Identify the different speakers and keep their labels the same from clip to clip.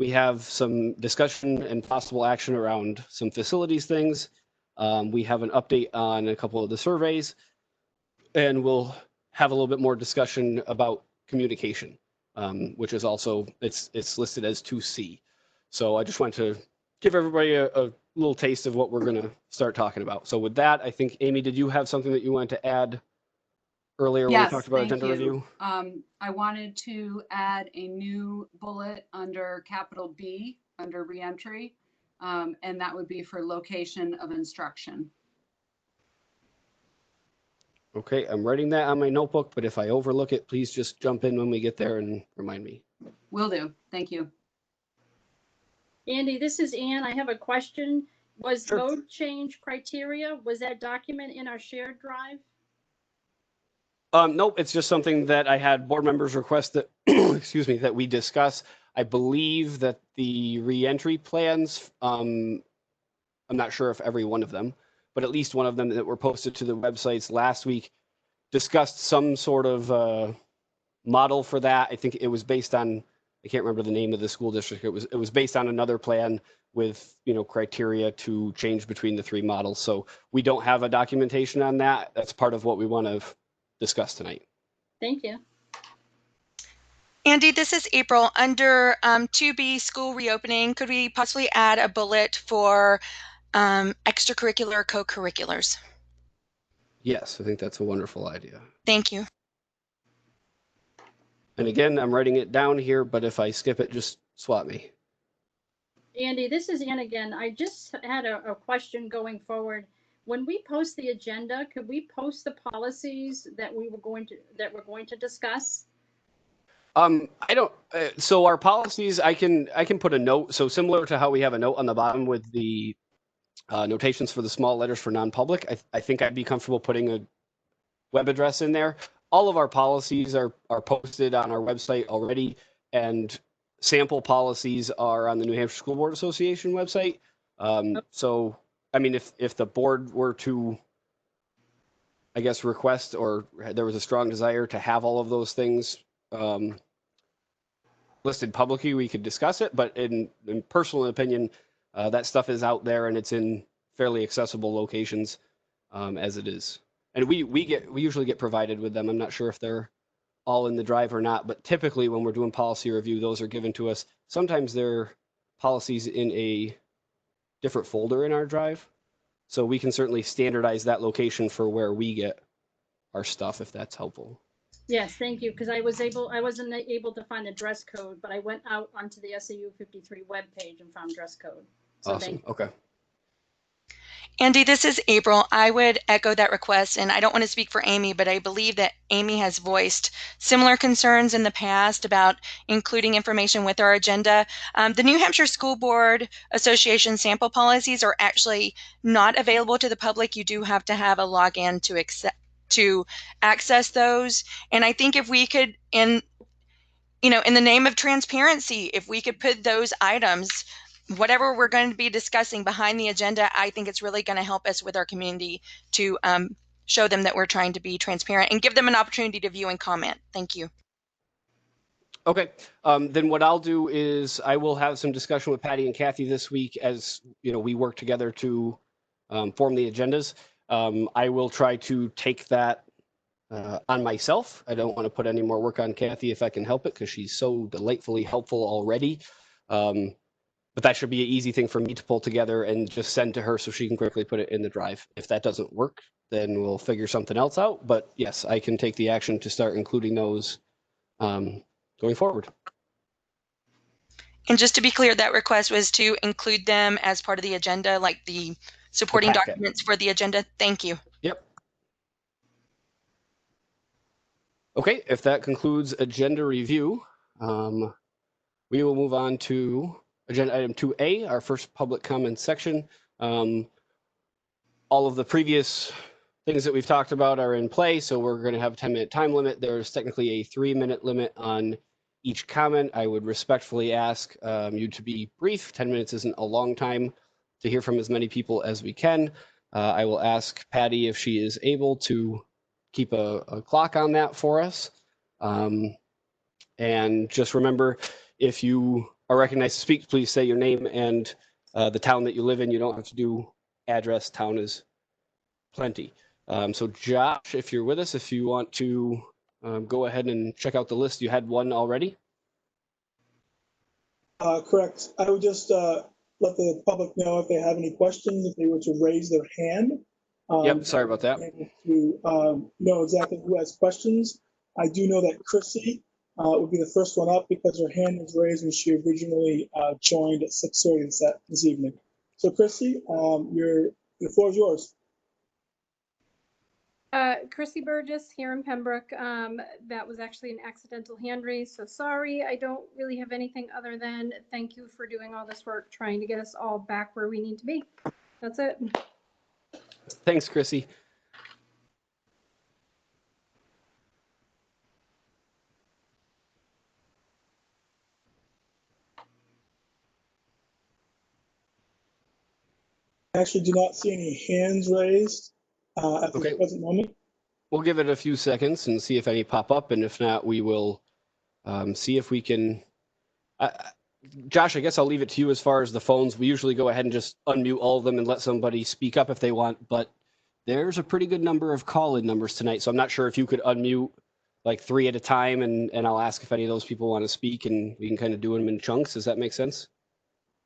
Speaker 1: we have some discussion and possible action around some facilities things. We have an update on a couple of the surveys, and we'll have a little bit more discussion about communication, which is also, it's listed as 2C. So I just want to give everybody a little taste of what we're going to start talking about. So with that, I think, Amy, did you have something that you wanted to add earlier when we talked about agenda review?
Speaker 2: I wanted to add a new bullet under capital B, under reentry, and that would be for location of instruction.
Speaker 1: Okay, I'm writing that on my notebook, but if I overlook it, please just jump in when we get there and remind me.
Speaker 2: Will do. Thank you.
Speaker 3: Andy, this is Ann. I have a question. Was
Speaker 1: Sure.
Speaker 3: mode change criteria, was that document in our shared drive?
Speaker 1: Nope, it's just something that I had board members request that, excuse me, that we discuss. I believe that the reentry plans, I'm not sure if every one of them, but at least one of them that were posted to the websites last week discussed some sort of model for that. I think it was based on, I can't remember the name of the school district. It was based on another plan with, you know, criteria to change between the three models. So we don't have a documentation on that. That's part of what we want to discuss tonight.
Speaker 3: Thank you.
Speaker 4: Andy, this is April. Under 2B school reopening, could we possibly add a bullet for extracurricular co-curriculars?
Speaker 1: Yes, I think that's a wonderful idea.
Speaker 4: Thank you.
Speaker 1: And again, I'm writing it down here, but if I skip it, just swap me.
Speaker 3: Andy, this is Ann again. I just had a question going forward. When we post the agenda, could we post the policies that we're going to discuss?
Speaker 1: I don't. So our policies, I can put a note. So similar to how we have a note on the bottom with the notations for the small letters for non-public, I think I'd be comfortable putting a web address in there. All of our policies are posted on our website already, and sample policies are on the New Hampshire School Board Association website. So, I mean, if the board were to, I guess, request, or there was a strong desire to have all of those things listed publicly, we could discuss it. But in personal opinion, that stuff is out there and it's in fairly accessible locations as it is. And we usually get provided with them. I'm not sure if they're all in the drive or not, but typically when we're doing policy review, those are given to us. Sometimes they're policies in a different folder in our drive. So we can certainly standardize that location for where we get our stuff, if that's helpful.
Speaker 3: Yes, thank you. Because I wasn't able to find the dress code, but I went out onto the SAU 53 webpage and found dress code. So
Speaker 1: awesome. Okay.
Speaker 4: Andy, this is April. I would echo that request, and I don't want to speak for Amy, but I believe that Amy has voiced similar concerns in the past about including information with our agenda. The New Hampshire School Board Association sample policies are actually not available to the public. You do have to have a login to access those. And I think if we could, in the name of transparency, if we could put those items, whatever we're going to be discussing, behind the agenda, I think it's really going to help us with our community to show them that we're trying to be transparent and give them an opportunity to view and comment. Thank you.
Speaker 1: Okay, then what I'll do is I will have some discussion with Patty and Kathy this week as we work together to form the agendas. I will try to take that on myself. I don't want to put any more work on Kathy if I can help it, because she's so delightfully helpful already. But that should be an easy thing for me to pull together and just send to her so she can quickly put it in the drive. If that doesn't work, then we'll figure something else out. But yes, I can take the action to start including those going forward.
Speaker 4: And just to be clear, that request was to include them as part of the agenda, like the supporting documents for the agenda. Thank you.
Speaker 1: Yep. Okay, if that concludes agenda review, we will move on to agenda item 2A, our first public comment section. All of the previous things that we've talked about are in play, so we're going to have a 10-minute time limit. There's technically a 3-minute limit on each comment. I would respectfully ask you to be brief. 10 minutes isn't a long time to hear from as many people as we can. I will ask Patty if she is able to keep a clock on that for us. And just remember, if you are recognized to speak, please say your name and the town that you live in. You don't have to do address. Town is plenty. So Josh, if you're with us, if you want to go ahead and check out the list. You had one already?
Speaker 5: Correct. I would just let the public know if they have any questions, if they were to raise their hand.
Speaker 1: Yep, sorry about that.
Speaker 5: To know exactly who has questions. I do know that Chrissy would be the first one up because her hand was raised when she originally joined at 6:30 this evening. So Chrissy, the floor is yours.
Speaker 6: Chrissy Burgess here in Pembroke. That was actually an accidental hand raise, so sorry. I don't really have anything other than thank you for doing all this work, trying to get us all back where we need to be. That's it.
Speaker 1: Thanks, Chrissy.
Speaker 5: I actually do not see any hands raised at the present moment.
Speaker 1: We'll give it a few seconds and see if any pop up, and if not, we will see if we can. Josh, I guess I'll leave it to you as far as the phones. We usually go ahead and just unmute all of them and let somebody speak up if they want, but there's a pretty good number of call-in numbers tonight, so I'm not sure if you could unmute like 3 at a time, and I'll ask if any of those people want to speak, and we can kind of do them in chunks. Does that make sense?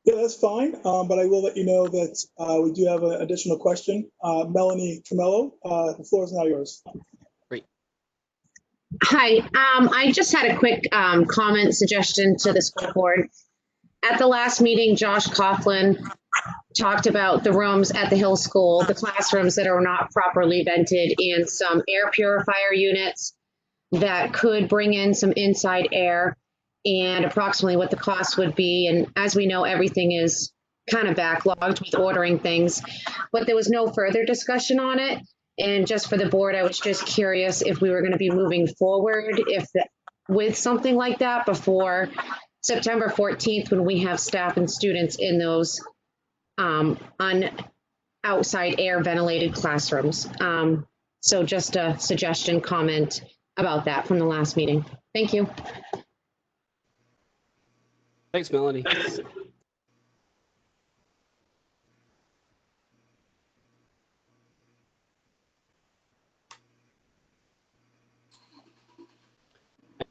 Speaker 5: Yeah, that's fine, but I will let you know that we do have an additional question. Melanie Camello, the floor is now yours.
Speaker 1: Great.
Speaker 7: Hi, I just had a quick comment suggestion to the school board. At the last meeting, Josh Coughlin talked about the rooms at the Hill School, the classrooms that are not properly vented, and some air purifier units that could bring in some inside air, and approximately what the cost would be. And as we know, everything is kind of backlogged with ordering things, but there was no further discussion on it. And just for the board, I was just curious if we were going to be moving forward with something like that before September 14th, when we have staff and students in those outside air ventilated classrooms. So just a suggestion, comment about that from the last meeting. Thank you.
Speaker 1: Thanks, Melanie.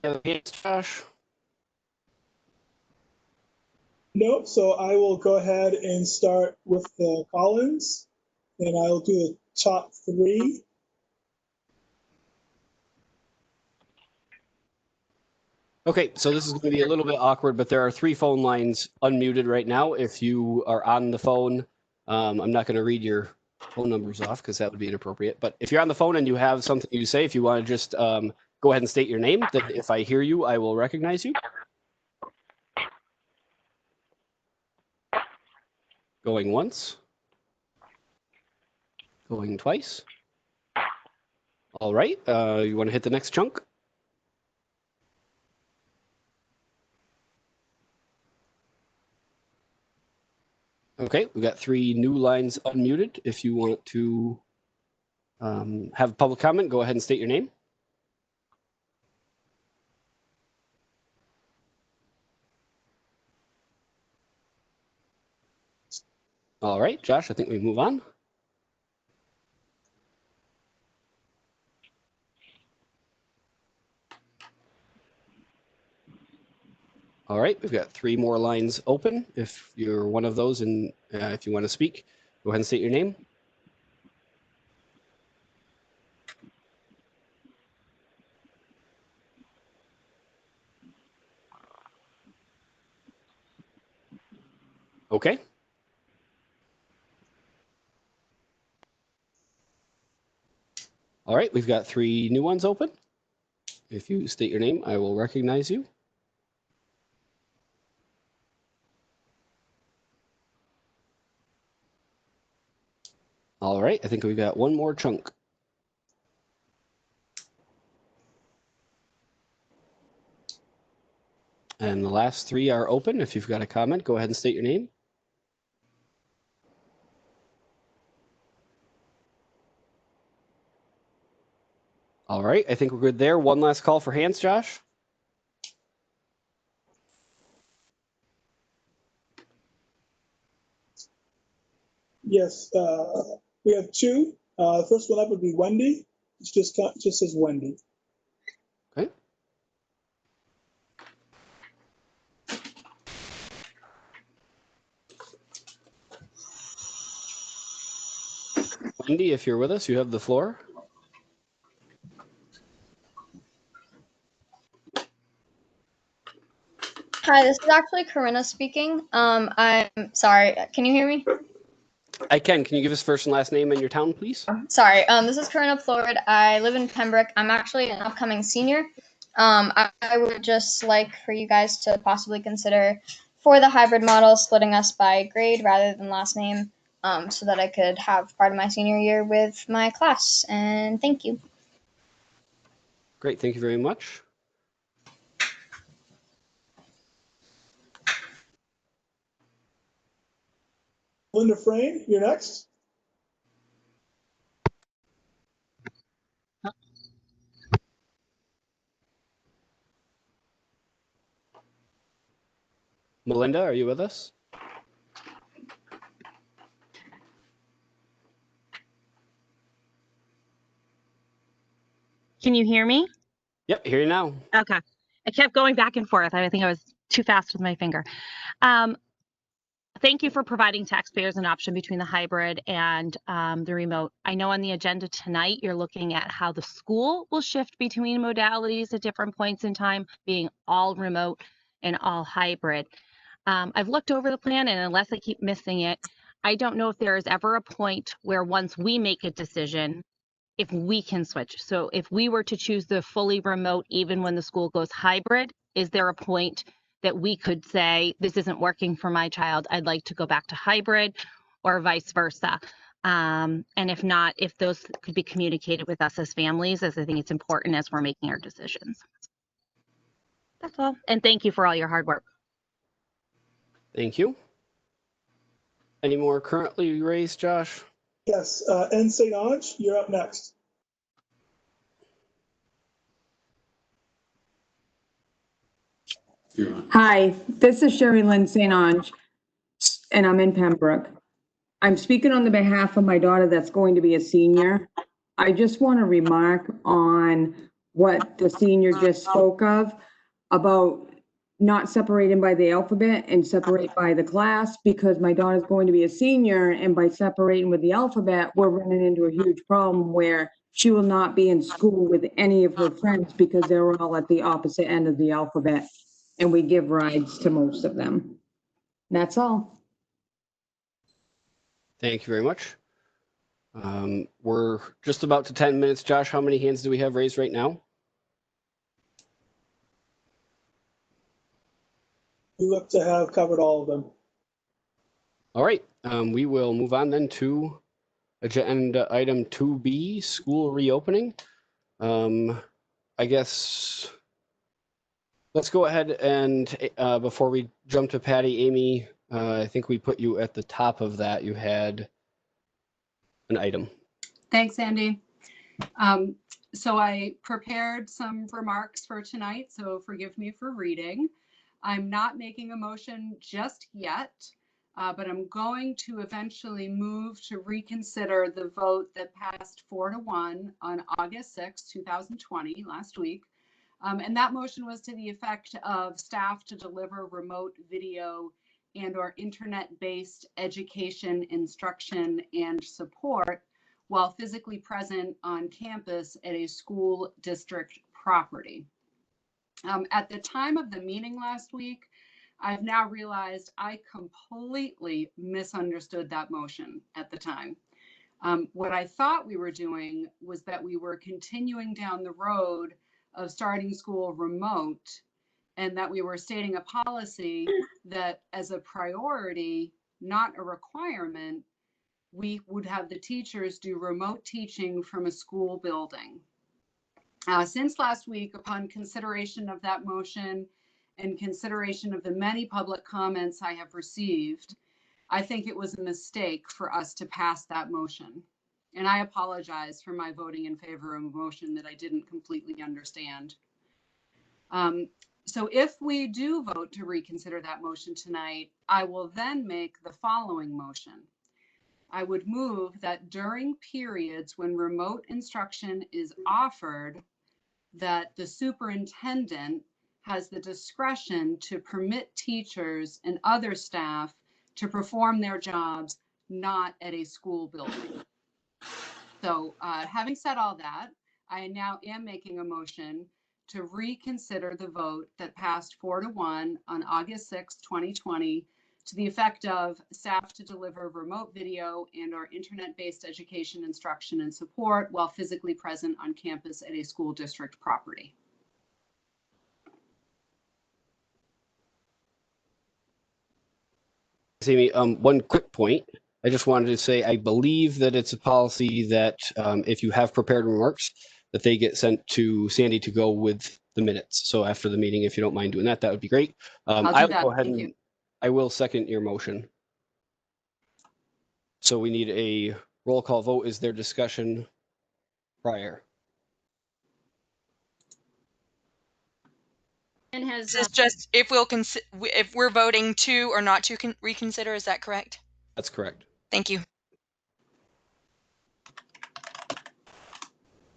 Speaker 1: Any other hands, Josh?
Speaker 5: No, so I will go ahead and start with the call-ins, and I will do the top 3.
Speaker 1: Okay, so this is going to be a little bit awkward, but there are 3 phone lines unmuted right now. If you are on the phone, I'm not going to read your phone numbers off because that would be inappropriate. But if you're on the phone and you have something to say, if you want to just go ahead and state your name, then if I hear you, I will recognize you. Going once. Going twice. All right, you want to hit the next chunk? Okay, we've got 3 new lines unmuted. If you want to have public comment, go ahead and state your name. All right, Josh, I think we move on. All right, we've got 3 more lines open. If you're one of those and if you want to speak, go ahead and state your name. Okay. All right, we've got 3 new ones open. If you state your name, I will recognize you. All right, I think we've got 1 more chunk. And the last 3 are open. If you've got a comment, go ahead and state your name. All right, I think we're good there. 1 last call for hands, Josh.
Speaker 5: Yes, we have two. The first one up would be Wendy. It's just says Wendy.
Speaker 1: Okay. Wendy, if you're with us, you have the floor.
Speaker 8: Hi, this is actually Corinna speaking. I'm sorry. Can you hear me?
Speaker 1: I can. Can you give us first and last name and your town, please?
Speaker 8: Sorry. This is Corinna Florid. I live in Pembroke. I'm actually an upcoming senior. I would just like for you guys to possibly consider for the hybrid model splitting us by grade rather than last name, so that I could have part of my senior year with my class. And thank you.
Speaker 1: Great. Thank you very much.
Speaker 5: Linda Frame, you're next.
Speaker 1: Melinda, are you with us?
Speaker 9: Can you hear me?
Speaker 1: Yep, hear you now.
Speaker 9: Okay. I kept going back and forth. I think I was too fast with my finger. Thank you for providing taxpayers an option between the hybrid and the remote. I know on the agenda tonight, you're looking at how the school will shift between modalities at different points in time, being all remote and all hybrid. I've looked over the plan, and unless I keep missing it, I don't know if there is ever a point where once we make a decision, if we can switch. So if we were to choose the fully remote, even when the school goes hybrid, is there a point that we could say, this isn't working for my child, I'd like to go back to hybrid, or vice versa? And if not, if those could be communicated with us as families, as I think it's important as we're making our decisions. That's all. And thank you for all your hard work.
Speaker 1: Thank you. Any more currently raised, Josh?
Speaker 5: Yes, N. St. Ange, you're up next.
Speaker 10: Hi, this is Sherry Lynn St. Ange, and I'm in Pembroke. I'm speaking on the behalf of my daughter that's going to be a senior. I just want to remark on what the senior just spoke of about not separating by the alphabet and separate by the class, because my daughter's going to be a senior, and by separating with the alphabet, we're running into a huge problem where she will not be in school with any of her friends because they're all at the opposite end of the alphabet, and we give rides to most of them. That's all.
Speaker 1: Thank you very much. We're just about to 10 minutes. Josh, how many hands do we have raised right now?
Speaker 5: We look to have covered all of them.
Speaker 1: All right, we will move on then to agenda item 2B, school reopening. I guess let's go ahead and before we jump to Patty, Amy, I think we put you at the top of that. You had an item.
Speaker 2: Thanks, Andy. So I prepared some remarks for tonight, so forgive me for reading. I'm not making a motion just yet, but I'm going to eventually move to reconsider the vote that passed 4-1 on August 6, 2020, last week. And that motion was to the effect of staff to deliver remote video and/or internet-based education, instruction, and support while physically present on campus at a school district property. At the time of the meeting last week, I've now realized I completely misunderstood that motion at the time. What I thought we were doing was that we were continuing down the road of starting school remote, and that we were stating a policy that as a priority, not a requirement, we would have the teachers do remote teaching from a school building. Since last week, upon consideration of that motion and consideration of the many public comments I have received, I think it was a mistake for us to pass that motion. And I apologize for my voting in favor of a motion that I didn't completely understand. So if we do vote to reconsider that motion tonight, I will then make the following motion. I would move that during periods when remote instruction is offered, that the superintendent has the discretion to permit teachers and other staff to perform their jobs not at a school building. So having said all that, I now am making a motion to reconsider the vote that passed 4-1 on August 6, 2020, to the effect of staff to deliver remote video and/or internet-based education, instruction, and support while physically present on campus at a school district property.
Speaker 1: Amy, one quick point. I just wanted to say, I believe that it's a policy that if you have prepared remarks, that they get sent to Sandy to go with the minutes. So after the meeting, if you don't mind doing that, that would be great.
Speaker 2: I'll do
Speaker 1: I'll
Speaker 2: that.
Speaker 1: go ahead
Speaker 2: Thank
Speaker 1: and
Speaker 2: you.
Speaker 1: I will second your motion. So we need a roll call vote. Is there discussion prior?
Speaker 3: And has,
Speaker 4: This is just if if we're voting to or not to reconsider. Is that correct?
Speaker 1: That's correct.
Speaker 4: Thank you.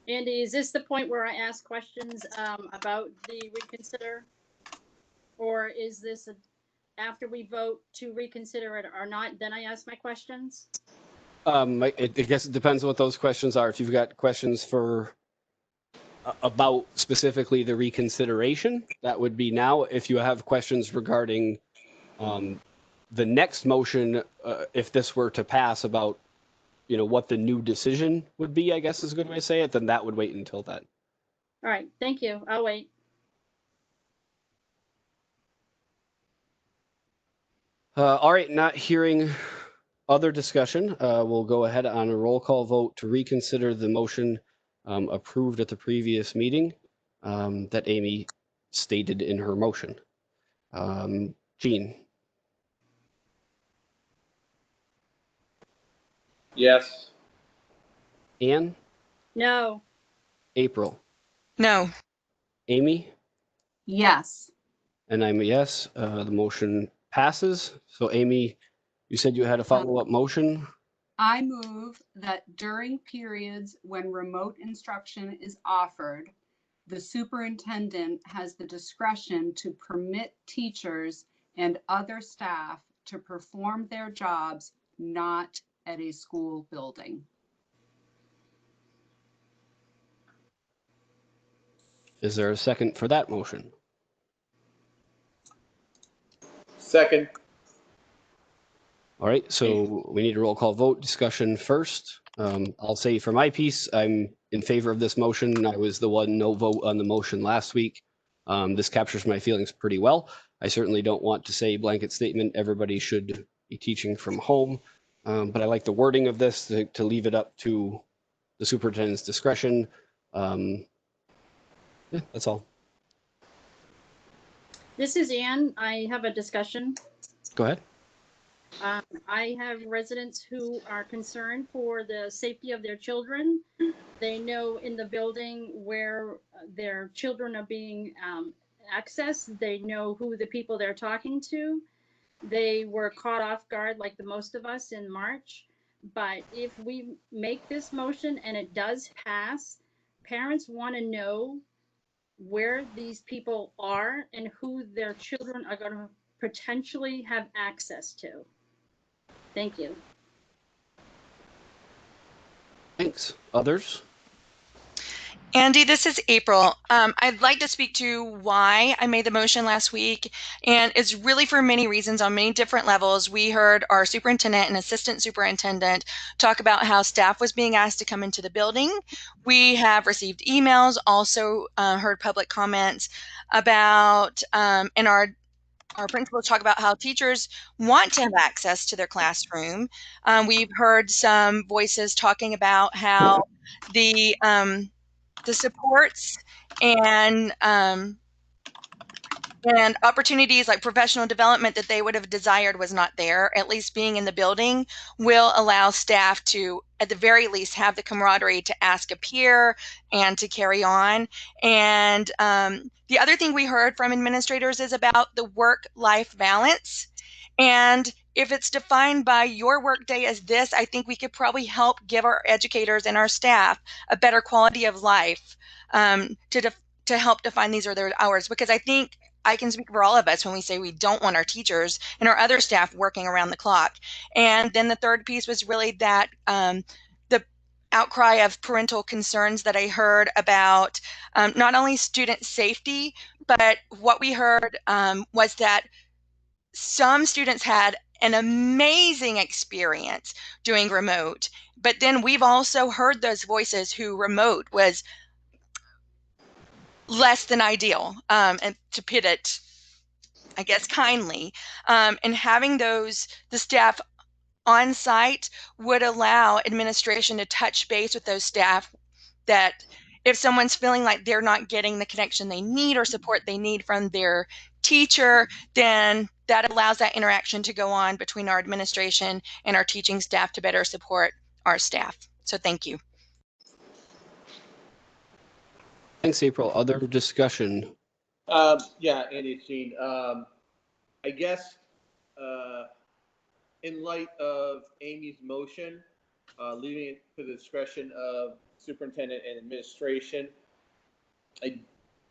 Speaker 3: Andy, is this the point where I ask questions about the reconsider? Or is this after we vote to reconsider it or not, then I ask my questions?
Speaker 1: I guess it depends what those questions are. If you've got questions for about specifically the reconsideration, that would be now. If you have questions regarding the next motion, if this were to pass, about what the new decision would be, I guess is a good way to say it, then that would wait until then.
Speaker 3: All right, thank you. I'll wait.
Speaker 1: All right, not hearing other discussion, we'll go ahead on a roll call vote to reconsider the motion approved at the previous meeting that Amy stated in her motion. Jean?
Speaker 11: Yes.
Speaker 1: Anne?
Speaker 3: No.
Speaker 1: April?
Speaker 4: No.
Speaker 1: Amy?
Speaker 2: Yes.
Speaker 1: And I'm a yes. The motion passes. So Amy, you said you had a follow-up motion?
Speaker 2: I move that during periods when remote instruction is offered, the superintendent has the discretion to permit teachers and other staff to perform their jobs not at a school building.
Speaker 1: Is there a second for that motion?
Speaker 11: Second.
Speaker 1: All right, so we need a roll call vote. Discussion first. I'll say for my piece, I'm in favor of this motion. I was the one no vote on the motion last week. This captures my feelings pretty well. I certainly don't want to say blanket statement, everybody should be teaching from home. But I like the wording of this to leave it up to the superintendent's discretion. Yeah, that's all.
Speaker 3: This is Anne. I have a discussion.
Speaker 1: Go ahead.
Speaker 3: I have residents who are concerned for the safety of their children. They know in the building where their children are being accessed. They know who the people they're talking to. They were caught off guard like the most of us in March. But if we make this motion and it does pass, parents want to know where these people are and who their children are going to potentially have access to. Thank you.
Speaker 1: Thanks. Others?
Speaker 4: Andy, this is April. I'd like to speak to why I made the motion last week, and it's really for many reasons on many different levels. We heard our superintendent and assistant superintendent talk about how staff was being asked to come into the building. We have received emails, also heard public comments about, and our principals talk about how teachers want to have access to their classroom. We've heard some voices talking about how the supports and opportunities like professional development that they would have desired was not there. At least being in the building will allow staff to, at the very least, have the camaraderie to ask a peer and to carry on. And the other thing we heard from administrators is about the work-life balance And if it's defined by your workday as this, I think we could probably help give our educators and our staff a better quality of life to help define these are their hours. Because I think I can speak for all of us when we say we don't want our teachers and our other staff working around the clock. And then the third piece was really that the outcry of parental concerns that I heard about not only student safety, but what we heard was that some students had an amazing experience doing remote, but then we've also heard those voices who remote was less than ideal, and to put it, I guess, kindly. And having the staff on site would allow administration to touch base with those staff, that if someone's feeling like they're not getting the connection they need or support they need from their teacher, then that allows that interaction to go on between our administration and our teaching staff to better support our staff. So thank you.
Speaker 1: Thanks, April. Other discussion?
Speaker 11: Yeah, Andy, it's Gene. I guess in light of Amy's motion, leaving it to the discretion of superintendent and administration,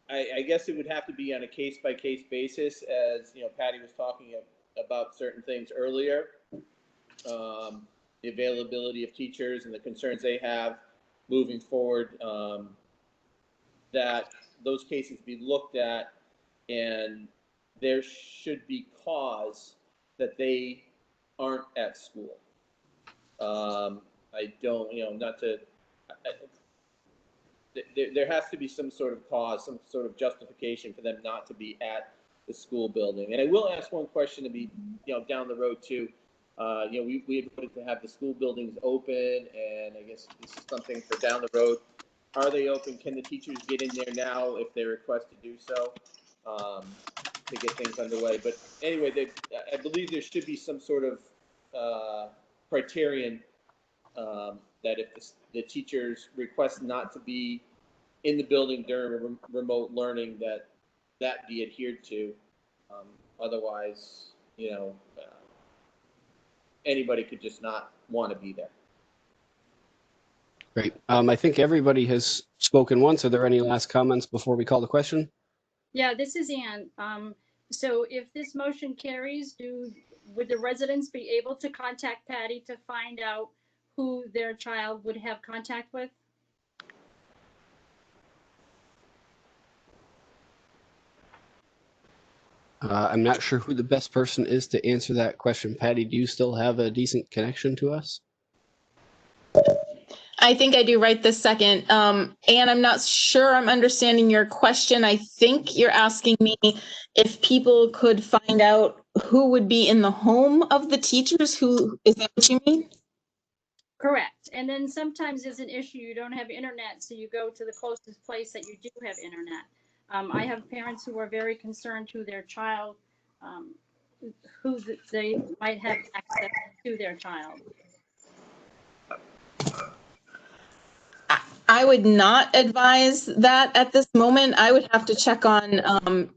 Speaker 11: I guess it would have to be on a case-by-case basis, as Patty was talking about certain things earlier, the availability of teachers and the concerns they have moving forward, that those cases be looked at, and there should be cause that they aren't at school. I don't, not to. There has to be some sort of cause, some sort of justification for them not to be at the school building. And I will ask one question to be, down the road too. We had wanted to have the school buildings open, and I guess this is something for down the road. Are they open? Can the teachers get in there now if they request to do so, to get things underway? But anyway, I believe there should be some sort of criterion that if the teachers request not to be in the building during remote learning, that be adhered to. Otherwise, anybody could just not want to be there.
Speaker 1: Great. I think everybody has spoken once. Are there any last comments before we call the question?
Speaker 3: Yeah, this is Ann. So if this motion carries, would the residents be able to contact Patty to find out who their child would have contact with?
Speaker 1: I'm not sure who the best person is to answer that question. Patty, do you still have a decent connection to us?
Speaker 12: I think I do right this second. And I'm not sure I'm understanding your question. I think you're asking me if people could find out who would be in the home of the teachers. Is that what you mean?
Speaker 3: Correct. And then sometimes there's an issue, you don't have internet, so you go to the closest place that you do have internet. I have parents who are very concerned to their child, who they might have access to their child.
Speaker 12: I would not advise that at this moment. I would have to check on,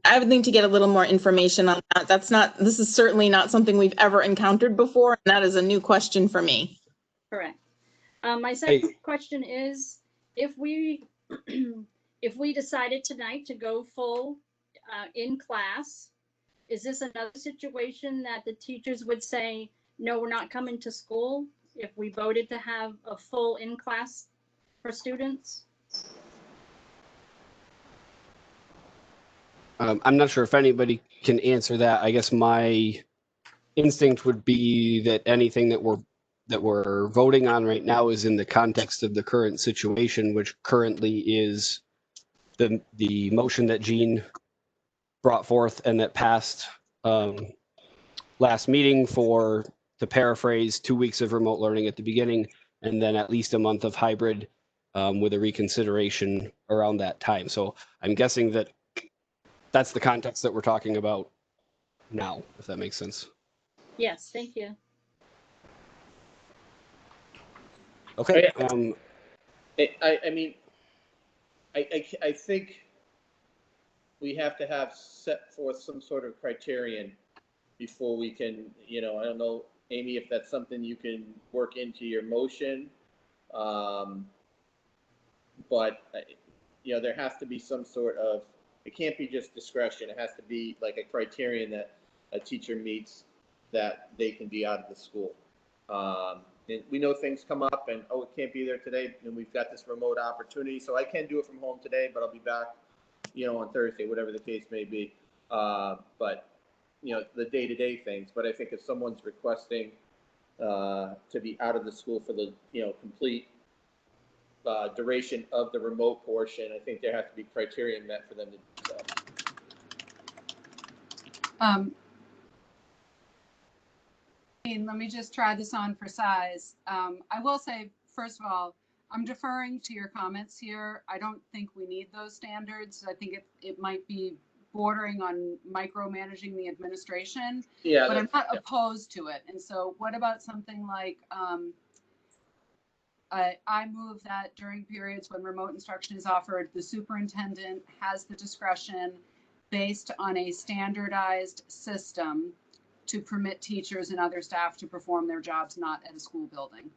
Speaker 12: I would need to get a little more information on that. This is certainly not something we've ever encountered before. And that is a new question for me.
Speaker 3: Correct. My second question is, if we if we decided tonight to go full in class, is this another situation that the teachers would say, no, we're not coming to school if we voted to have a full in class for students?
Speaker 1: I'm not sure if anybody can answer that. I guess my instinct would be that anything that we're voting on right now is in the context of the current situation, which currently is the motion that Gene brought forth and that passed last meeting for, to paraphrase, 2 weeks of remote learning at the beginning, and then at least a month of hybrid with a reconsideration around that time. So I'm guessing that that's the context that we're talking about now, if that makes sense.
Speaker 3: Yes, thank you.
Speaker 1: Okay.
Speaker 11: I mean, I think we have to have set forth some sort of criterion, before we can, I don't know, Amy, if that's something you can work into your motion. But, there has to be some sort of, it can't be just discretion. It has to be like a criterion that a teacher meets that they can be out of the school. And we know things come up and, it can't be there today. And we've got this remote opportunity. So I can do it from home today, but I'll be back, on Thursday, whatever the case may be. But, the day-to-day things. But I think if someone's requesting to be out of the school for the, complete duration of the remote portion, I think there has to be criteria met for them to do so.
Speaker 2: Let me just try this on for size. I will say, first of all, I'm deferring to your comments here. I don't think we need those standards. I think it might be bordering on micromanaging the administration,
Speaker 11: Yeah,
Speaker 2: but I'm not opposed to it. And so what about something like, I move that during periods when remote instruction is offered, the superintendent has the discretion based on a standardized system to permit teachers and other staff to perform their jobs not at a school building.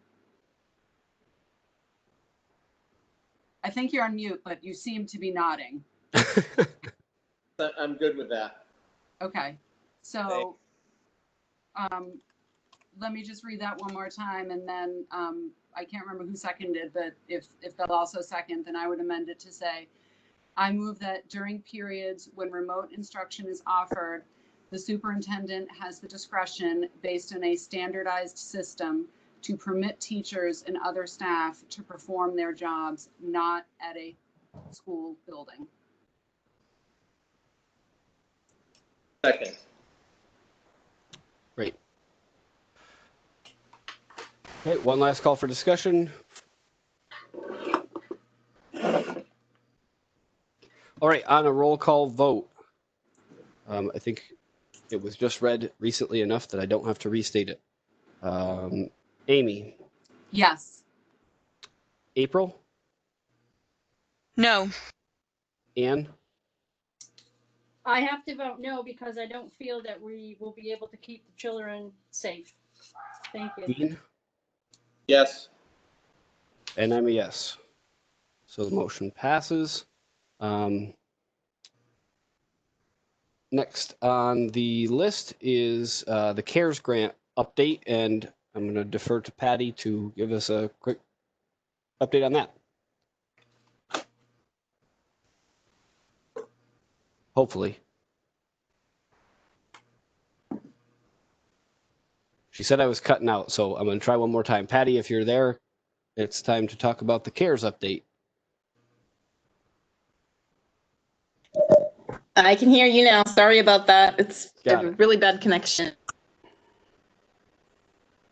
Speaker 2: I think you're on mute, but you seem to be nodding.
Speaker 11: I'm good with that.
Speaker 2: Okay, so let me just read that one more time, and then I can't remember who seconded, but if they'll also second, then I would amend it to say, I move that during periods when remote instruction is offered, the superintendent has the discretion based on a standardized system to permit teachers and other staff to perform their jobs not at a school building.
Speaker 11: Second.
Speaker 1: Great. Okay, one last call for discussion. All right, on a roll call vote. I think it was just read recently enough that I don't have to restate it. Amy?
Speaker 2: Yes.
Speaker 1: April?
Speaker 4: No.
Speaker 1: Anne?
Speaker 3: I have to vote no because I don't feel that we will be able to keep the children safe. Thank you.
Speaker 1: Dean?
Speaker 11: Yes.
Speaker 1: And I'm a yes. So the motion passes. Next on the list is the CARES grant update, and I'm going to defer to Patty to give us a quick update on that. Hopefully. She said I was cutting out, so I'm going to try one more time. Patty, if you're there, it's time to talk about the CARES update.
Speaker 12: I can hear you now. Sorry about that. It's a really bad connection.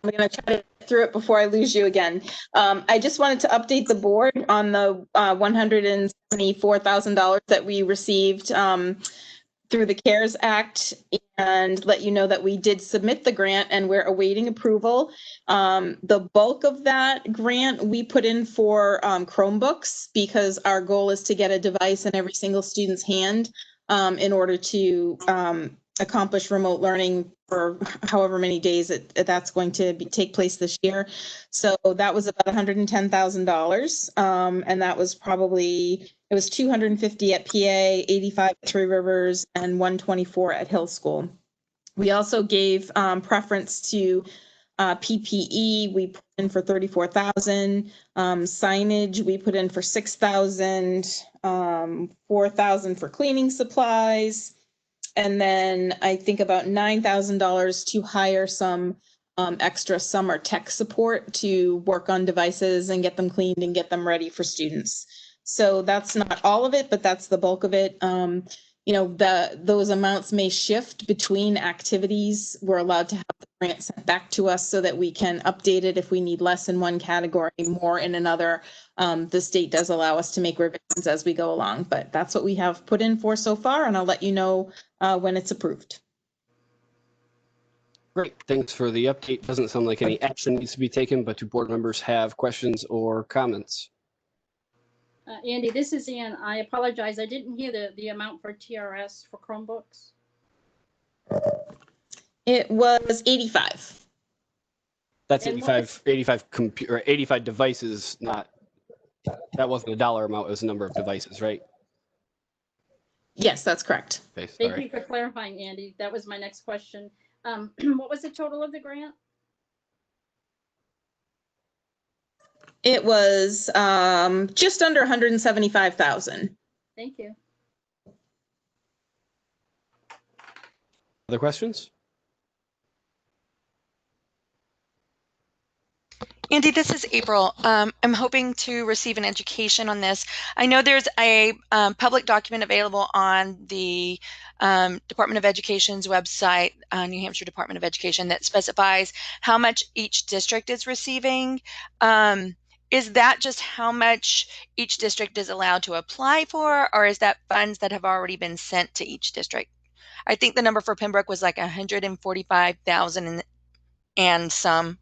Speaker 12: I'm going to try to get through it before I lose you again. I just wanted to update the board on the $174,000 that we received through the CARES Act, and let you know that we did submit the grant and we're awaiting approval. The bulk of that grant we put in for Chromebooks, because our goal is to get a device in every single student's hand in order to accomplish remote learning for however many days that's going to take place this year. So that was about $110,000. And that was probably, it was 250 at PA, 85 at Three Rivers, and 124 at Hill School. We also gave preference to PPE. We put in for 34,000. Signage we put in for 6,000. 4,000 for cleaning supplies. And then I think about $9,000 to hire some extra summer tech support to work on devices and get them cleaned and get them ready for students. So that's not all of it, but that's the bulk of it. Those amounts may shift between activities. We're allowed to have the grant sent back to us so that we can update it if we need less in one category, more in another. The state does allow us to make revisions as we go along, but that's what we have put in for so far, and I'll let you know when it's approved.
Speaker 1: Great, thanks for the update. Doesn't sound like any action needs to be taken, but do board members have questions or comments?
Speaker 3: Andy, this is Ann. I apologize. I didn't hear the amount for TRS for Chromebooks.
Speaker 12: It was 85.
Speaker 1: That's
Speaker 3: And what
Speaker 1: 85 computer, 85 devices, not, that wasn't a dollar amount, it was a number of devices, right?
Speaker 12: Yes, that's correct.
Speaker 1: Okay,
Speaker 3: Thank
Speaker 1: sorry.
Speaker 3: you for clarifying, Andy. That was my next question. What was the total of the grant?
Speaker 12: It was just under 175,000.
Speaker 3: Thank you.
Speaker 1: Other questions?
Speaker 4: Andy, this is April. I'm hoping to receive an education on this. I know there's a public document available on the Department of Education's website, New Hampshire Department of Education, that specifies how much each district is receiving. Is that just how much each district is allowed to apply for, or is that funds that have already been sent to each district? I think the number for Pembroke was like 145,000 and some.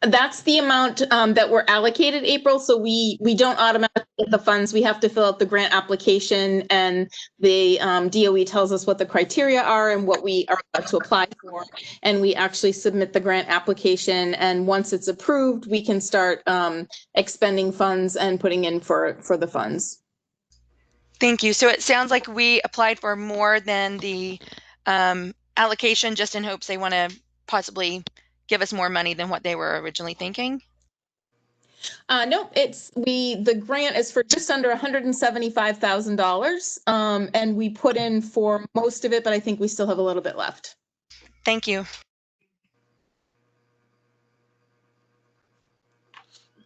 Speaker 12: That's the amount that we're allocated, April. So we don't automatically get the funds. We have to fill out the grant application, and the DOE tells us what the criteria are and what we are allowed to apply for. And we actually submit the grant application. And once it's approved, we can start expending funds and putting in for the funds.
Speaker 4: Thank you. So it sounds like we applied for more than the allocation, just in hopes they want to possibly give us more money than what they were originally thinking.
Speaker 12: No, the grant is for just under $175,000, and we put in for most of it, but I think we still have a little bit left.
Speaker 4: Thank you.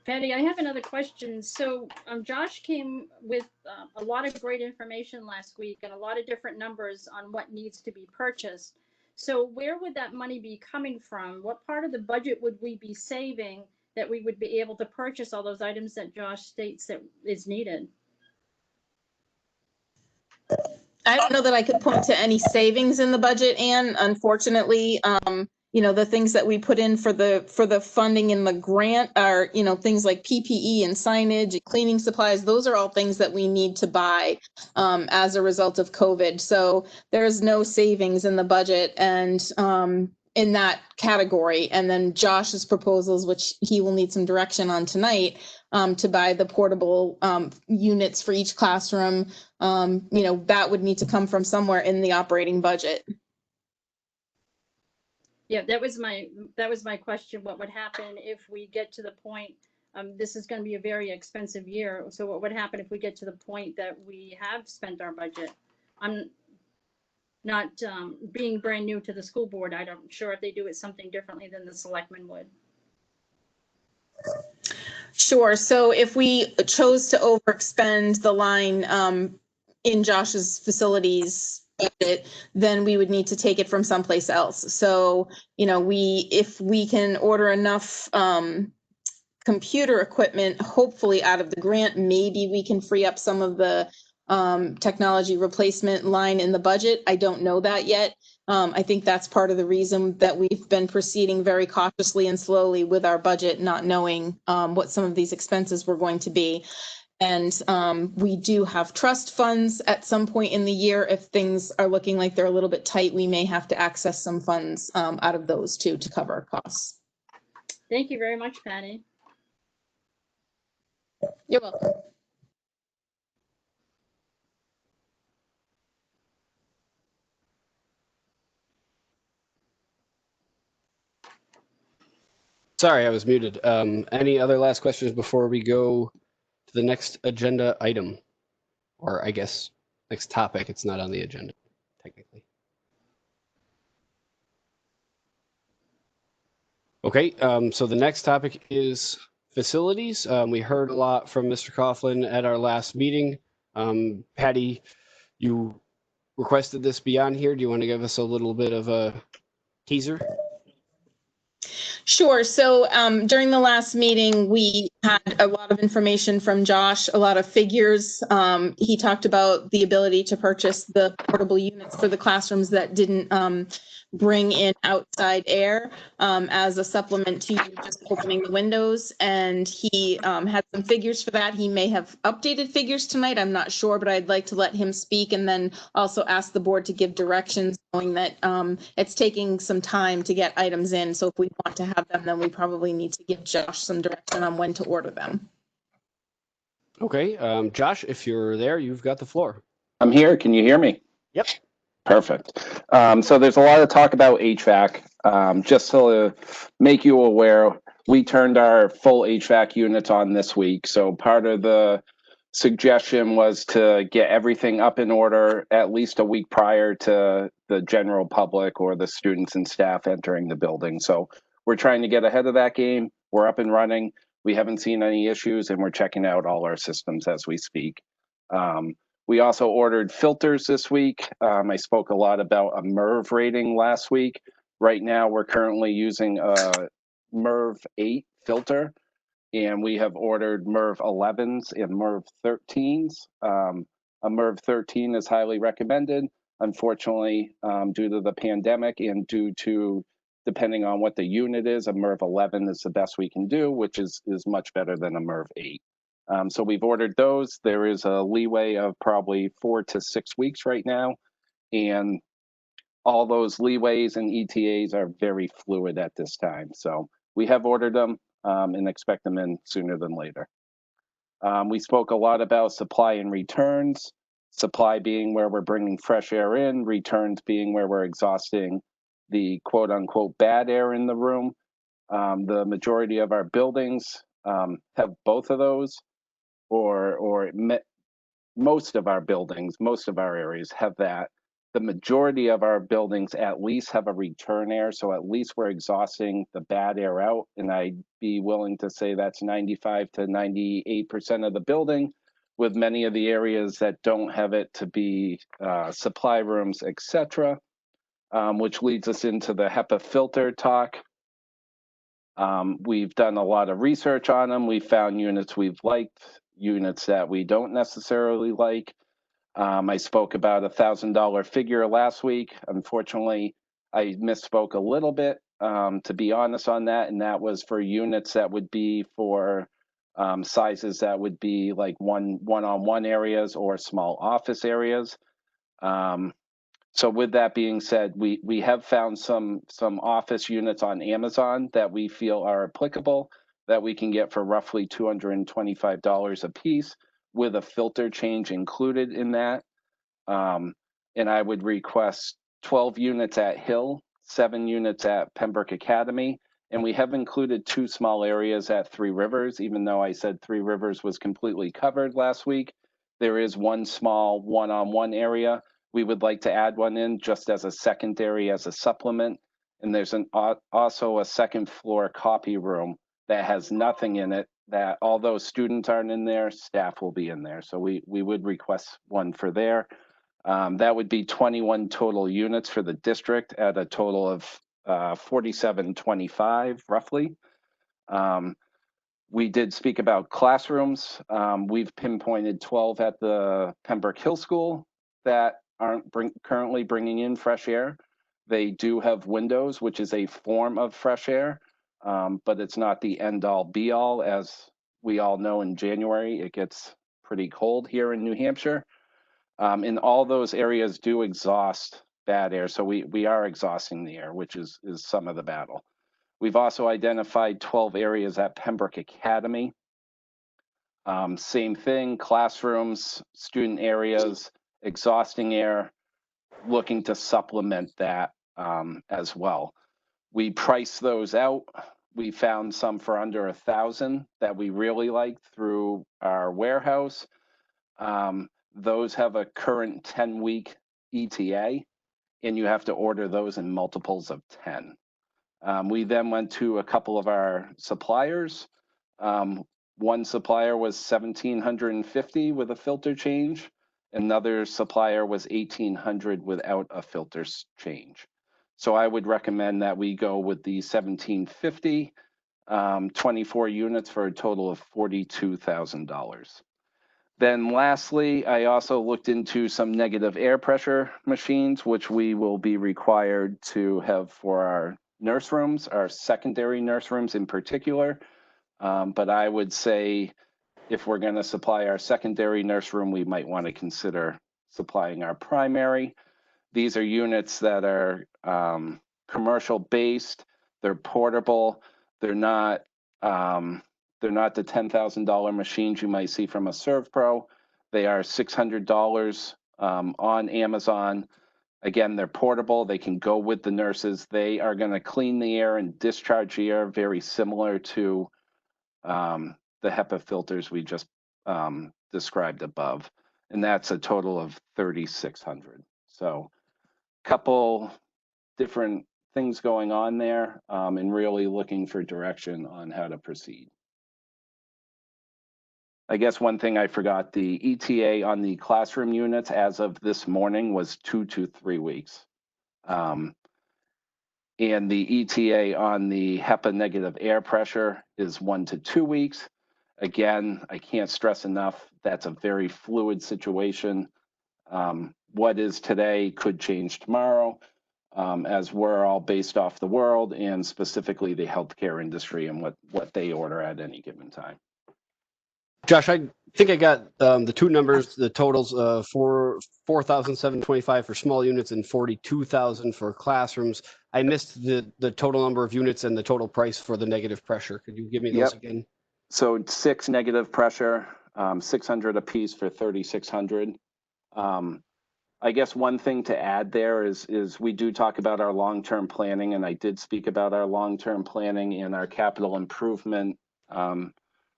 Speaker 3: Patty, I have another question. So Josh came with a lot of great information last week and a lot of different numbers on what needs to be purchased. So where would that money be coming from? What part of the budget would we be saving that we would be able to purchase all those items that Josh states that is needed?
Speaker 12: I don't know that I could point to any savings in the budget, Anne. Unfortunately, the things that we put in for the funding in the grant are, things like PPE and signage and cleaning supplies. Those are all things that we need to buy as a result of COVID. So there's no savings in the budget and in that category. And then Josh's proposals, which he will need some direction on tonight, to buy the portable units for each classroom, that would need to come from somewhere in the operating budget.
Speaker 3: Yeah, that was my question. What would happen if we get to the point, this is going to be a very expensive year. So what would happen if we get to the point that we have spent our budget? I'm not being brand new to the school board. I'm sure if they do it something differently than the selectmen would.
Speaker 12: Sure. So if we chose to overexpend the line in Josh's facilities budget, then we would need to take it from someplace else. So, if we can order enough computer equipment, hopefully out of the grant, maybe we can free up some of the technology replacement line in the budget. I don't know that yet. I think that's part of the reason that we've been proceeding very cautiously and slowly with our budget, not knowing what some of these expenses were going to be. And we do have trust funds at some point in the year. If things are looking like they're a little bit tight, we may have to access some funds out of those too to cover our costs.
Speaker 3: Thank you very much, Patty.
Speaker 12: You're welcome.
Speaker 1: Sorry, I was muted. Any other last questions before we go to the next agenda item? Or I guess next topic, it's not on the agenda, technically. Okay, so the next topic is facilities. We heard a lot from Mr. Coughlin at our last meeting. Patty, you requested this be on here. Do you want to give us a little bit of a teaser?
Speaker 12: Sure. So during the last meeting, we had a lot of information from Josh, a lot of figures. He talked about the ability to purchase the portable units for the classrooms that didn't bring in outside air as a supplement to just opening the windows. And he had some figures for that. He may have updated figures tonight. I'm not sure, but I'd like to let him speak and then also ask the board to give directions, knowing that it's taking some time to get items in. So if we want to have them, then we probably need to give Josh some direction on when to order them.
Speaker 1: Okay, Josh, if you're there, you've got the floor.
Speaker 13: I'm here. Can you hear me?
Speaker 1: Yep.
Speaker 13: Perfect. So there's a lot of talk about HVAC. Just to make you aware, we turned our full HVAC units on this week. So part of the suggestion was to get everything up in order at least a week prior to the general public or the students and staff entering the building. So we're trying to get ahead of that game. We're up and running. We haven't seen any issues, and we're checking out all our systems as we speak. We also ordered filters this week. I spoke a lot about a MERV rating last week. Right now, we're currently using a MERV 8 filter, and we have ordered MERV 11s and MERV 13s. A MERV 13 is highly recommended. Unfortunately, due to the pandemic and due to, depending on what the unit is, a MERV 11 is the best we can do, which is much better than a MERV 8. So we've ordered those. There is a leeway of probably 4 to 6 weeks right now. And all those leeways and ETAs are very fluid at this time. So we have ordered them and expect them in sooner than later. We spoke a lot about supply and returns. Supply being where we're bringing fresh air in, returns being where we're exhausting the quote unquote bad air in the room. The majority of our buildings have both of those. Or most of our buildings, most of our areas have that. The majority of our buildings at least have a return air, so at least we're exhausting the bad air out, and I'd be willing to say that's 95 to 98% of the building, with many of the areas that don't have it to be supply rooms, etc., which leads us into the HEPA filter talk. We've done a lot of research on them. We found units we've liked, units that we don't necessarily like. I spoke about $1,000 figure last week. Unfortunately, I misspoke a little bit, to be honest on that, and that was for units that would be for sizes that would be like one-on-one areas or small office areas. So with that being said, we have found some office units on Amazon that we feel are applicable, that we can get for roughly $225 a piece with a filter change included in that. And I would request 12 units at Hill, 7 units at Pembroke Academy, and we have included 2 small areas at Three Rivers, even though I said Three Rivers was completely covered last week. There is one small one-on-one area. We would like to add one in just as a secondary, as a supplement. And there's also a second floor copy room that has nothing in it, that although students aren't in there, staff will be in there. So we would request one for there. That would be 21 total units for the district at a total of 4725 roughly. We did speak about classrooms. We've pinpointed 12 at the Pembroke Hill School that aren't currently bringing in fresh air. They do have windows, which is a form of fresh air, but it's not the end all be all. As we all know, in January, it gets pretty cold here in New Hampshire. And all those areas do exhaust bad air. So we are exhausting the air, which is some of the battle. We've also identified 12 areas at Pembroke Academy. Same thing, classrooms, student areas, exhausting air, looking to supplement that as well. We priced those out. We found some for under 1,000 that we really like through our warehouse. Those have a current 10-week ETA, and you have to order those in multiples of 10. We then went to a couple of our suppliers. One supplier was $1,750 with a filter change. Another supplier was $1,800 without a filter change. So I would recommend that we go with the $1,750 24 units for a total of $42,000. Then lastly, I also looked into some negative air pressure machines, which we will be required to have for our nurse rooms, our secondary nurse rooms in particular. But I would say if we're going to supply our secondary nurse room, we might want to consider supplying our primary. These are units that are commercial based. They're portable. They're not the $10,000 machines you might see from a ServPro. They are $600 on Amazon. Again, they're portable. They can go with the nurses. They are going to clean the air and discharge the air, very similar to the HEPA filters we just described above. And that's a total of $3,600. So couple different things going on there, and really looking for direction on how to proceed. I guess one thing I forgot, the ETA on the classroom units as of this morning was 2 to 3 weeks. And the ETA on the HEPA negative air pressure is 1 to 2 weeks. Again, I can't stress enough, that's a very fluid situation. What is today could change tomorrow, as we're all based off the world and specifically the healthcare industry and what they order at any given time.
Speaker 1: Josh, I think I got the two numbers, the totals for 4,725 for small units and 42,000 for classrooms. I missed the total number of units and the total price for the negative pressure. Could you give me those again?
Speaker 13: So 6 negative pressure, 600 a piece for 3,600. I guess one thing to add there is we do talk about our long-term planning, and I did speak about our long-term planning in our capital improvement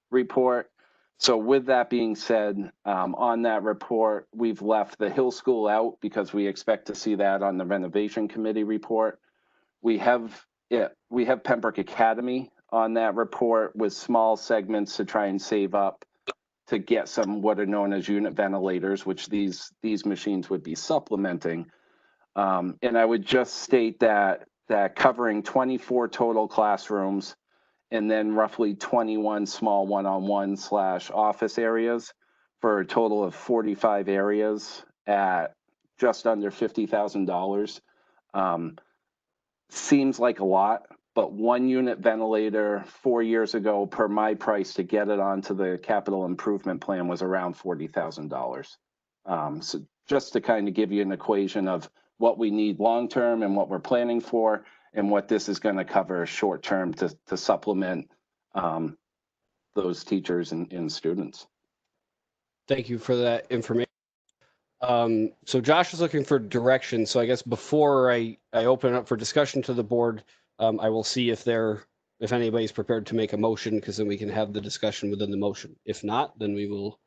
Speaker 13: report. So with that being said, on that report, we've left the Hill School out because we expect to see that on the renovation committee report. We have Pembroke Academy on that report with small segments to try and save up to get some what are known as unit ventilators, which these machines would be supplementing. And I would just state that covering 24 total classrooms and then roughly 21 small one-on-one / office areas for a total of 45 areas at just under $50,000. Seems like a lot, but 1 unit ventilator 4 years ago per my price to get it onto the capital improvement plan was around $40,000. So just to kind of give you an equation of what we need long-term and what we're planning for and what this is going to cover short-term to supplement those teachers and students.
Speaker 1: Thank you for that information. So Josh is looking for direction. So I guess before I open up for discussion to the board, I will see if anybody's prepared to make a motion, because then we can have the discussion within the motion. If not, then we will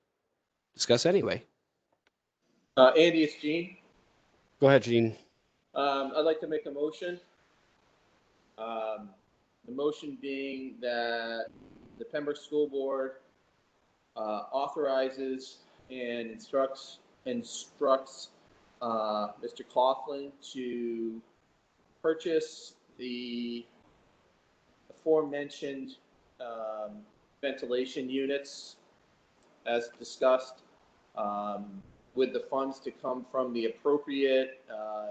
Speaker 1: discuss anyway.
Speaker 11: Andy, it's Gene.
Speaker 1: Go ahead, Gene.
Speaker 11: I'd like to make a motion. The motion being that the Pembroke School Board authorizes and instructs Mr. Coughlin to purchase the aforementioned ventilation units as discussed, with the funds to come from the appropriate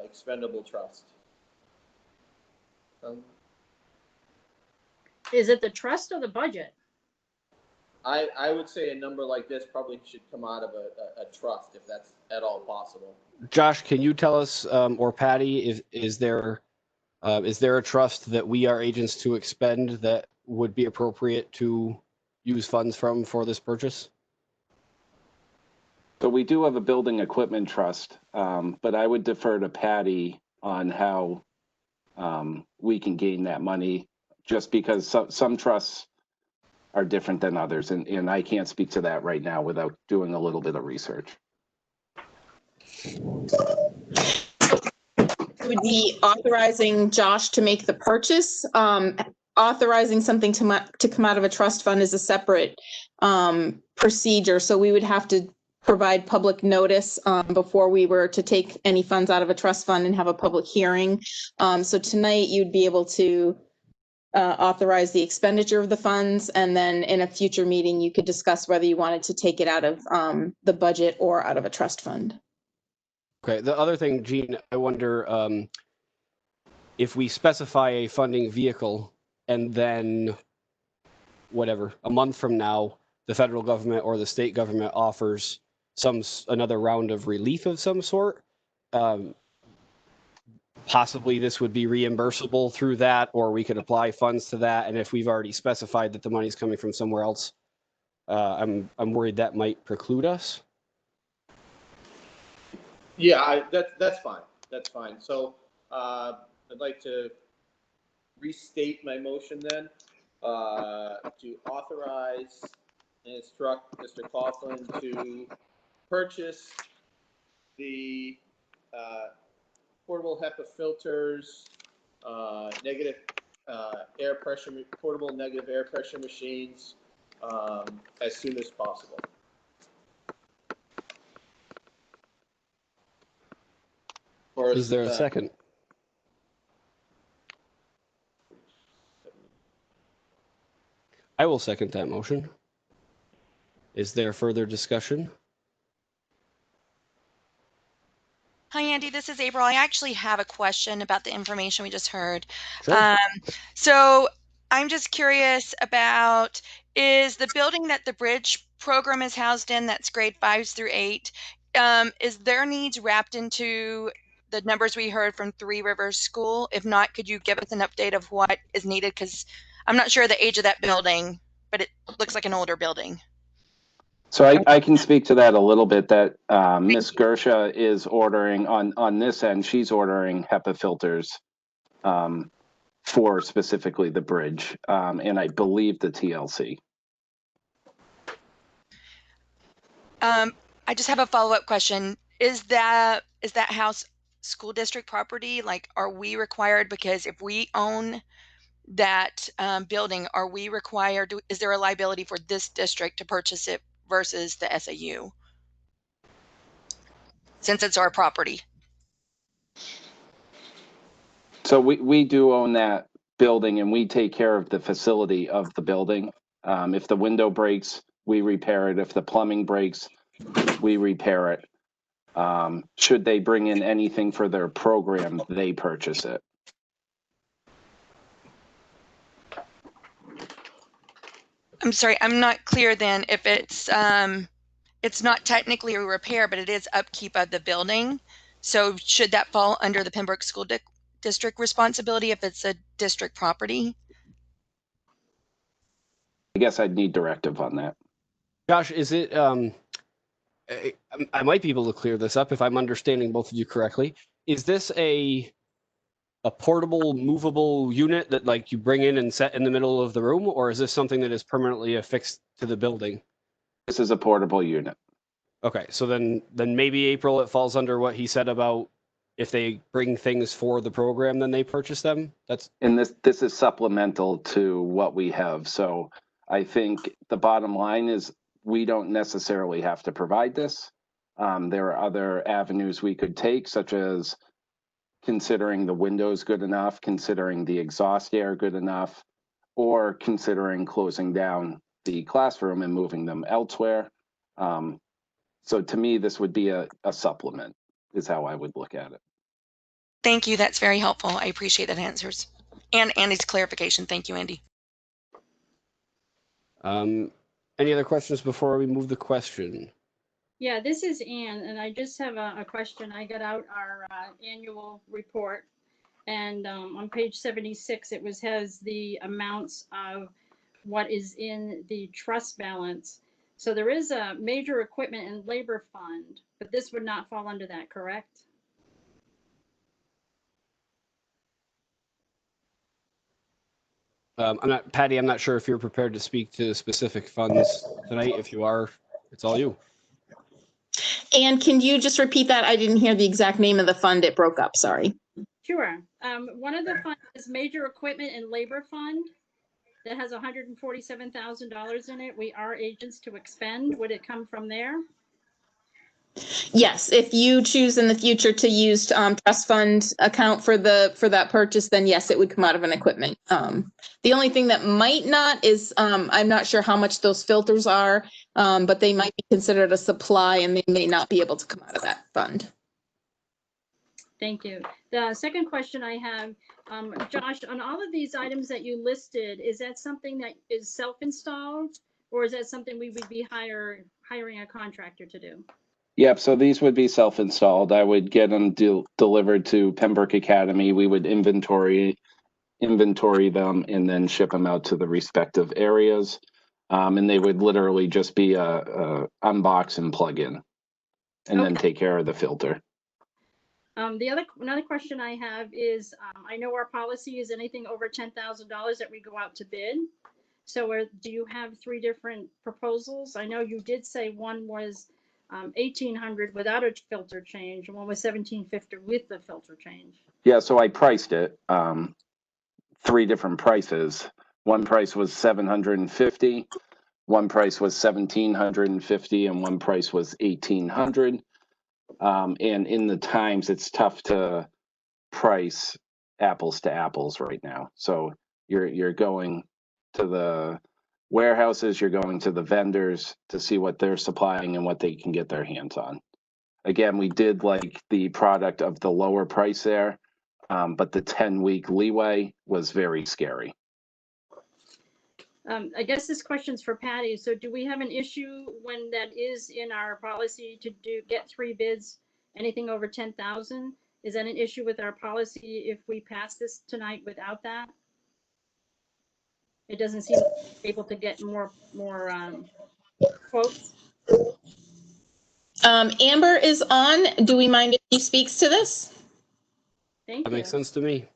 Speaker 11: expendable trust.
Speaker 3: Is it the trust or the budget?
Speaker 11: I would say a number like this probably should come out of a trust, if that's at all possible.
Speaker 1: Josh, can you tell us, or Patty, is there a trust that we are agents to expend that would be appropriate to use funds from for this purchase?
Speaker 13: So we do have a building equipment trust, but I would defer to Patty on how we can gain that money, just because some trusts are different than others, and I can't speak to that right now without doing a little bit of research.
Speaker 12: Would be authorizing Josh to make the purchase. Authorizing something to come out of a trust fund is a separate procedure. So we would have to provide public notice before we were to take any funds out of a trust fund and have a public hearing. So tonight you'd be able to authorize the expenditure of the funds, and then in a future meeting, you could discuss whether you wanted to take it out of the budget or out of a trust fund.
Speaker 1: Okay. The other thing, Gene, I wonder if we specify a funding vehicle and then whatever, a month from now, the federal government or the state government offers another round of relief of some sort. Possibly this would be reimbursable through that, or we could apply funds to that. And if we've already specified that the money's coming from somewhere else, I'm worried that might preclude us.
Speaker 11: Yeah, that's fine. That's fine. So I'd like to restate my motion then to authorize and instruct Mr. Coughlin to purchase the portable HEPA filters, negative air pressure, portable negative air pressure machines as soon as possible.
Speaker 1: Is there a second? I will second that motion. Is there further discussion?
Speaker 4: Hi, Andy. This is April. I actually have a question about the information we just heard.
Speaker 1: Sure.
Speaker 4: So I'm just curious about, is the building that the bridge program is housed in, that's grade 5s through 8, is their needs wrapped into the numbers we heard from Three Rivers School? If not, could you give us an update of what is needed? Because I'm not sure the age of that building, but it looks like an older building.
Speaker 13: So I can speak to that a little bit, that Ms. Gersha is ordering on this end, she's ordering HEPA filters for specifically the bridge, and I believe the TLC.
Speaker 4: I just have a follow-up question. Is that house school district property? Like, are we required, because if we own that building, are we required, is there a liability for this district to purchase it versus the SAU? Since it's our property.
Speaker 13: So we do own that building, and we take care of the facility of the building. If the window breaks, we repair it. If the plumbing breaks, we repair it. Should they bring in anything for their program, they purchase it.
Speaker 4: I'm sorry, I'm not clear then if it's not technically a repair, but it is upkeep of the building. So should that fall under the Pembroke School District responsibility if it's a district property?
Speaker 13: I guess I'd need directive on that.
Speaker 1: Josh, is it, I might be able to clear this up if I'm understanding both of you correctly. Is this a portable, movable unit that like you bring in and set in the middle of the room, or is this something that is permanently affixed to the building?
Speaker 13: This is a portable unit.
Speaker 1: Okay, so then maybe April, it falls under what he said about if they bring things for the program, then they purchase them.
Speaker 13: And this is supplemental to what we have. So I think the bottom line is we don't necessarily have to provide this. There are other avenues we could take, such as considering the windows good enough, considering the exhaust air good enough, or considering closing down the classroom and moving them elsewhere. So to me, this would be a supplement, is how I would look at it.
Speaker 4: Thank you. That's very helpful. I appreciate that answers. And Andy's clarification. Thank you, Andy.
Speaker 1: Any other questions before we move the question?
Speaker 3: Yeah, this is Ann, and I just have a question. I got out our annual report, and on page 76, it has the amounts of what is in the trust balance. So there is a major equipment and labor fund, but this would not fall under that, correct?
Speaker 1: Patty, I'm not sure if you're prepared to speak to specific funds tonight. If you are, it's all you.
Speaker 12: And can you just repeat that? I didn't hear the exact name of the fund. It broke up. Sorry.
Speaker 3: Sure. One of the funds is major equipment and labor fund that has $147,000 in it. We are agents to expend. Would it come from there?
Speaker 12: Yes, if you choose in the future to use trust fund account for that purchase, then yes, it would come out of an equipment. The only thing that might not is I'm not sure how much those filters are, but they might be considered a supply and they may not be able to come out of that fund.
Speaker 3: Thank you. The second question I have, Josh, on all of these items that you listed, is that something that is self-installed, or is that something we would be hiring a contractor to do?
Speaker 13: Yep, so these would be self-installed. I would get them delivered to Pembroke Academy. We would inventory them and then ship them out to the respective areas. And they would literally just be a unbox and plug in, and then take care of the filter.
Speaker 3: Another question I have is, I know our policy is anything over $10,000 that we go out to bid. So do you have 3 different proposals? I know you did say one was $1,800 without a filter change, and one was $1,750 with the filter change.
Speaker 13: Yeah, so I priced it 3 different prices. One price was $750, one price was $1,750, and one price was $1,800. And in the times, it's tough to price apples to apples right now. So you're going to the warehouses, you're going to the vendors to see what they're supplying and what they can get their hands on. Again, we did like the product of the lower price there, but the 10-week leeway was very scary.
Speaker 3: I guess this question's for Patty. So do we have an issue when that is in our policy to get 3 bids, anything over 10,000? Is that an issue with our policy if we pass this tonight without that? It doesn't seem able to get more quotes.
Speaker 12: Amber is on. Do we mind if he speaks to this?
Speaker 3: Thank you.
Speaker 1: That makes sense to me.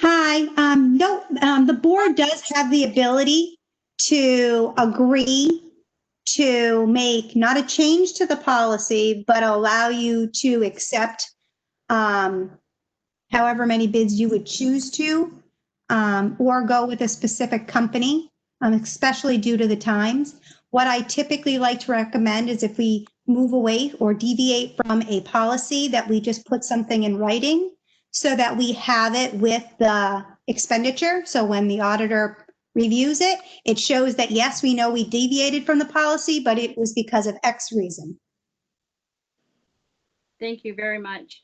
Speaker 14: Hi, no, the board does have the ability to agree to make not a change to the policy, but allow you to accept however many bids you would choose to, or go with a specific company, especially due to the times. What I typically like to recommend is if we move away or deviate from a policy, that we just put something in writing so that we have it with the expenditure. So when the auditor reviews it, it shows that, yes, we know we deviated from the policy, but it was because of X reason.
Speaker 3: Thank you very much.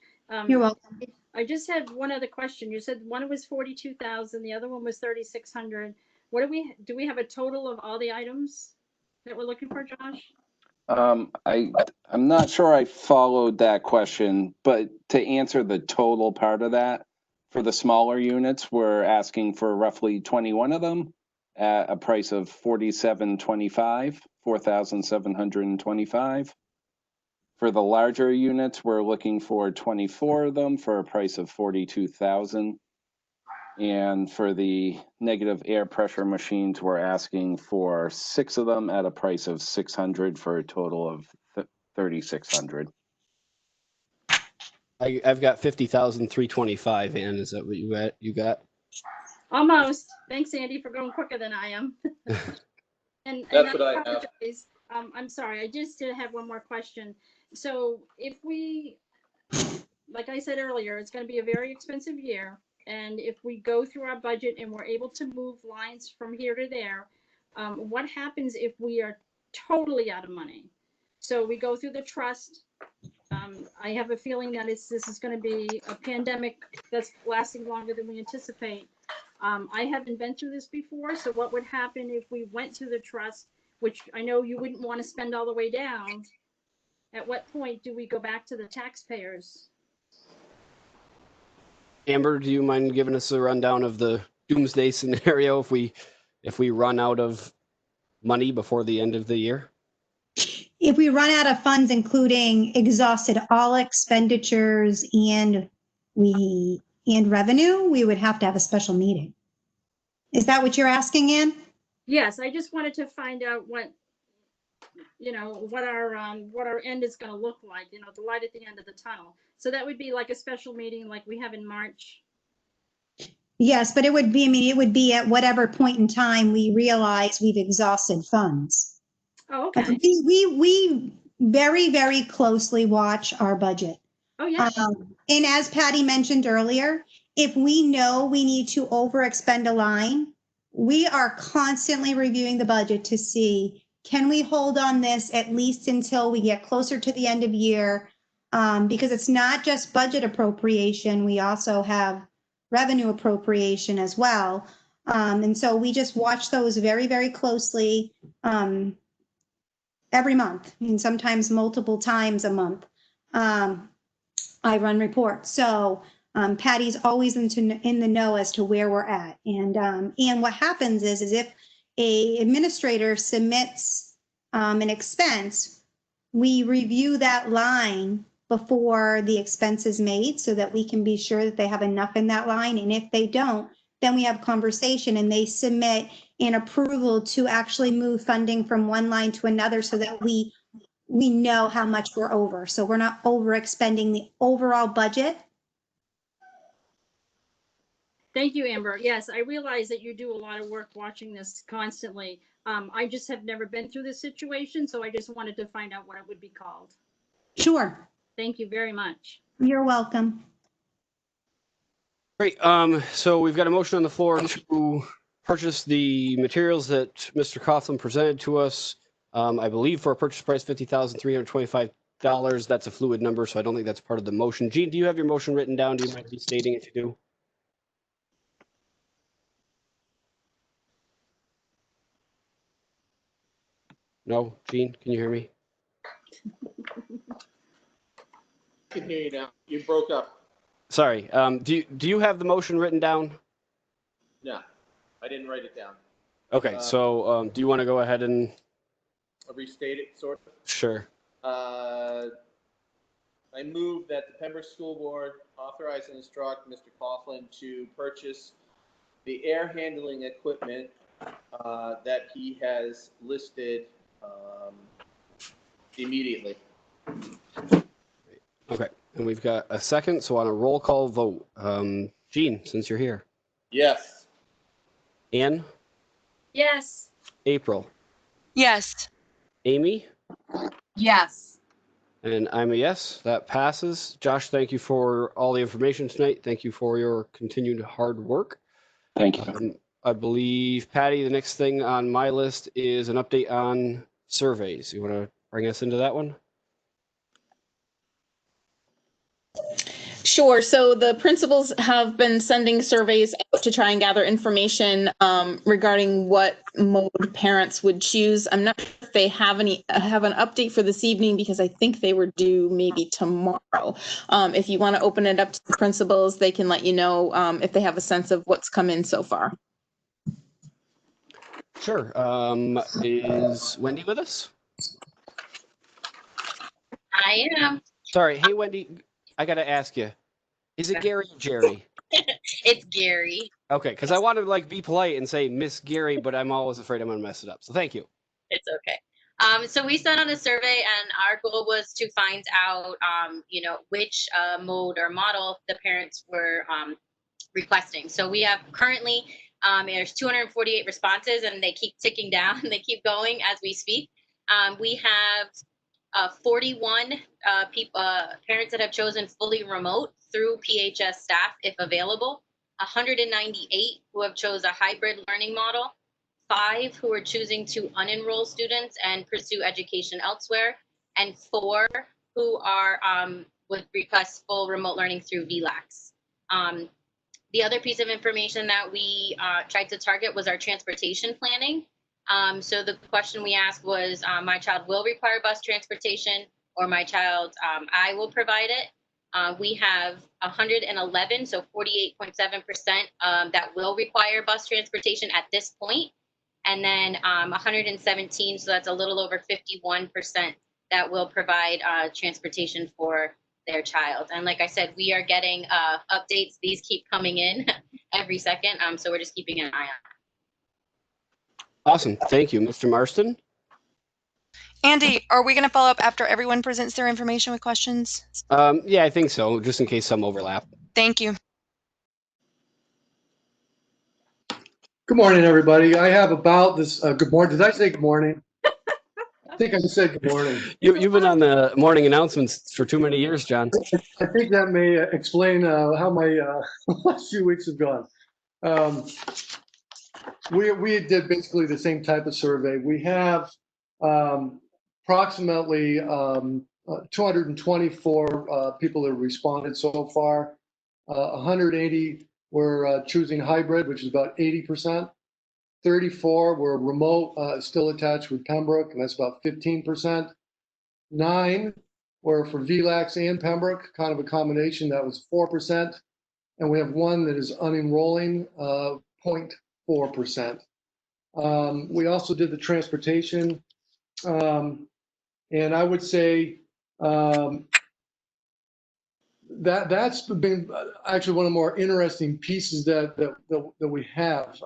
Speaker 14: You're welcome.
Speaker 3: I just had one other question. You said one was 42,000, the other one was 3,600. What do we have a total of all the items that we're looking for, Josh?
Speaker 13: I'm not sure I followed that question, but to answer the total part of that, for the smaller units, we're asking for roughly 21 of them at a price of $4,725, $4,725. For the larger units, we're looking for 24 of them for a price of $42,000. And for the negative air pressure machines, we're asking for 6 of them at a price of $600 for a total of $3,600.
Speaker 1: I've got 50,325, Ann. Is that what you got?
Speaker 3: Almost. Thanks, Andy, for going quicker than I am. and
Speaker 11: That's what
Speaker 3: I
Speaker 11: I have.
Speaker 3: apologize. I'm sorry. I just did have one more question. So if we, like I said earlier, it's going to be a very expensive year. And if we go through our budget and we're able to move lines from here to there, what happens if we are totally out of money? So we go through the trust. I have a feeling that this is going to be a pandemic that's lasting longer than we anticipate. I haven't been through this before. So what would happen if we went to the trust, which I know you wouldn't want to spend all the way down? At what point do we go back to the taxpayers?
Speaker 1: Amber, do you mind giving us a rundown of the doomsday scenario if we run out of money before the end of the year?
Speaker 14: If we run out of funds, including exhausted all expenditures and revenue, we would have to have a special meeting. Is that what you're asking, Ann?
Speaker 3: Yes, I just wanted to find out what our end is going to look like, the light at the end of the tunnel. So that would be like a special meeting like we have in March.
Speaker 14: Yes, but it would be at whatever point in time we realize we've exhausted funds.
Speaker 3: Oh, okay.
Speaker 14: We very, very closely watch our budget.
Speaker 3: Oh, yeah.
Speaker 14: And as Patty mentioned earlier, if we know we need to overexpend a line, we are constantly reviewing the budget to see, can we hold on this at least until we get closer to the end of year? Because it's not just budget appropriation, we also have revenue appropriation as well. And so we just watch those very, very closely every month, and sometimes multiple times a month. I run reports. So Patty's always in the know as to where we're at. And what happens is if a administrator submits an expense, we review that line before the expense is made so that we can be sure that they have enough in that line. And if they don't, then we have conversation and they submit an approval to actually move funding from one line to another so that we know how much we're over. So we're not overexpending the overall budget.
Speaker 3: Thank you, Amber. Yes, I realize that you do a lot of work watching this constantly. I just have never been through this situation, so I just wanted to find out what it would be called.
Speaker 14: Sure.
Speaker 3: Thank you very much.
Speaker 14: You're welcome.
Speaker 1: Great. So we've got a motion on the floor to purchase the materials that Mr. Coughlin presented to us. I believe for a purchase price $50,325. That's a fluid number, so I don't think that's part of the motion. Gene, do you have your motion written down? Do you mind restating if you do? No, Gene, can you hear me?
Speaker 11: I can hear you now. You broke up.
Speaker 1: Sorry. Do you have the motion written down?
Speaker 11: No, I didn't write it down.
Speaker 1: Okay, so do you want to go ahead and
Speaker 11: Restate it, sort of?
Speaker 1: Sure.
Speaker 11: I move that the Pembroke School Board authorize and instruct Mr. Coughlin to purchase the air handling equipment that he has listed immediately.
Speaker 1: Okay, and we've got a second, so on a roll call vote. Gene, since you're here.
Speaker 11: Yes.
Speaker 1: Ann?
Speaker 3: Yes.
Speaker 1: April?
Speaker 4: Yes.
Speaker 1: Amy?
Speaker 2: Yes.
Speaker 1: And I'm a yes. That passes. Josh, thank you for all the information tonight. Thank you for your continued hard work.
Speaker 13: Thank you.
Speaker 1: I believe, Patty, the next thing on my list is an update on surveys. You want to bring us into that one?
Speaker 12: Sure. So the principals have been sending surveys out to try and gather information regarding what mode parents would choose. I'm not sure if they have an update for this evening because I think they were due maybe tomorrow. If you want to open it up to the principals, they can let you know if they have a sense of what's come in so far.
Speaker 1: Sure. Is Wendy with us?
Speaker 15: I am.
Speaker 1: Sorry. Hey, Wendy, I got to ask you. Is it Gary or Jerry?
Speaker 15: It's Gary.
Speaker 1: Okay, because I want to be polite and say Miss Gary, but I'm always afraid I'm going to mess it up. So thank you.
Speaker 15: It's okay. So we sent out a survey, and our goal was to find out, which mode or model the parents were requesting. So we have currently, there's 248 responses, and they keep ticking down. They keep going as we speak. We have 41 parents that have chosen fully remote through PHS staff if available, 198 who have chose a hybrid learning model, 5 who are choosing to unenroll students and pursue education elsewhere, and 4 who are would request full remote learning through VLAX. The other piece of information that we tried to target was our transportation planning. So the question we asked was, my child will require bus transportation, or my child, I will provide it. We have 111, so 48.7% that will require bus transportation at this point. And then 117, so that's a little over 51% that will provide transportation for their child. And like I said, we are getting updates. These keep coming in every second. So we're just keeping an eye on.
Speaker 1: Awesome. Thank you. Mr. Marston?
Speaker 4: Andy, are we going to follow up after everyone presents their information with questions?
Speaker 1: Yeah, I think so, just in case some overlap.
Speaker 4: Thank you.
Speaker 16: Good morning, everybody. I have about this. Good morning. Did I say good morning? I think I said good morning.
Speaker 1: You've been on the morning announcements for too many years, John.
Speaker 16: I think that may explain how my last few weeks have gone. We did basically the same type of survey. We have approximately 224 people that have responded so far. 180 were choosing hybrid, which is about 80%. 34 were remote, still attached with Pembroke, and that's about 15%. 9 were for VLAX and Pembroke, kind of a combination, that was 4%. And we have 1 that is unenrolling, 0.4%. We also did the transportation, and I would say that's been actually one of the more interesting pieces that we have.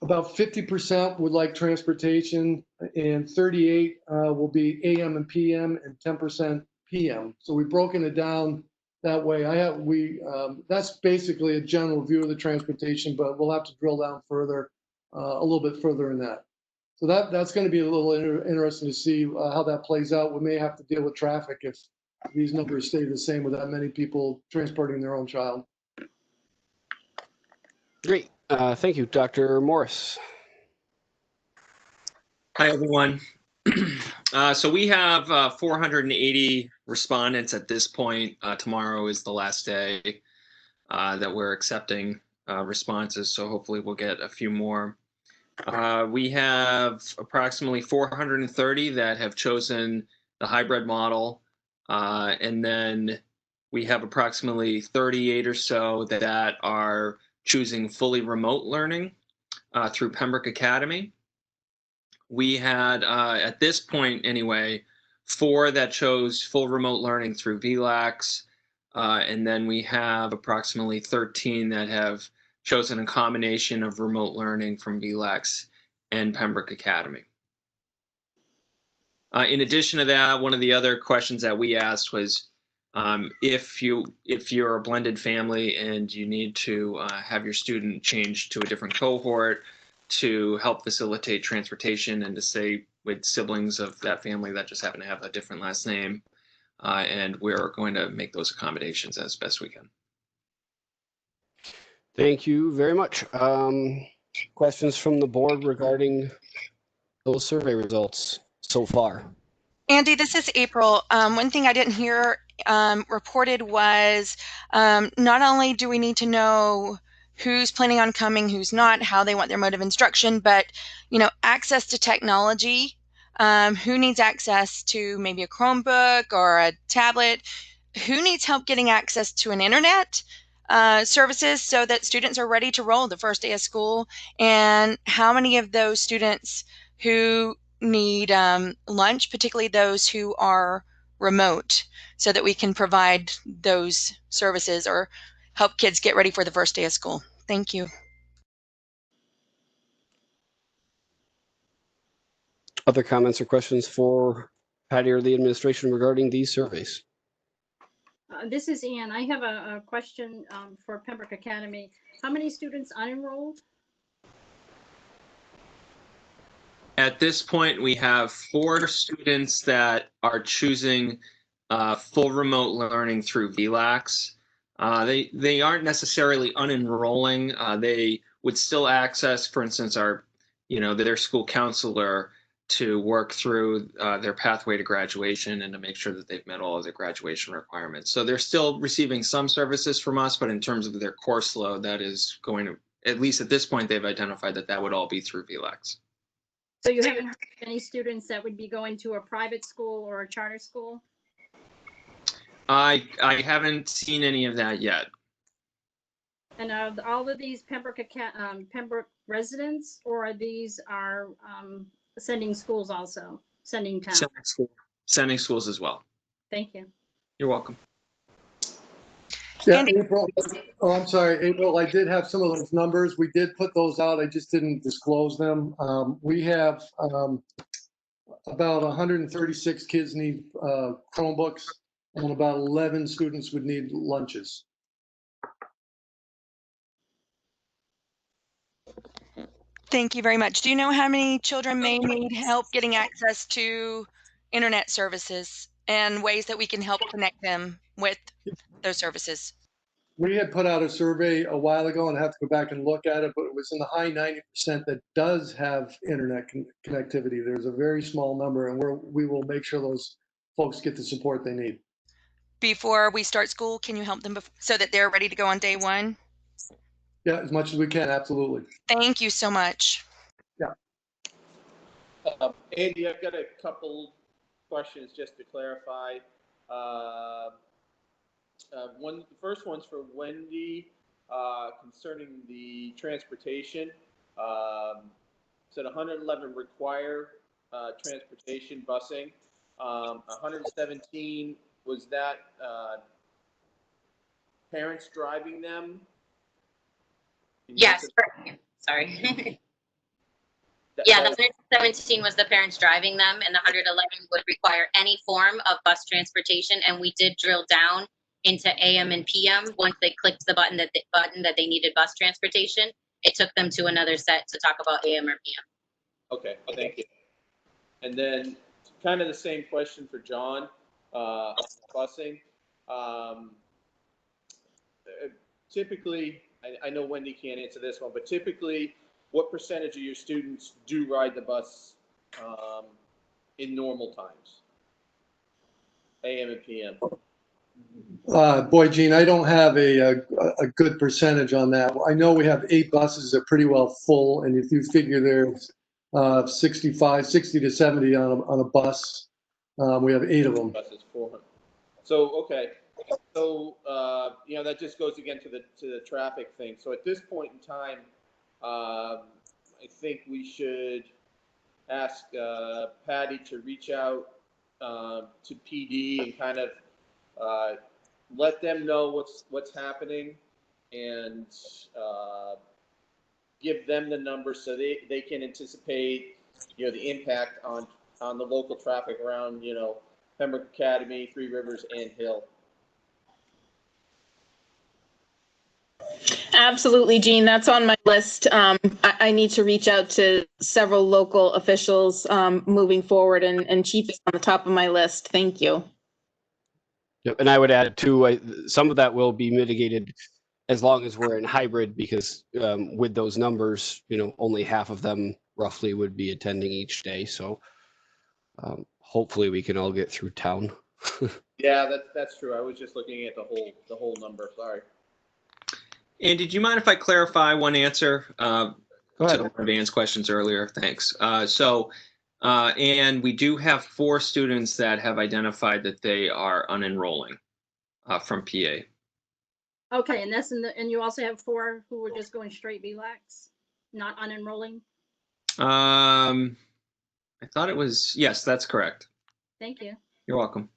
Speaker 16: About 50% would like transportation, and 38 will be AM and PM, and 10% PM. So we've broken it down that way. That's basically a general view of the transportation, but we'll have to drill down further, a little bit further in that. So that's going to be a little interesting to see how that plays out. We may have to deal with traffic if these numbers stay the same with that many people transporting their own child.
Speaker 1: Great. Thank you, Dr. Morris.
Speaker 17: Hi, everyone. So we have 480 respondents at this point. Tomorrow is the last day that we're accepting responses, so hopefully we'll get a few more. We have approximately 430 that have chosen the hybrid model, and then we have approximately 38 or so that are choosing fully remote learning through Pembroke Academy. We had, at this point anyway, 4 that chose full remote learning through VLAX, and then we have approximately 13 that have chosen a combination of remote learning from VLAX and Pembroke Academy. In addition to that, one of the other questions that we asked was if you're a blended family and you need to have your student change to a different cohort to help facilitate transportation and to stay with siblings of that family that just happen to have a different last name, and we're going to make those accommodations as best we can.
Speaker 1: Thank you very much. Questions from the board regarding those survey results so far?
Speaker 4: Andy, this is April. One thing I didn't hear reported was not only do we need to know who's planning on coming, who's not, how they want their mode of instruction, but access to technology. Who needs access to maybe a Chromebook or a tablet? Who needs help getting access to an internet services so that students are ready to roll the first day of school? And how many of those students who need lunch, particularly those who are remote, so that we can provide those services or help kids get ready for the first day of school? Thank you.
Speaker 1: Other comments or questions for Patty or the administration regarding these surveys?
Speaker 3: This is Ann. I have a question for Pembroke Academy. How many students unenrolled?
Speaker 17: At this point, we have 4 students that are choosing full remote learning through VLAX. They aren't necessarily unenrolling. They would still access, for instance, their school counselor to work through their pathway to graduation and to make sure that they've met all of their graduation requirements. So they're still receiving some services from us, but in terms of their course load, that is going to, at least at this point, they've identified that would all be through VLAX.
Speaker 3: So you haven't heard of any students that would be going to a private school or a charter school?
Speaker 17: I haven't seen any of that yet.
Speaker 3: And are all of these Pembroke residents, or are these sending schools also, sending towns?
Speaker 17: Sending schools as well.
Speaker 3: Thank you.
Speaker 17: You're welcome.
Speaker 16: Yeah, April. Oh, I'm sorry, April. I did have some of those numbers. We did put those out. I just didn't disclose them. We have about 136 kids need Chromebooks, and about 11 students would need lunches.
Speaker 4: Thank you very much. Do you know how many children may need help getting access to internet services and ways that we can help connect them with those services?
Speaker 16: We had put out a survey a while ago, and I have to go back and look at it, but it was in the high 90% that does have internet connectivity. There's a very small number, and we will make sure those folks get the support they need.
Speaker 4: Before we start school, can you help them so that they're ready to go on day one?
Speaker 16: Yeah, as much as we can, absolutely.
Speaker 4: Thank you so much.
Speaker 16: Yeah.
Speaker 11: Andy, I've got a couple questions just to clarify. The first one's for Wendy concerning the transportation. Said 111 require transportation busing. 117, was that parents driving them?
Speaker 15: Yes. Sorry. Yeah, the 117 was the parents driving them, and the 111 would require any form of bus transportation. And we did drill down into AM and PM. Once they clicked the button that they needed bus transportation, it took them to another set to talk about AM or PM.
Speaker 11: Okay, thank you. And then kind of the same question for John, busing. Typically, I know Wendy can't answer this one, but typically, what percentage of your students do ride the bus in normal times, AM and PM?
Speaker 16: Boy, Gene, I don't have a good percentage on that. I know we have 8 buses that are pretty well full, and if you figure there's 60 to 70 on a bus, we have 8 of them.
Speaker 11: Buses, 400. So okay, so that just goes again to the traffic thing. So at this point in time, I think we should ask Patty to reach out to PD and kind of let them know what's happening and give them the numbers so they can anticipate the impact on the local traffic around Pembroke Academy, Three Rivers, and Hill.
Speaker 12: Absolutely, Jean. That's on my list. I need to reach out to several local officials moving forward, and Chief is on the top of my list. Thank you.
Speaker 1: Yep, and I would add too, some of that will be mitigated as long as we're in hybrid, because with those numbers, only half of them roughly would be attending each day. So hopefully we can all get through town.
Speaker 11: Yeah, that's true. I was just looking at the whole number. Sorry.
Speaker 17: Andy, do you mind if I clarify one answer
Speaker 1: Go ahead.
Speaker 17: to Dan's questions earlier? Thanks. And we do have 4 students that have identified that they are unenrolling from PA.
Speaker 3: Okay, and and you also have 4 who were just going straight BLACs, not unenrolling?
Speaker 17: I thought it was, yes, that's correct.
Speaker 3: Thank you.
Speaker 17: You're welcome.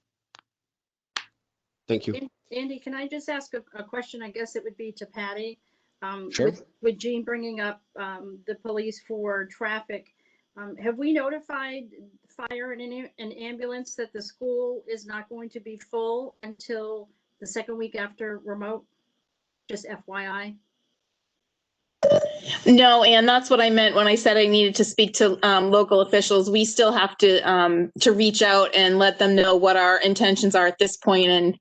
Speaker 1: Thank you.
Speaker 3: Andy, can I just ask a question? I guess it would be to Patty.
Speaker 1: Sure.
Speaker 3: With Jean bringing up the police for traffic, have we notified fire and an ambulance that the school is not going to be full until the second week after remote? Just FYI.
Speaker 12: No, and that's what I meant when I said I needed to speak to local officials. We still have to reach out and let them know what our intentions are at this point. And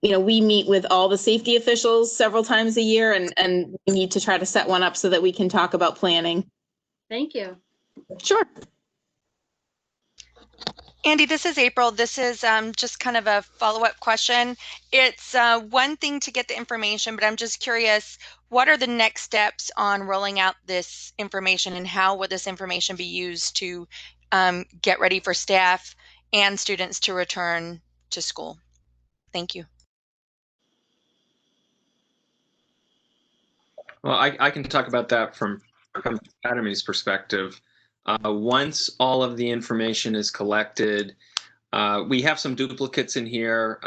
Speaker 12: we meet with all the safety officials several times a year, and we need to try to set one up so that we can talk about planning.
Speaker 3: Thank you.
Speaker 12: Sure.
Speaker 4: Andy, this is April. This is just kind of a follow-up question. It's one thing to get the information, but I'm just curious, what are the next steps on rolling out this information, and how will this information be used to get ready for staff and students to return to school? Thank you.
Speaker 17: Well, I can talk about that from Academy's perspective. Once all of the information is collected, we have some duplicates in here.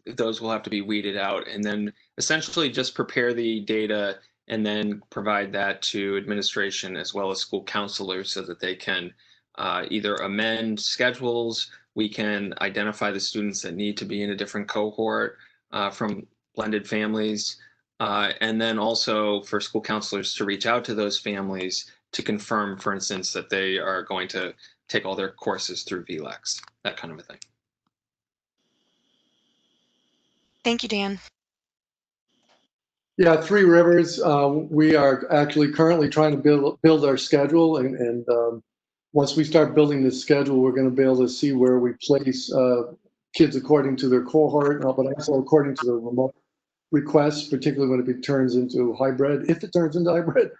Speaker 17: Those will have to be weeded out, and then essentially just prepare the data and then provide that to administration as well as school counselors so that they can either amend schedules. We can identify the students that need to be in a different cohort from blended families. And then also for school counselors to reach out to those families to confirm, for instance, that they are going to take all their courses through VLEX, that kind of a thing.
Speaker 4: Thank you, Dan.
Speaker 16: Yeah, Three Rivers, we are actually currently trying to build our schedule, and once we start building this schedule, we're going to be able to see where we place kids according to their cohort, but also according to the remote requests, particularly when it turns into hybrid, if it turns into hybrid.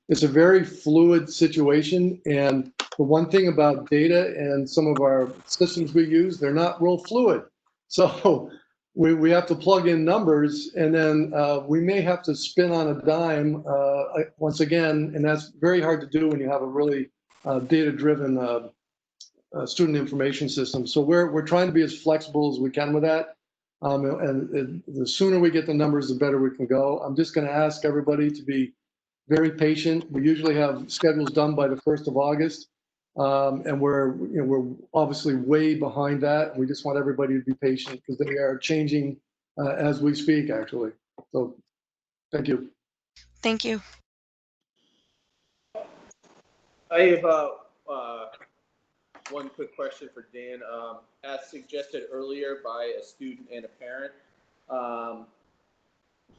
Speaker 16: It's a very fluid situation, and the one thing about data and some of our systems we use, they're not real fluid. So we have to plug in numbers, and then we may have to spin on a dime once again, and that's very hard to do when you have a really data-driven student information system. So we're trying to be as flexible as we can with that. And the sooner we get the numbers, the better we can go. I'm just going to ask everybody to be very patient. We usually have schedules done by the 1st of August. And we're obviously way behind that. We just want everybody to be patient because they are changing as we speak, actually. So thank you.
Speaker 4: Thank you.
Speaker 11: I have one quick question for Dan. As suggested earlier by a student and a parent,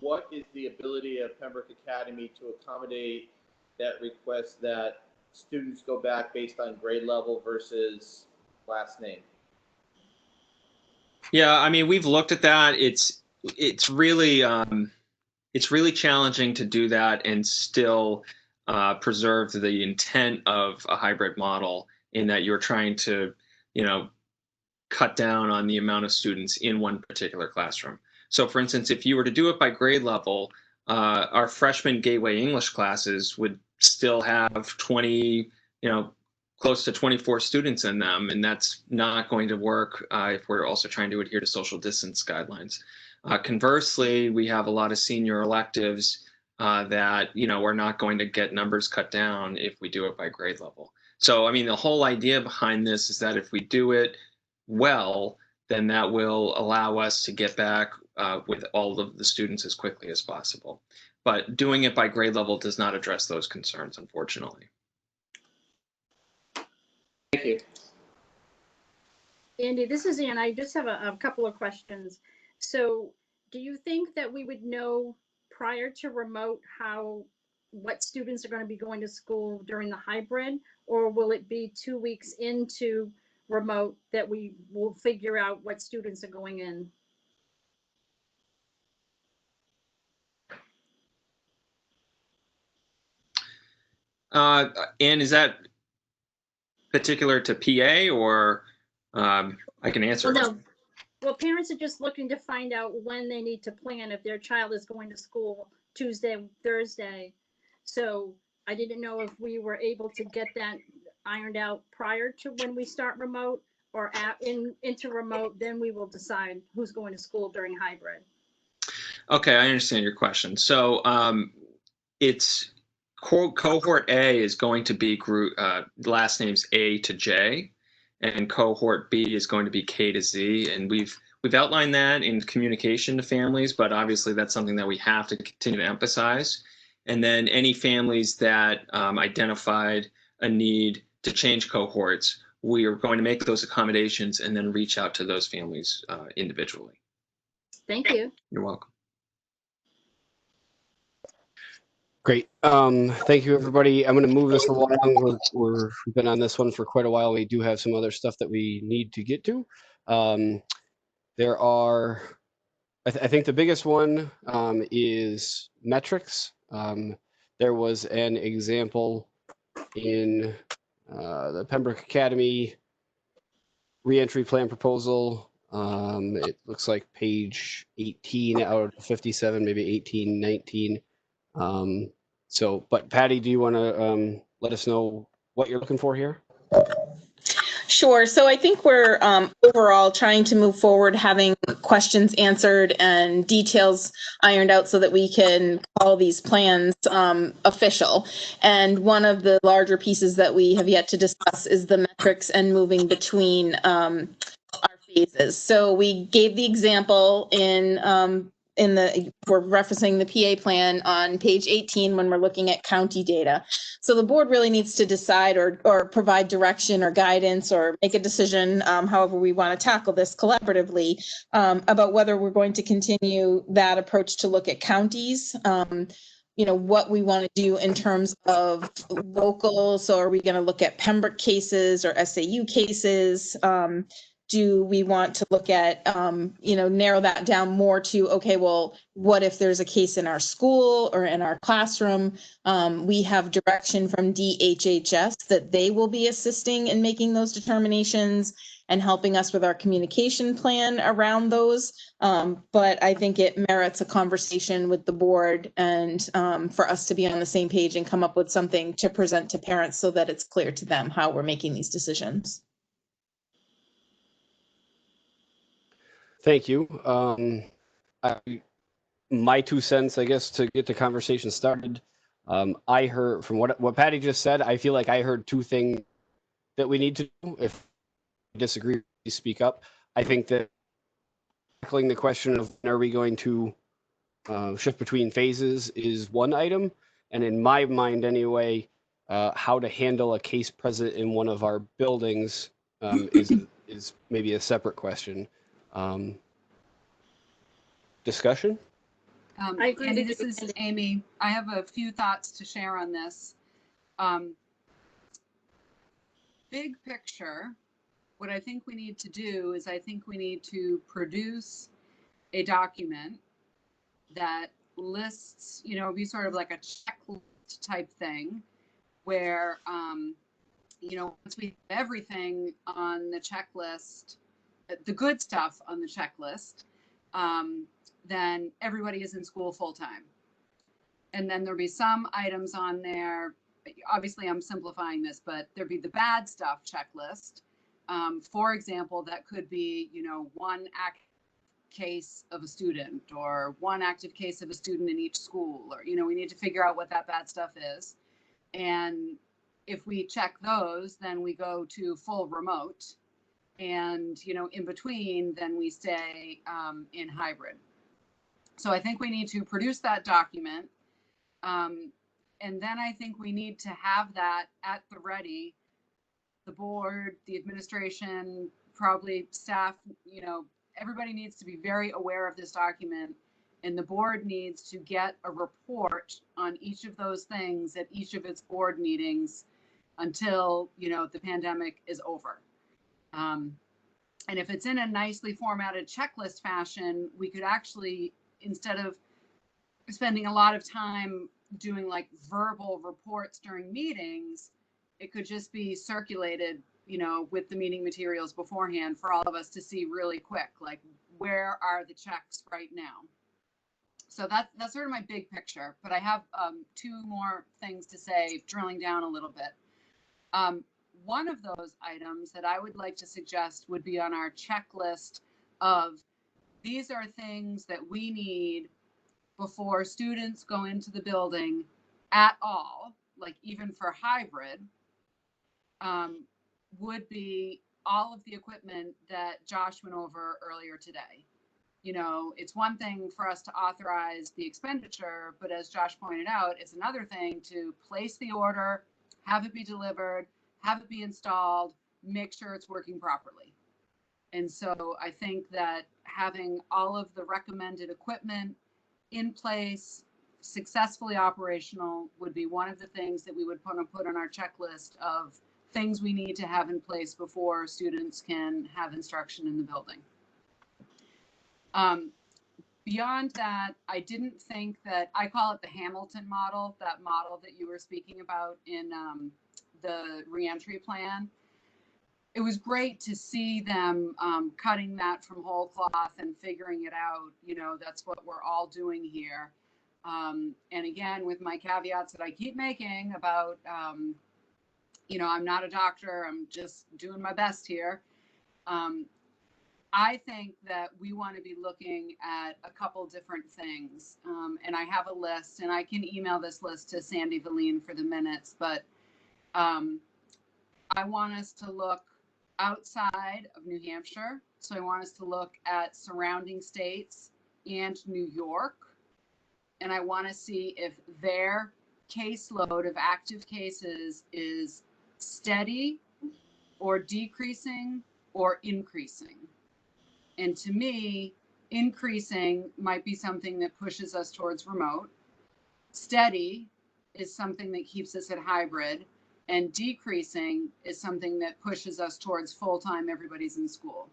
Speaker 11: what is the ability of Pembroke Academy to accommodate that request that students go back based on grade level versus last name?
Speaker 17: Yeah, I mean, we've looked at that. It's really challenging to do that and still preserve the intent of a hybrid model, in that you're trying to, cut down on the amount of students in one particular classroom. So, for instance, if you were to do it by grade level, our freshman Gateway English classes would still have 20, close to 24 students in them, and that's not going to work if we're also trying to adhere to social distance guidelines. Conversely, we have a lot of senior electives that are not going to get numbers cut down if we do it by grade level. So, I mean, the whole idea behind this is that if we do it well, then that will allow us to get back with all of the students as quickly as possible. But doing it by grade level does not address those concerns, unfortunately.
Speaker 11: Thank you.
Speaker 3: Andy, this is Ann. I just have a couple of questions. So do you think that we would know prior to remote what students are going to be going to school during the hybrid, or will it be 2 weeks into remote that we will figure out what students are going in?
Speaker 17: And is that particular to PA, or I can answer?
Speaker 3: Well, no. Well, parents are just looking to find out when they need to plan if their child is going to school Tuesday, Thursday. So I didn't know if we were able to get that ironed out prior to when we start remote, or into remote, then we will decide who's going to school during hybrid.
Speaker 17: Okay, I understand your question. So it's cohort A is going to be group last names A to J, and cohort B is going to be K to Z, and we've outlined that in communication to families, but obviously that's something that we have to continue to emphasize. And then any families that identified a need to change cohorts, we are going to make those accommodations and then reach out to those families individually.
Speaker 3: Thank you.
Speaker 17: You're welcome.
Speaker 1: Great. Thank you, everybody. I'm going to move this along. We've been on this one for quite a while. We do have some other stuff that we need to get to. There are, I think the biggest one is metrics. There was an example in the Pembroke Academy reentry plan proposal. It looks like page 18 out of 57, maybe 18, 19. But Patty, do you want to let us know what you're looking for here?
Speaker 12: Sure. So I think we're overall trying to move forward, having questions answered and details ironed out so that we can call these plans official. And one of the larger pieces that we have yet to discuss is the metrics and moving between our phases. So we gave the example in we're referencing the PA plan on page 18 when we're looking at county data. So the board really needs to decide or provide direction or guidance or make a decision, however we want to tackle this collaboratively, about whether we're going to continue that approach to look at counties, what we want to do in terms of local. So are we going to look at Pembroke cases or SAU cases? Do we want to look at, narrow that down more to, okay, well, what if there's a case in our school or in our classroom? We have direction from DHHS that they will be assisting in making those determinations and helping us with our communication plan around those. But I think it merits a conversation with the board and for us to be on the same page and come up with something to present to parents so that it's clear to them how we're making these decisions.
Speaker 1: Thank you. My 2 cents, I guess, to get the conversation started. I heard from what Patty just said, I feel like I heard 2 things that we need to do. If you disagree, please speak up. I think that tackling the question of are we going to shift between phases is one item. And in my mind anyway, how to handle a case present in one of our buildings is maybe a separate question. Discussion?
Speaker 3: I agree
Speaker 2: Andy,
Speaker 3: with
Speaker 2: this
Speaker 3: you,
Speaker 2: is Amy. I have a few thoughts to share on this. Big picture, what I think we need to do is I think we need to produce a document that lists, be sort of like a checklist type thing where, once we have everything on the checklist, the good stuff on the checklist, then everybody is in school full time. And then there'll be some items on there. Obviously, I'm simplifying this, but there'd be the bad stuff checklist. For example, that could be, one active case of a student or one active case of a student in each school, or, we need to figure out what that bad stuff is. And if we check those, then we go to full remote. And, in between, then we stay in hybrid. So I think we need to produce that document. And then I think we need to have that at the ready. The board, the administration, probably staff, everybody needs to be very aware of this document. And the board needs to get a report on each of those things at each of its board meetings until, the pandemic is over. And if it's in a nicely formatted checklist fashion, we could actually, instead of spending a lot of time doing like verbal reports during meetings, it could just be circulated, with the meeting materials beforehand for all of us to see really quick, like where are the checks right now. So that's sort of my big picture, but I have 2 more things to say, drilling down a little bit. One of those items that I would like to suggest would be on our checklist of these are things that we need before students go into the building at all, like even for hybrid, would be all of the equipment that Josh went over earlier today. It's one thing for us to authorize the expenditure, but as Josh pointed out, it's another thing to place the order, have it be delivered, have it be installed, make sure it's working properly. And so I think that having all of the recommended equipment in place, successfully operational, would be one of the things that we would put on our checklist of things we need to have in place before students can have instruction in the building. Beyond that, I didn't think that, I call it the Hamilton model, that model that you were speaking about in the reentry plan. It was great to see them cutting that from whole cloth and figuring it out. That's what we're all doing here. And again, with my caveats that I keep making about, I'm not a doctor, I'm just doing my best here. I think that we want to be looking at a couple different things. And I have a list, and I can email this list to Sandy Valine for the minutes, but I want us to look outside of New Hampshire. So I want us to look at surrounding states and New York, and I want to see if their caseload of active cases is steady or decreasing or increasing. And to me, increasing might be something that pushes us towards remote. Steady is something that keeps us at hybrid, and decreasing is something that pushes us towards full-time, everybody's in school.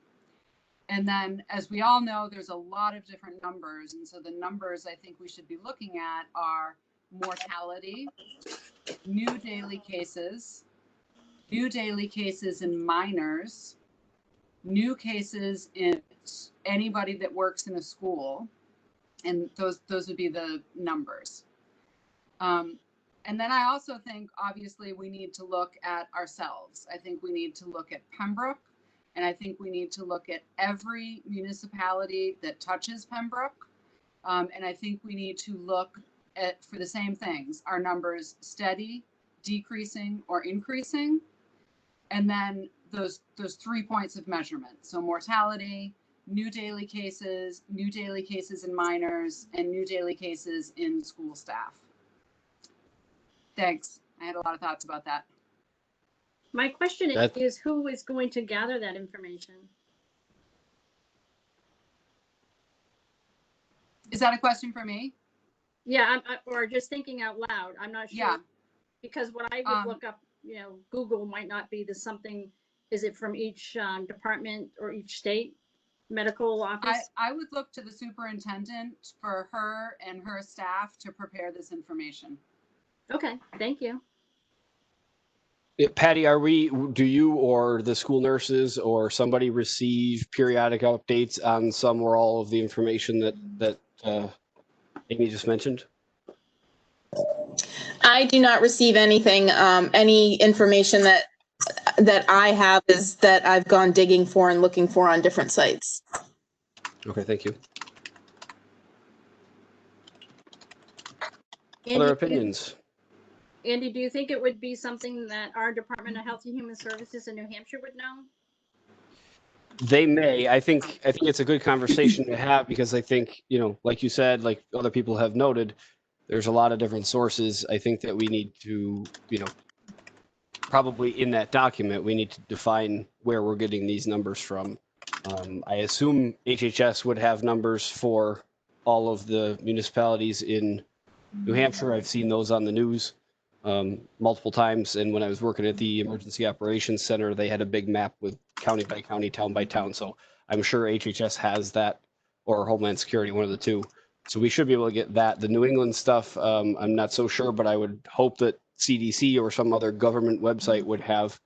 Speaker 2: And then, as we all know, there's a lot of different numbers. And so the numbers I think we should be looking at are mortality, new daily cases in minors, new cases in anybody that works in a school. And those would be the numbers. And then I also think, obviously, we need to look at ourselves. I think we need to look at Pembroke. And I think we need to look at every municipality that touches Pembroke. And I think we need to look at, for the same things, our numbers steady, decreasing, or increasing. And then those 3 points of measurement. So mortality, new daily cases in minors, and new daily cases in school staff. Thanks. I had a lot of thoughts about that.
Speaker 3: My question is who is going to gather that information?
Speaker 2: Is that a question for me?
Speaker 3: Yeah, or just thinking out loud. I'm not sure.
Speaker 2: Yeah.
Speaker 3: Because what I would look up, Google might not be the something. Is it from each department or each state medical office?
Speaker 2: I would look to the superintendent for her and her staff to prepare this information.
Speaker 3: Okay, thank you.
Speaker 1: Patty, do you or the school nurses or somebody receive periodic updates on some or all of the information that Amy just mentioned?
Speaker 12: I do not receive anything. Any information that I have is that I've gone digging for and looking for on different sites.
Speaker 1: Okay, thank you.
Speaker 3: Andy,
Speaker 1: Other opinions?
Speaker 3: Andy, do you think it would be something that our Department of Health and Human Services in New Hampshire would know?
Speaker 1: They may. I think it's a good conversation to have because I think, like you said, like other people have noted, there's a lot of different sources. I think that we need to, probably in that document, we need to define where we're getting these numbers from. I assume HHS would have numbers for all of the municipalities in New Hampshire. I've seen those on the news multiple times. And when I was working at the Emergency Operations Center, they had a big map with county by county, town by town. So I'm sure HHS has that, or Homeland Security, one of the two. So we should be able to get that. The New England stuff, I'm not so sure, but I would hope that CDC or some other government website would have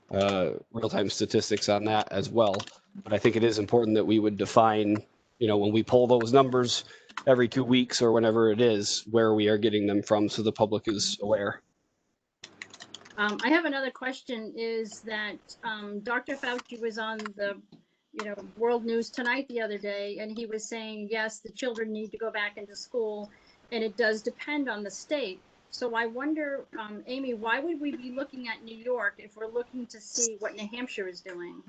Speaker 1: real-time statistics on that as well. But I think it is important that we would define, when we pull those numbers every 2 weeks or whenever it is, where we are getting them from so the public is aware.
Speaker 3: I have another question is that Dr. Fauci was on the World News Tonight the other day, and he was saying, yes, the children need to go back into school, and it does depend on the state. So I wonder, Amy, why would we be looking at New York if we're looking to see what New Hampshire is doing?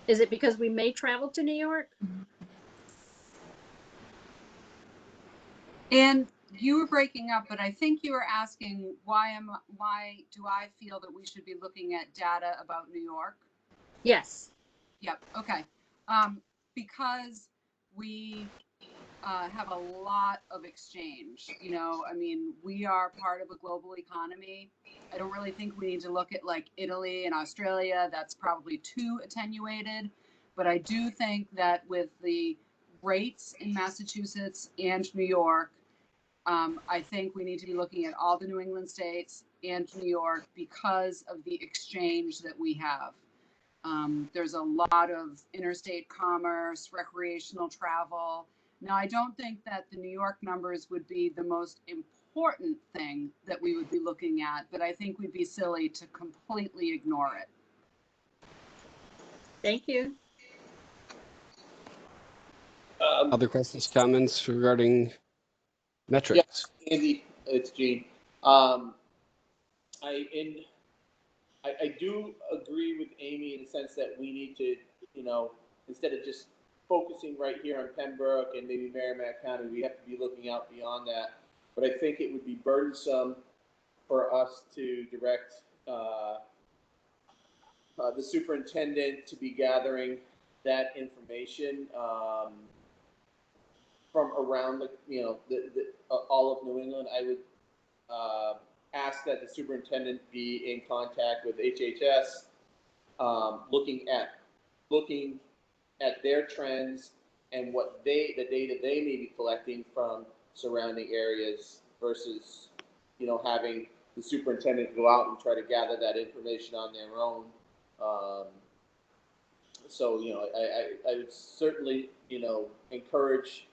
Speaker 3: Is it because we may travel to New York?
Speaker 2: And you were breaking up, but I think you were asking why do I feel that we should be looking at data about New York?
Speaker 3: Yes.
Speaker 2: Yep. Okay. Because we have a lot of exchange. We are part of a global economy. I don't really think we need to look at like Italy and Australia. That's probably too attenuated. But I do think that with the rates in Massachusetts and New York, I think we need to be looking at all the New England states and New York because of the exchange that we have. There's a lot of interstate commerce, recreational travel. Now, I don't think that the New York numbers would be the most important thing that we would be looking at, but I think we'd be silly to completely ignore it.
Speaker 3: Thank you.
Speaker 1: Other questions, comments regarding metrics?
Speaker 11: Yeah, Andy, it's Gene. I do agree with Amy in the sense that we need to, instead of just focusing right here on Pembroke and maybe Merrimack County, we have to be looking out beyond that. But I think it would be burdensome for us to direct the superintendent to be gathering that information from around all of New England. I would ask that the superintendent be in contact with HHS, looking at their trends and the data they may be collecting from surrounding areas versus, having the superintendent go out and try to gather that information on their own. So, I would certainly, encourage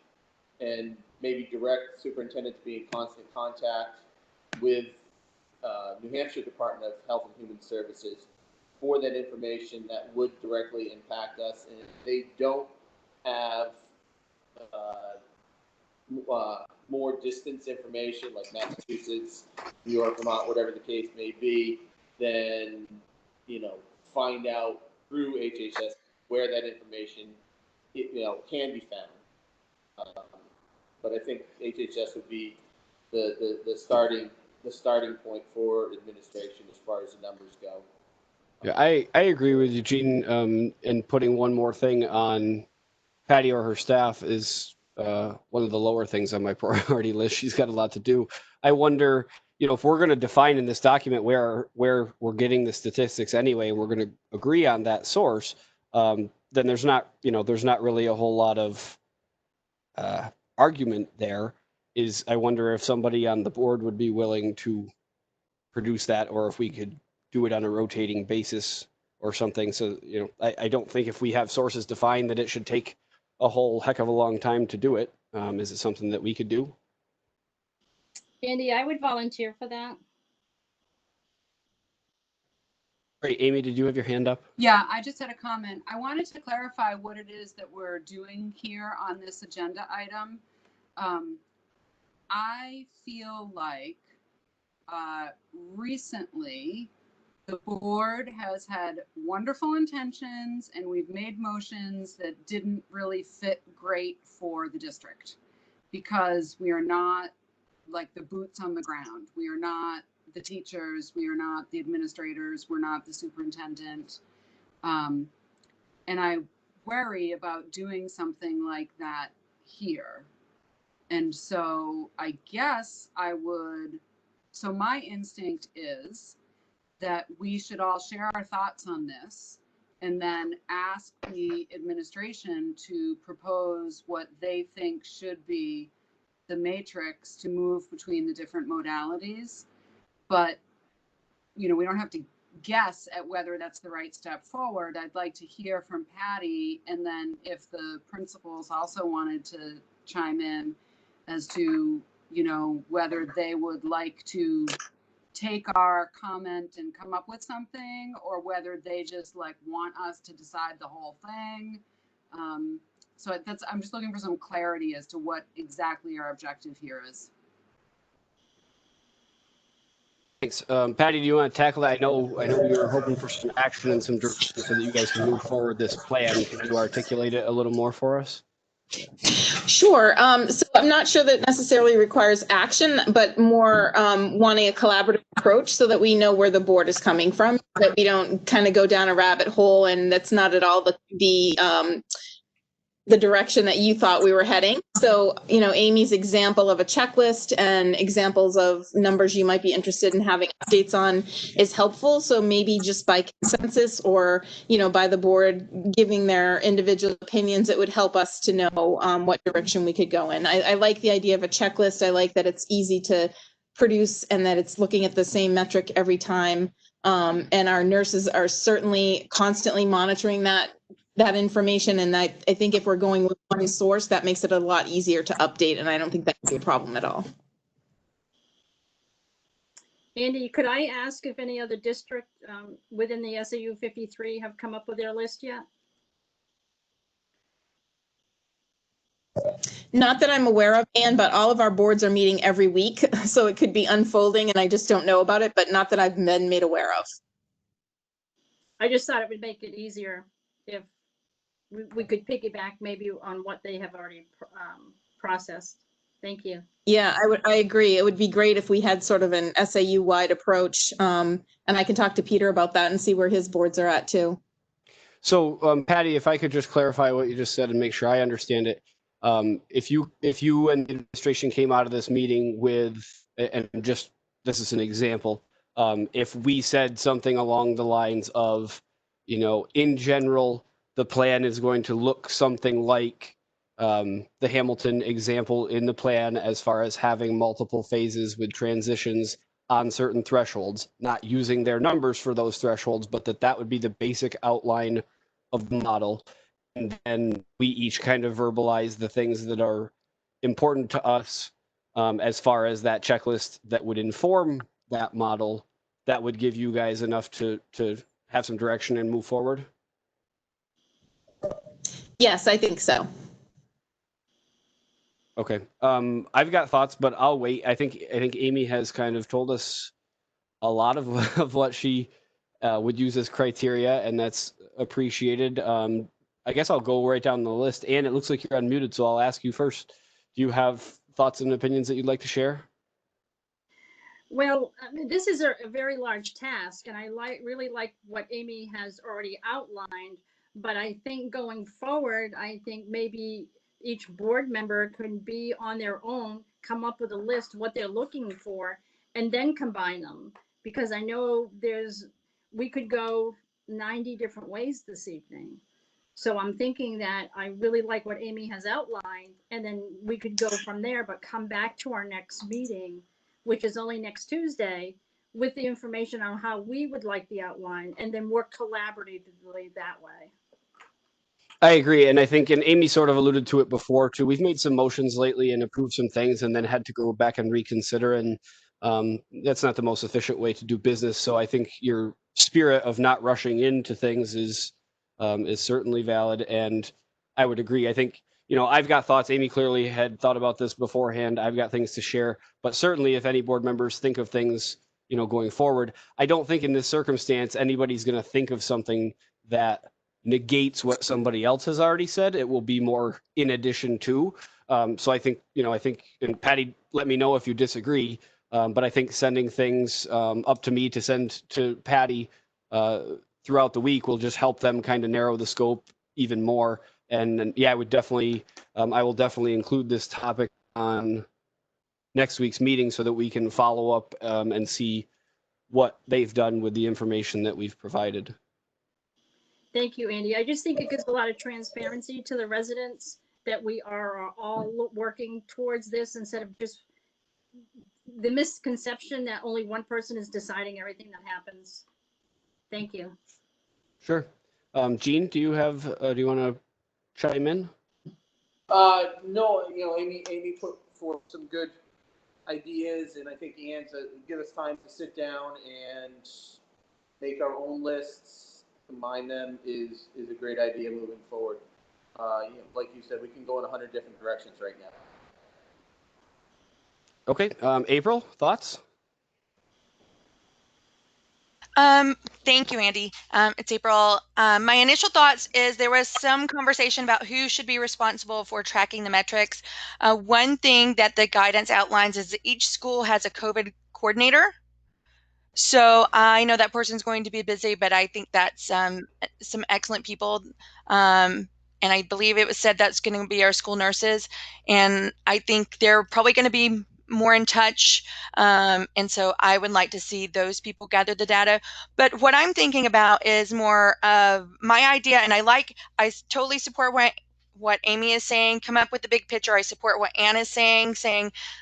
Speaker 11: and maybe direct the superintendent to be in constant contact with New Hampshire Department of Health and Human Services for that information that would directly impact us. And if they don't have more distance information like Massachusetts, New York, Vermont, whatever the case may be, then, find out through HHS where that information, can be found. But I think HHS would be the starting point for administration as far as the numbers go.
Speaker 1: Yeah, I agree with Eugene. And putting one more thing on Patty or her staff is one of the lower things on my priority list. She's got a lot to do. I wonder, if we're going to define in this document where we're getting the statistics anyway, we're going to agree on that source. Then there's not really a whole lot of argument there. I wonder if somebody on the board would be willing to produce that, or if we could do it on a rotating basis or something. So, I don't think if we have sources defined that it should take a whole heck of a long time to do it. Is it something that we could do?
Speaker 3: Andy, I would volunteer for that.
Speaker 1: Great. Amy, did you have your hand up?
Speaker 2: Yeah, I just had a comment. I wanted to clarify what it is that we're doing here on this agenda item. I feel like recently the board has had wonderful intentions and we've made motions that didn't really fit great for the district because we are not like the boots on the ground. We are not the teachers. We are not the administrators. We're not the superintendent. And I worry about doing something like that here. And so I guess so my instinct is that we should all share our thoughts on this and then ask the administration to propose what they think should be the matrix to move between the different modalities. But, we don't have to guess at whether that's the right step forward. I'd like to hear from Patty, and then if the principals also wanted to chime in as to, whether they would like to take our comment and come up with something, or whether they just want us to decide the whole thing. So I'm just looking for some clarity as to what exactly our objective here is.
Speaker 1: Thanks. Patty, do you want to tackle that? I know we were hoping for some action and some direction so that you guys can move forward this plan. Can you articulate it a little more for us?
Speaker 12: Sure. So I'm not sure that necessarily requires action, but more wanting a collaborative approach so that we know where the board is coming from, that we don't kind of go down a rabbit hole and that's not at all the direction that you thought we were heading. So, Amy's example of a checklist and examples of numbers you might be interested in having updates on is helpful. So maybe just by consensus or, by the board giving their individual opinions, it would help us to know what direction we could go in. I like the idea of a checklist. I like that it's easy to produce and that it's looking at the same metric every time. And our nurses are certainly constantly monitoring that information. And I think if we're going with one source, that makes it a lot easier to update. And I don't think that would be a problem at all.
Speaker 3: Andy, could I ask if any other district within the SAU 53 have come up with their list yet?
Speaker 12: Not that I'm aware of, Anne, but all of our boards are meeting every week. So it could be unfolding and I just don't know about it, but not that I've been made aware of.
Speaker 3: I just thought it would make it easier if we could piggyback maybe on what they have already processed. Thank you.
Speaker 12: Yeah, I agree. It would be great if we had sort of an SAU-wide approach. And I can talk to Peter about that and see where his boards are at too.
Speaker 1: So, Patty, if I could just clarify what you just said and make sure I understand it. If you and the administration came out of this meeting with, and just this is an example, if we said something along the lines of, in general, the plan is going to look something like the Hamilton example in the plan, as far as having multiple phases with transitions on certain thresholds, not using their numbers for those thresholds, but that would be the basic outline of the model. And then we each kind of verbalize the things that are important to us, as far as that checklist that would inform that model, that would give you guys enough to have some direction and move forward.
Speaker 12: Yes, I think so.
Speaker 1: Okay. I've got thoughts, but I'll wait. I think Amy has kind of told us a lot of of what she would use as criteria, and that's appreciated. I guess I'll go right down the list. And it looks like you're unmuted, so I'll ask you first. Do you have thoughts and opinions that you'd like to share?
Speaker 3: Well, I mean, this is a very large task, and I really like what Amy has already outlined. But I think going forward, I think maybe each board member could be on their own, come up with a list what they're looking for, and then combine them. Because I know we could go 90 different ways this evening. So I'm thinking that I really like what Amy has outlined, and then we could go from there, but come back to our next meeting, which is only next Tuesday, with the information on how we would like the outline, and then work collaboratively that way.
Speaker 1: I agree, and I think, and Amy sort of alluded to it before too. We've made some motions lately and approved some things, and then had to go back and reconsider, and that's not the most efficient way to do business. So I think your spirit of not rushing into things is certainly valid, and I would agree. I think, I've got thoughts. Amy clearly had thought about this beforehand. I've got things to share, but certainly if any board members think of things, going forward, I don't think in this circumstance anybody's going to think of something that negates what somebody else has already said. It will be more in addition to. So I think, and Patty, let me know if you disagree. But I think sending things up to me to send to Patty throughout the week will just help them kind of narrow the scope even more. And yeah, I will definitely include this topic on next week's meeting so that we can follow up and see what they've done with the information that we've provided.
Speaker 3: Thank you, Andy. I just think it gives a lot of transparency to the residents that we are all working towards this, instead of just the misconception that only one person is deciding everything that happens. Thank you.
Speaker 1: Sure. Jean, do you want to chime in?
Speaker 11: No, Amy put forth some good ideas, and I think Ann, to give us time to sit down and make our own lists, combine them is a great idea moving forward. Like you said, we can go in 100 different directions right now.
Speaker 1: Okay. April, thoughts?
Speaker 4: Thank you, Andy. It's April. My initial thoughts is there was some conversation about who should be responsible for tracking the metrics. One thing that the guidance outlines is that each school has a COVID coordinator. So I know that person's going to be busy, but I think that's some excellent people. And I believe it was said that's going to be our school nurses. And I think they're probably going to be more in touch. And so I would like to see those people gather the data. But what I'm thinking about is more of my idea. And I totally support what Amy is saying. Come up with the big picture. I support what Ann is saying,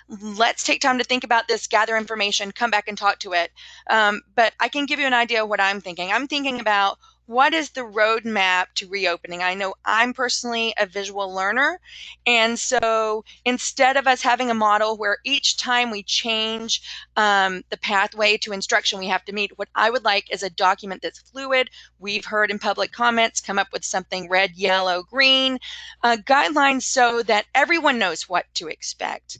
Speaker 4: let's take time to think about this, gather information, come back and talk to it. But I can give you an idea of what I'm thinking. I'm thinking about what is the roadmap to reopening? I know I'm personally a visual learner. And so instead of us having a model where each time we change the pathway to instruction we have to meet, what I would like is a document that's fluid. We've heard in public comments, come up with something red, yellow, green, guidelines so that everyone knows what to expect.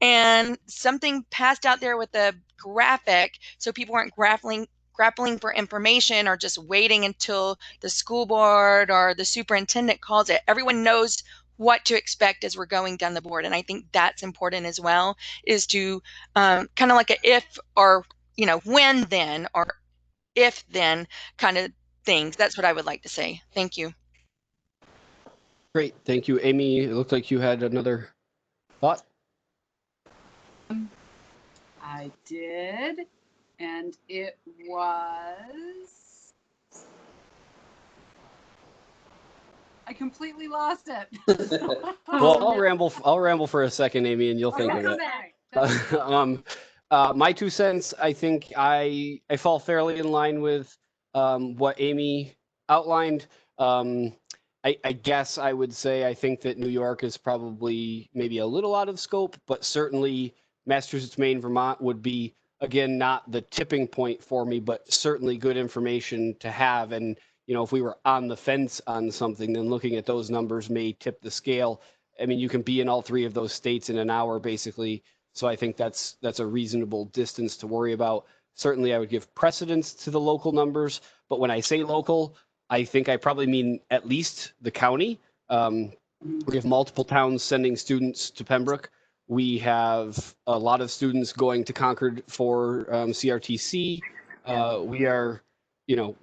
Speaker 4: And something passed out there with a graphic so people weren't grappling for information or just waiting until the school board or the superintendent calls it. Everyone knows what to expect as we're going down the board. And I think that's important as well, is to kind of like a if or, you know, when then or if then kind of things. That's what I would like to say. Thank you.
Speaker 1: Great. Thank you, Amy. It looked like you had another thought.
Speaker 2: I did, and it was. I completely lost it.
Speaker 1: Well, I'll ramble for a second, Amy, and you'll think of it. My 2 cents. I think I fall fairly in line with what Amy outlined. I guess I would say I think that New York is probably maybe a little out of scope, but certainly Massachusetts, Maine, Vermont would be, again, not the tipping point for me, but certainly good information to have. And, you know, if we were on the fence on something, then looking at those numbers may tip the scale. I mean, you can be in all 3 of those states in an hour, basically. So I think that's a reasonable distance to worry about. Certainly, I would give precedence to the local numbers. But when I say local, I think I probably mean at least the county. We have multiple towns sending students to Pembroke. We have a lot of students going to Concord for CRTC. We are, you know,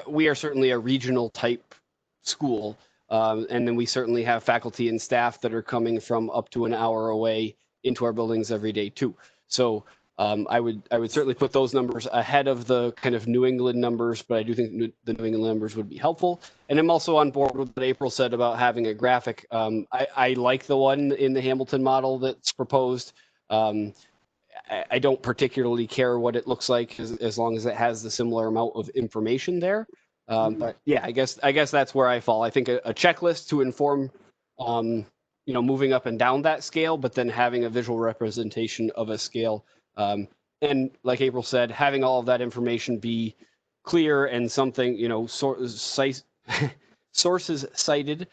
Speaker 1: we are certainly a regional type school. And then we certainly have faculty and staff that are coming from up to an hour away into our buildings every day too. So I would certainly put those numbers ahead of the kind of New England numbers, but I do think the New England numbers would be helpful. And I'm also on board with what April said about having a graphic. I like the one in the Hamilton model that's proposed. I don't particularly care what it looks like as long as it has the similar amount of information there. But yeah, I guess that's where I fall. I think a checklist to inform, you know, moving up and down that scale, but then having a visual representation of a scale. And like April said, having all of that information be clear and something, you know, sources cited,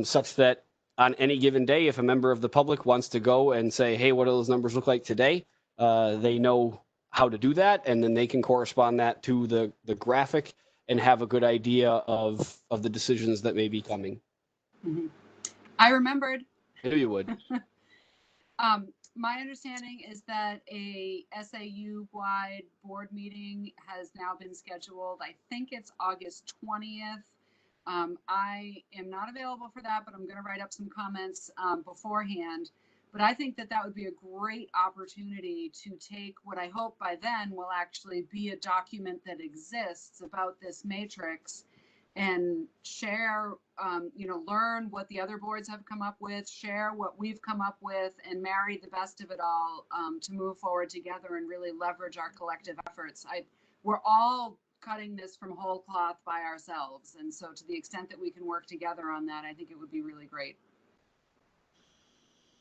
Speaker 1: such that on any given day, if a member of the public wants to go and say, hey, what do those numbers look like today? They know how to do that, and then they can correspond that to the graphic and have a good idea of the decisions that may be coming.
Speaker 2: I remembered.
Speaker 1: I knew you would.
Speaker 2: My understanding is that a SAU-wide board meeting has now been scheduled. I think it's August 20th. I am not available for that, but I'm going to write up some comments beforehand. But I think that would be a great opportunity to take what I hope by then will actually be a document that exists about this matrix and share, you know, learn what the other boards have come up with, share what we've come up with, and marry the best of it all to move forward together and really leverage our collective efforts. We're all cutting this from whole cloth by ourselves. And so to the extent that we can work together on that, I think it would be really great.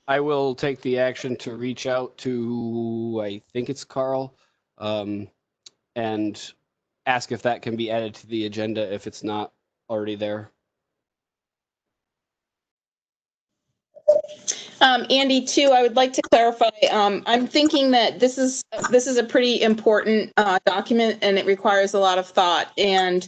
Speaker 1: I will take the action to reach out to, I think it's Carl, and ask if that can be added to the agenda if it's not already there.
Speaker 12: Andy, too, I would like to clarify. I'm thinking that this is a pretty important document, and it requires a lot of thought. And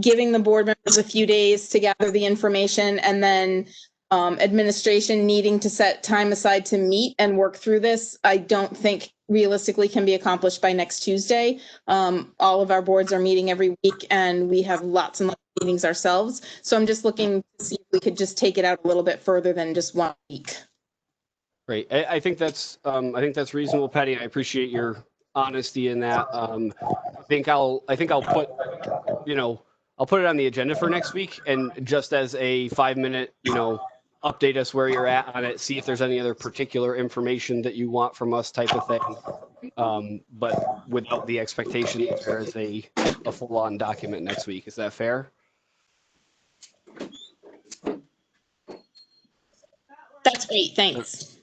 Speaker 12: giving the board members a few days to gather the information, and then administration needing to set time aside to meet and work through this, I don't think realistically can be accomplished by next Tuesday. All of our boards are meeting every week, and we have lots and lots of meetings ourselves. So I'm just looking to see if we could just take it out a little bit further than just 1 week.
Speaker 1: Great. I think that's reasonable, Patty. I appreciate your honesty in that. I think I'll put, you know, I'll put it on the agenda for next week, and just as a 5-minute, you know, update us where you're at on it, see if there's any other particular information that you want from us, type of thing. But without the expectation that there's a full-on document next week. Is that fair?
Speaker 12: That's great. Thanks.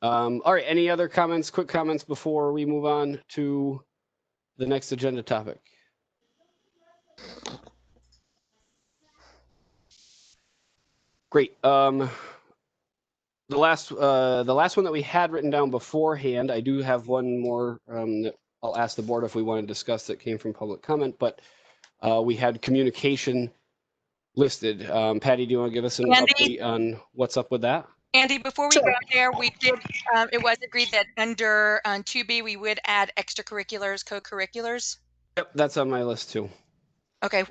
Speaker 1: All right. Any other comments, quick comments before we move on to the next agenda topic? Great. The last one that we had written down beforehand, I do have one more that I'll ask the board if we want to discuss that came from public comment, but we had communication listed. Patty, do you want to give us an
Speaker 4: Andy?
Speaker 1: update on what's up with that?
Speaker 4: Andy, before we go there, we did, it was agreed that under 2B, we would add extracurriculars, co-curriculars.
Speaker 1: Yep, that's on my list too.
Speaker 4: Okay.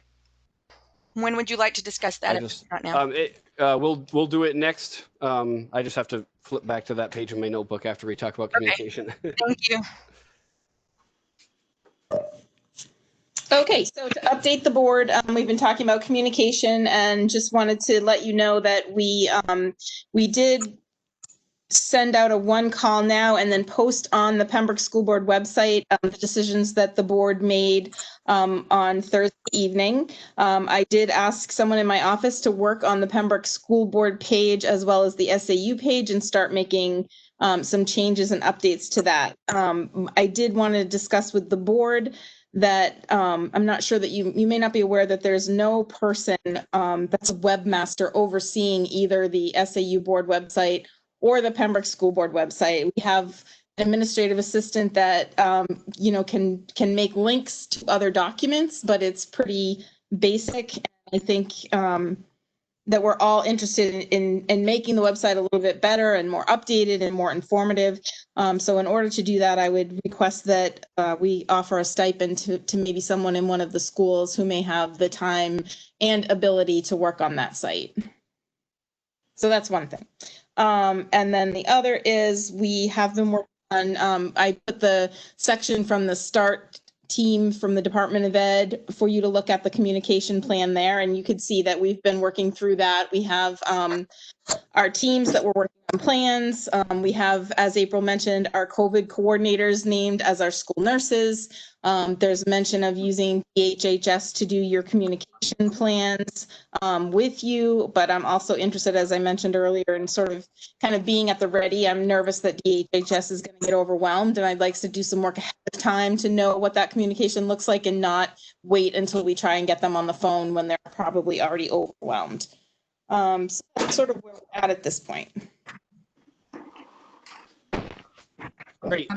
Speaker 4: When would you like to discuss that?
Speaker 1: I
Speaker 4: if
Speaker 1: just,
Speaker 4: not now.
Speaker 1: we'll do it next. I just have to flip back to that page in my notebook after we talk about communication.
Speaker 4: Thank you.
Speaker 12: Okay, so to update the board, we've been talking about communication and just wanted to let you know that we did send out a one call now and then post on the Pembroke School Board website the decisions that the board made on Thursday evening. I did ask someone in my office to work on the Pembroke School Board page as well as the SAU page and start making some changes and updates to that. I did want to discuss with the board that I'm not sure that you may not be aware that there's no person that's a webmaster overseeing either the SAU board website or the Pembroke School Board website. We have an administrative assistant that can make links to other documents, but it's pretty basic. I think that we're all interested in making the website a little bit better and more updated and more informative. So in order to do that, I would request that we offer a stipend to maybe someone in one of the schools who may have the time and ability to work on that site. So that's one thing. And then the other is we have been working on, I put the section from the START team from the Department of Ed for you to look at the communication plan there. And you could see that we've been working through that. We have our teams that were working on plans. We have, as April mentioned, our COVID coordinators named as our school nurses. There's mention of using DHHS to do your communication plans with you, but I'm also interested, as I mentioned earlier, in sort of kind of being at the ready. I'm nervous that DHHS is going to get overwhelmed, and I'd like to do some work ahead of time to know what that communication looks like and not wait until we try and get them on the phone when they're probably already overwhelmed. So that's sort of where we're at this point.
Speaker 1: Great.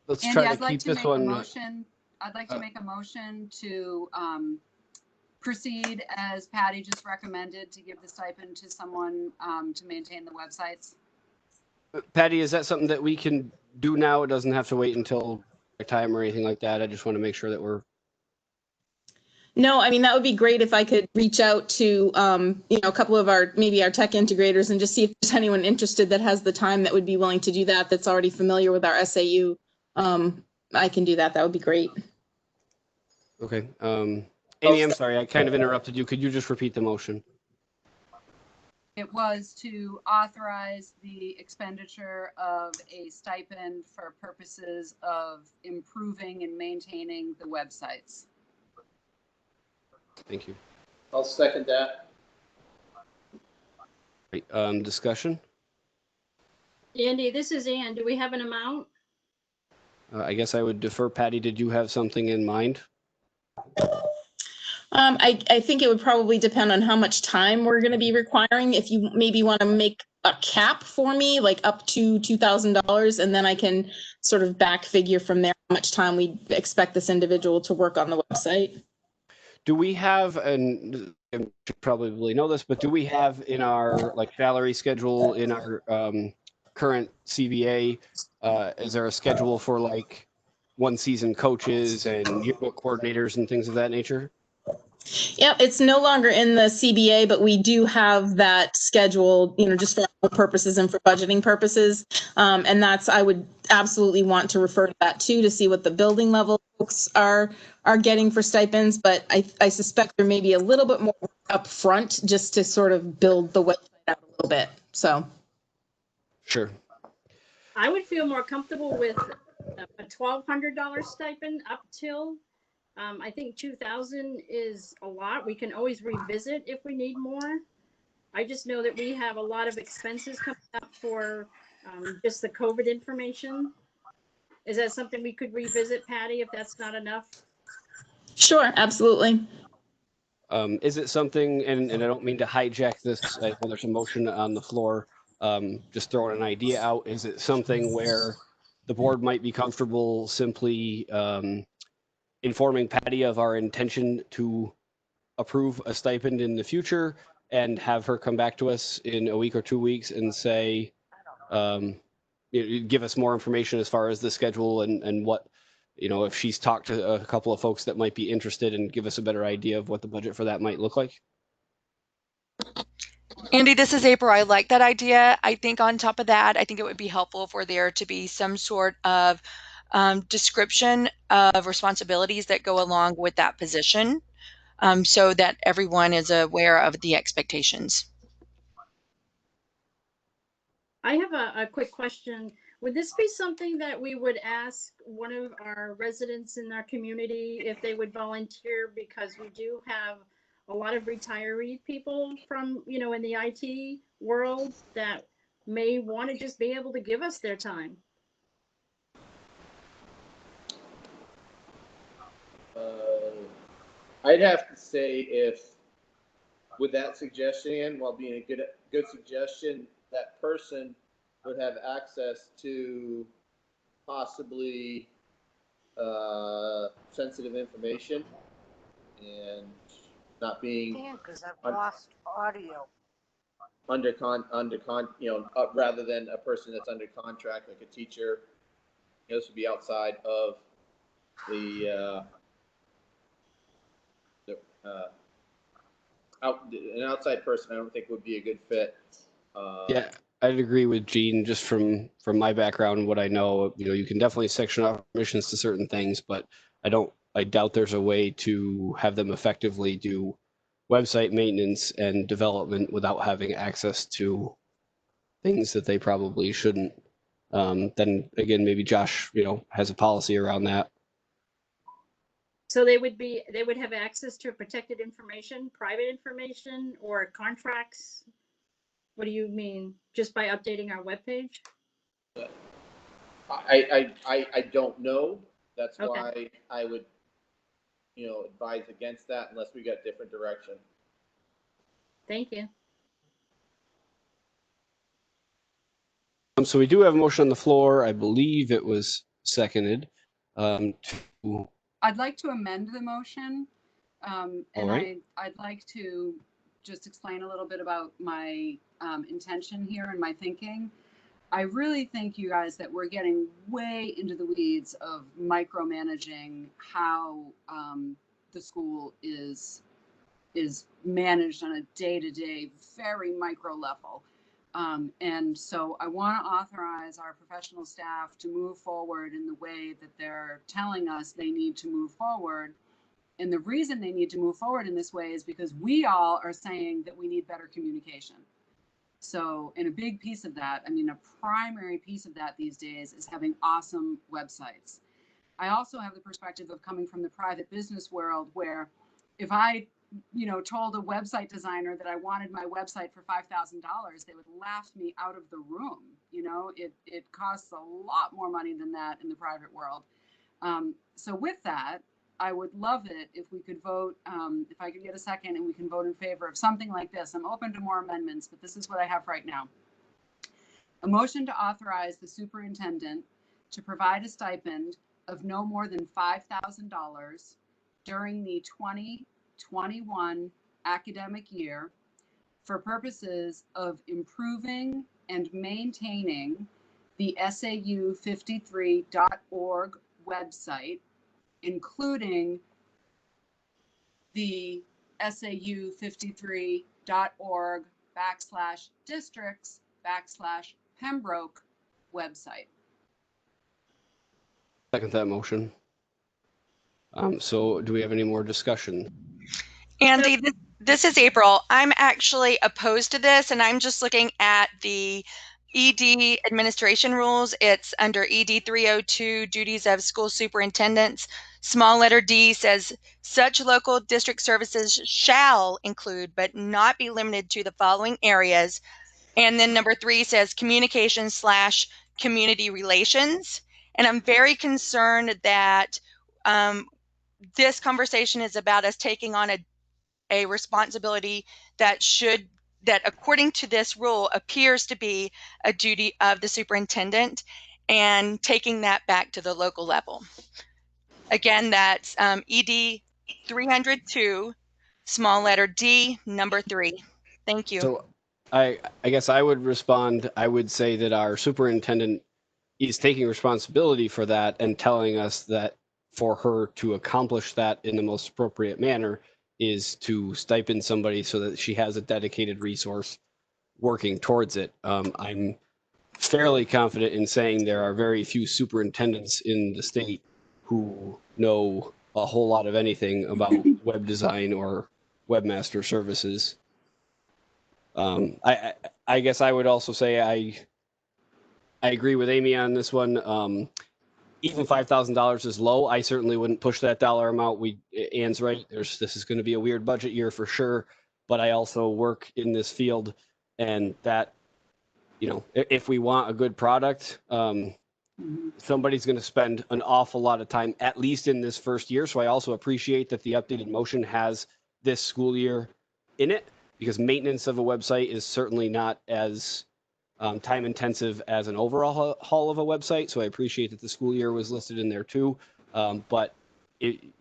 Speaker 1: Let's
Speaker 2: Andy,
Speaker 1: try to
Speaker 2: I'd like
Speaker 1: keep
Speaker 2: to
Speaker 1: this
Speaker 2: make a
Speaker 1: one.
Speaker 2: motion. I'd like to make a motion to proceed as Patty just recommended, to give the stipend to someone to maintain the websites.
Speaker 1: Patty, is that something that we can do now? It doesn't have to wait until time or anything like that. I just want to make sure that we're.
Speaker 12: No, I mean, that would be great if I could reach out to, a couple of maybe our tech integrators and just see if there's anyone interested that has the time that would be willing to do that, that's already familiar with our SAU. I can do that. That would be great.
Speaker 1: Okay. Amy, I'm sorry, I kind of interrupted you. Could you just repeat the motion?
Speaker 2: It was to authorize the expenditure of a stipend for purposes of improving and maintaining the websites.
Speaker 1: Thank you.
Speaker 11: I'll second that.
Speaker 1: Great. Discussion?
Speaker 3: Andy, this is Ann. Do we have an amount?
Speaker 1: I guess I would defer. Patty, did you have something in mind?
Speaker 12: I think it would probably depend on how much time we're going to be requiring. If you maybe want to make a cap for me, like up to $2,000, and then I can sort of back figure from there how much time we expect this individual to work on the website.
Speaker 1: Do we have, and you should probably know this, but do we have in our salary schedule in our current CBA, is there a schedule for one season coaches and yearbook coordinators and things of that nature?
Speaker 12: Yeah, it's no longer in the CBA, but we do have that scheduled, just for purposes and for budgeting purposes. And I would absolutely want to refer to that too, to see what the building level folks are getting for stipends. But I suspect there may be a little bit more up front just to sort of build the website out a little bit. So.
Speaker 1: Sure.
Speaker 3: I would feel more comfortable with a $1,200 stipend up till. I think 2,000 is a lot. We can always revisit if we need more. I just know that we have a lot of expenses coming up for just the COVID information. Is that something we could revisit, Patty, if that's not enough?
Speaker 12: Sure, absolutely.
Speaker 1: Is it something, and I don't mean to hijack this, I know there's a motion on the floor. just throwing an idea out. Is it something where the board might be comfortable simply informing Patty of our intention to approve a stipend in the future and have her come back to us in a week or 2 weeks and say, give us more information as far as the schedule and what, if she's talked to a couple of folks that might be interested, and give us a better idea of what the budget for that might look like?
Speaker 4: Andy, this is April. I like that idea. I think on top of that, I think it would be helpful for there to be some sort of description of responsibilities that go along with that position, so that everyone is aware of the expectations.
Speaker 3: I have a quick question. Would this be something that we would ask one of our residents in our community if they would volunteer? Because we do have a lot of retiree people from, in the IT world that may want to just be able to give us their time.
Speaker 11: I'd have to say, if with that suggestion, while being a good suggestion, that person would have access to possibly sensitive information and not being
Speaker 18: because I've lost audio.
Speaker 11: Rather than a person that's under contract, like a teacher. This would be outside of an outside person. I don't think would be a good fit.
Speaker 1: Yeah, I'd agree with Gene. Just from my background and what I know, you can definitely section off permissions to certain things, but I doubt there's a way to have them effectively do website maintenance and development without having access to things that they probably shouldn't. Then again, maybe Josh, has a policy around that.
Speaker 3: So they would have access to protected information, private information, or contracts. What do you mean? Just by updating our webpage?
Speaker 11: I don't know. That's
Speaker 3: Okay.
Speaker 11: why I would, advise against that unless we got different direction.
Speaker 3: Thank you.
Speaker 1: So we do have a motion on the floor. I believe it was seconded.
Speaker 2: I'd like to amend the motion. And
Speaker 1: All right.
Speaker 2: I'd like to just explain a little bit about my intention here and my thinking. I really think, you guys, that we're getting way into the weeds of micromanaging how the school is managed on a day-to-day, very micro level. And so I want to authorize our professional staff to move forward in the way that they're telling us they need to move forward. And the reason they need to move forward in this way is because we all are saying that we need better communication. So, and a big piece of that, a primary piece of that these days is having awesome websites. I also have the perspective of coming from the private business world, where if I, told a website designer that I wanted my website for $5,000, they would laugh me out of the room. It costs a lot more money than that in the private world. So with that, I would love it if we could vote, if I could get a second and we can vote in favor of something like this. I'm open to more amendments, but this is what I have right now. A motion to authorize the superintendent to provide a stipend of no more than $5,000 during the 2021 academic year for purposes of improving and maintaining the SAU53.org website, including the SAU53.org/districts/Pembroke website.
Speaker 1: Second that motion. So do we have any more discussion?
Speaker 4: Andy, this is April. I'm actually opposed to this, and I'm just looking at the ED administration rules. It's under ED 302, duties of school superintendents. Small letter D says such local district services shall include, but not be limited to, the following areas. And then number 3 says communication/community relations. And I'm very concerned that this conversation is about us taking on a responsibility that should that according to this rule appears to be a duty of the superintendent, and taking that back to the local level. Again, that's ED 302, small letter D, number 3. Thank you.
Speaker 1: So I guess I would respond, I would say that our superintendent is taking responsibility for that and telling us that for her to accomplish that in the most appropriate manner is to stipend somebody so that she has a dedicated resource working towards it. I'm fairly confident in saying there are very few superintendents in the state who know a whole lot of anything about web design or webmaster services. I guess I would also say I agree with Amy on this one. Even $5,000 is low. I certainly wouldn't push that dollar amount. Ann's right. This is going to be a weird budget year for sure. But I also work in this field, and that, if we want a good product, somebody's going to spend an awful lot of time, at least in this first year. So I also appreciate that the updated motion has this school year in it, because maintenance of a website is certainly not as time intensive as an overall haul of a website. So I appreciate that the school year was listed in there too. But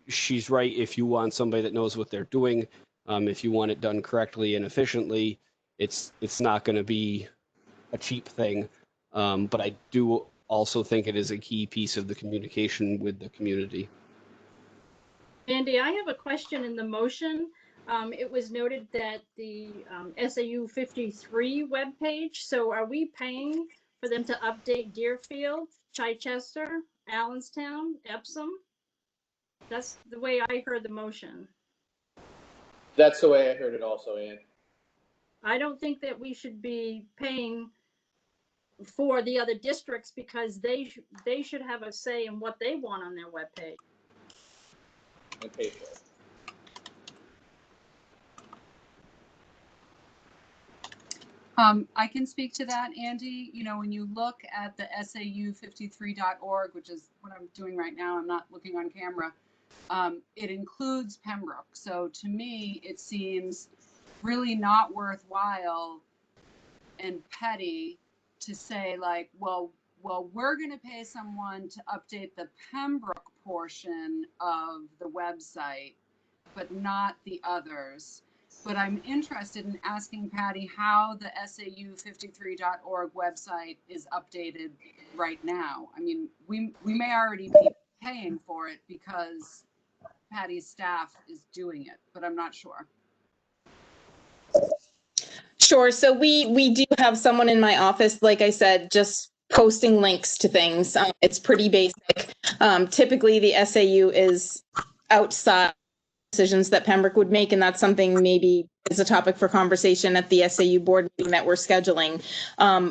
Speaker 1: she's right. If you want somebody that knows what they're doing, if you want it done correctly and efficiently, it's not going to be a cheap thing. But I do also think it is a key piece of the communication with the community.
Speaker 3: Andy, I have a question in the motion. It was noted that the SAU 53 webpage, so are we paying for them to update Deerfield, Chichester, Allenstown, Epsom? That's the way I heard the motion.
Speaker 11: That's the way I heard it also, Ann.
Speaker 3: I don't think that we should be paying for the other districts, because they should have a say in what they want on their webpage.
Speaker 11: And pay for it.
Speaker 2: I can speak to that, Andy. When you look at the SAU53.org, which is what I'm doing right now, I'm not looking on camera, it includes Pembroke. So to me, it seems really not worthwhile and petty to say like, well, we're going to pay someone to update the Pembroke portion of the website, but not the others. But I'm interested in asking Patty how the SAU53.org website is updated right now. I mean, we may already be paying for it because Patty's staff is doing it, but I'm not sure.
Speaker 12: Sure. So we do have someone in my office, like I said, just posting links to things. It's pretty basic. Typically, the SAU is outside decisions that Pembroke would make, and that's something maybe is a topic for conversation at the SAU board meeting that we're scheduling.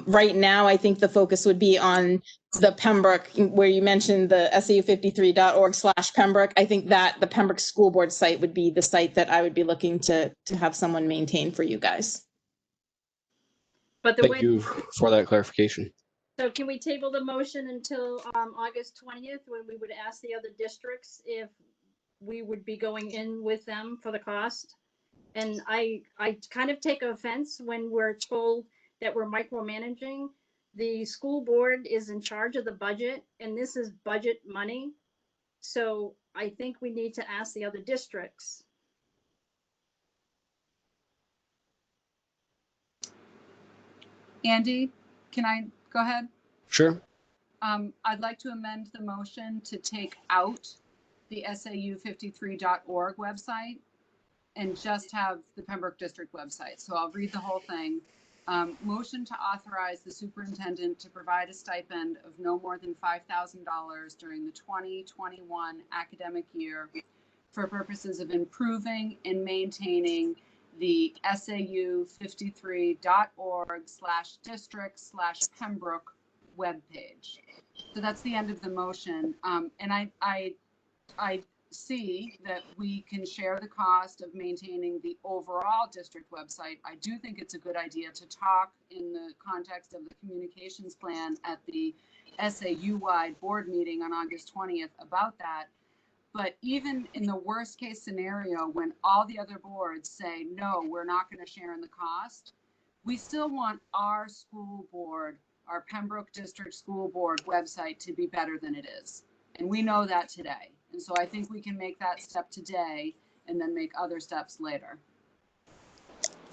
Speaker 12: Right now, I think the focus would be on the Pembroke, where you mentioned the SAU53.org/Pembroke. I think that the Pembroke School Board site would be the site that I would be looking to have someone maintain for you guys.
Speaker 3: But
Speaker 1: Thank you for that clarification.
Speaker 3: So can we table the motion until August 20th, when we would ask the other districts if we would be going in with them for the cost? And I kind of take offense when we're told that we're micromanaging. The school board is in charge of the budget, and this is budget money. So I think we need to ask the other districts.
Speaker 2: Andy, can I go ahead?
Speaker 1: Sure.
Speaker 2: I'd like to amend the motion to take out the SAU53.org website and just have the Pembroke District website. So I'll read the whole thing. Motion to authorize the superintendent to provide a stipend of no more than $5,000 during the 2021 academic year for purposes of improving and maintaining the SAU53.org/district/Pembroke webpage. So that's the end of the motion. And I see that we can share the cost of maintaining the overall district website. I do think it's a good idea to talk in the context of the communications plan at the SAU-wide board meeting on August 20th about that. But even in the worst case scenario, when all the other boards say, no, we're not going to share in the cost, we still want our school board, our Pembroke District School Board website to be better than it is. And we know that today. And so I think we can make that step today and then make other steps later.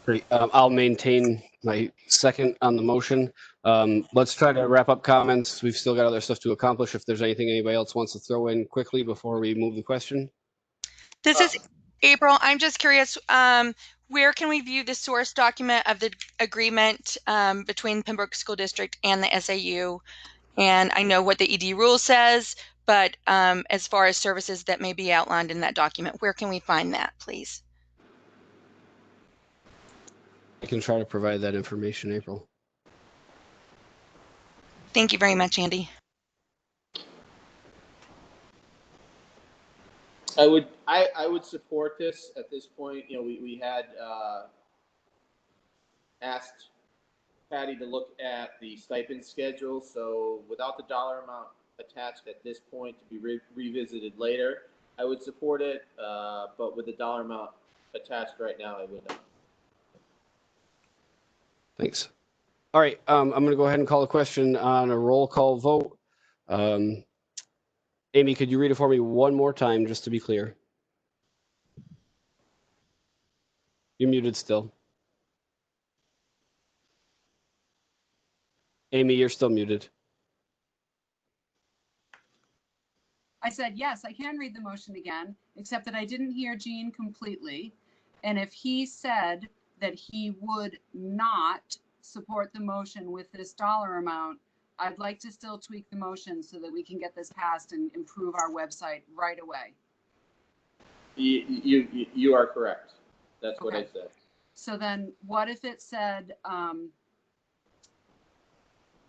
Speaker 1: Great. I'll maintain my second on the motion. Let's try to wrap up comments. We've still got other stuff to accomplish. If there's anything anybody else wants to throw in quickly before we move the question.
Speaker 4: This is April. I'm just curious, where can we view the source document of the agreement between Pembroke School District and the SAU? And I know what the ED rule says, but as far as services that may be outlined in that document, where can we find that, please?
Speaker 1: I can try to provide that information, April.
Speaker 4: Thank you very much, Andy.
Speaker 11: I would support this at this point. You know, we had asked Patty to look at the stipend schedule. So without the dollar amount attached at this point to be revisited later, I would support it. But with the dollar amount attached right now, I would not.
Speaker 1: Thanks. All right, I'm going to go ahead and call a question on a roll call vote. Amy, could you read it for me one more time, just to be clear? You're muted still. Amy, you're still muted.
Speaker 2: I said, yes, I can read the motion again, except that I didn't hear Gene completely. And if he said that he would not support the motion with this dollar amount, I'd like to still tweak the motion so that we can get this passed and improve our website right away.
Speaker 11: You are correct. That's what I said.
Speaker 2: So then what if it said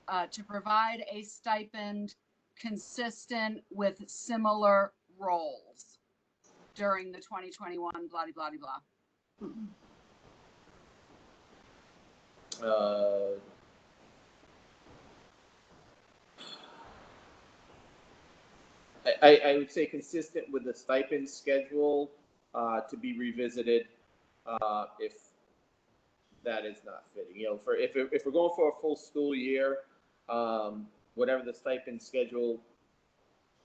Speaker 2: to provide a stipend consistent with similar roles during the 2021 blah, blah, blah, blah.
Speaker 11: I would say consistent with the stipend schedule to be revisited if that is not fitting. You know, if we're going for a full school year, whatever the stipend schedule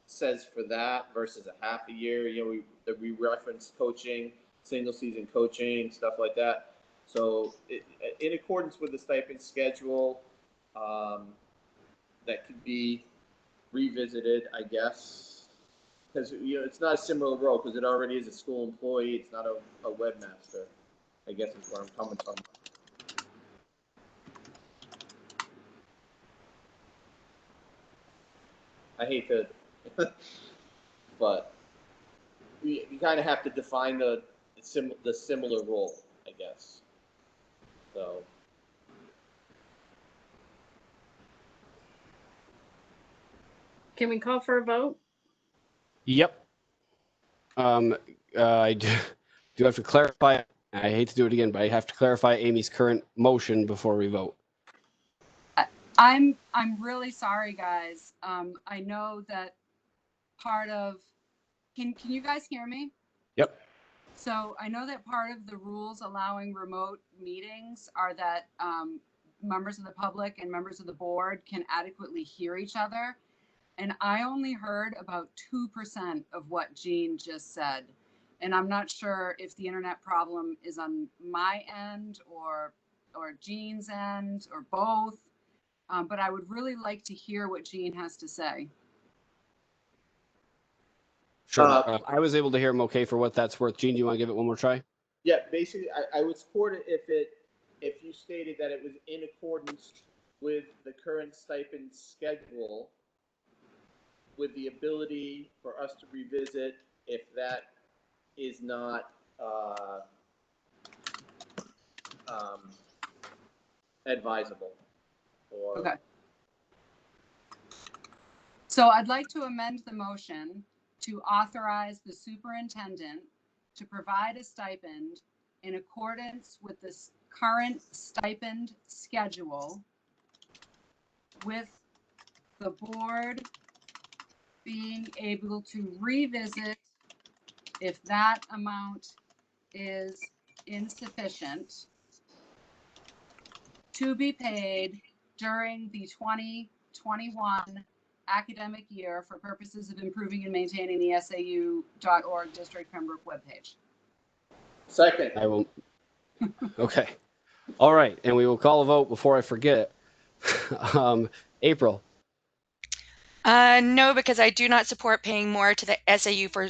Speaker 11: says for that versus a half a year, you know, we reference coaching, single season coaching, stuff like that. So in accordance with the stipend schedule, that could be revisited, I guess. Because, you know, it's not a similar role because it already is a school employee. It's not a webmaster, I guess is where I'm coming from. I hate to, but you kind of have to define the similar role, I guess. So.
Speaker 3: Can we call for a vote?
Speaker 1: Yep. I do have to clarify. I hate to do it again, but I have to clarify Amy's current motion before we vote.
Speaker 2: I'm really sorry, guys. I know that part of, can you guys hear me?
Speaker 1: Yep.
Speaker 2: So I know that part of the rules allowing remote meetings are that members of the public and members of the board can adequately hear each other. And I only heard about 2% of what Gene just said. And I'm not sure if the internet problem is on my end or Gene's end or both. But I would really like to hear what Gene has to say.
Speaker 1: Sure. I was able to hear him okay for what that's worth. Gene, do you want to give it one more try?
Speaker 11: Yeah, basically, I would support it if you stated that it was in accordance with the current stipend schedule, with the ability for us to revisit if that is not advisable.
Speaker 2: Okay. So I'd like to amend the motion to authorize the superintendent to provide a stipend in accordance with this current stipend schedule, with the board being able to revisit if that amount is insufficient to be paid during the 2021 academic year for purposes of improving and maintaining the SAU.org District Pembroke webpage.
Speaker 11: Second.
Speaker 1: I will. Okay. All right. And we will call a vote before I forget. April.
Speaker 4: No, because I do not support paying more to the SAU for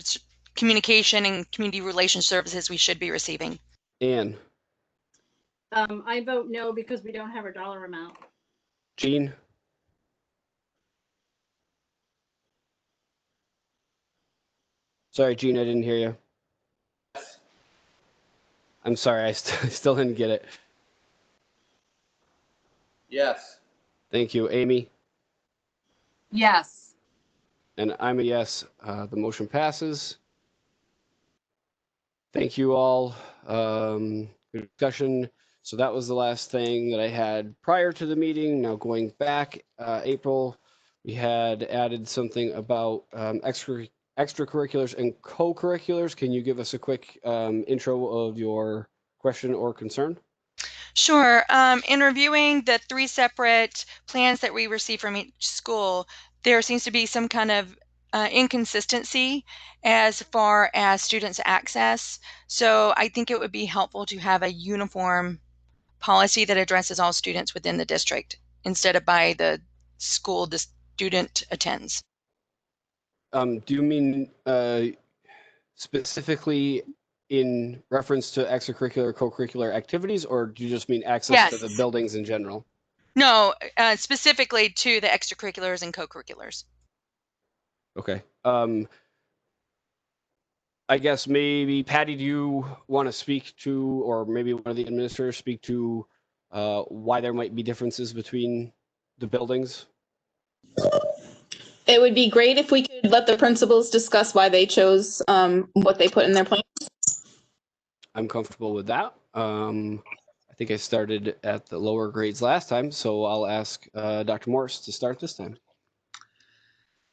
Speaker 4: communication and community relations services we should be receiving.
Speaker 1: Anne.
Speaker 3: I vote no because we don't have a dollar amount.
Speaker 1: Jean. Sorry, Jean, I didn't hear you. I'm sorry, I still didn't get it.
Speaker 11: Yes.
Speaker 1: Thank you. Amy?
Speaker 2: Yes.
Speaker 1: And I'm a yes. The motion passes. Thank you all. Good discussion. So that was the last thing that I had prior to the meeting. Now going back, April, we had added something about extracurriculars and co-curriculars. Can you give us a quick intro of your question or concern?
Speaker 4: Sure. In reviewing the 3 separate plans that we receive from each school, there seems to be some kind of inconsistency as far as students' access. So I think it would be helpful to have a uniform policy that addresses all students within the district instead of by the school the student attends.
Speaker 1: Do you mean specifically in reference to extracurricular, co-curricular activities, or do you just mean access to the
Speaker 4: Yes.
Speaker 1: buildings in general?
Speaker 4: No, specifically to the extracurriculars and co-curriculars.
Speaker 1: Okay. I guess maybe Patty, do you want to speak to, or maybe one of the administrators speak to why there might be differences between the buildings?
Speaker 12: It would be great if we could let the principals discuss why they chose what they put in their plan.
Speaker 1: I'm comfortable with that. I think I started at the lower grades last time, so I'll ask Dr. Morris to start this time.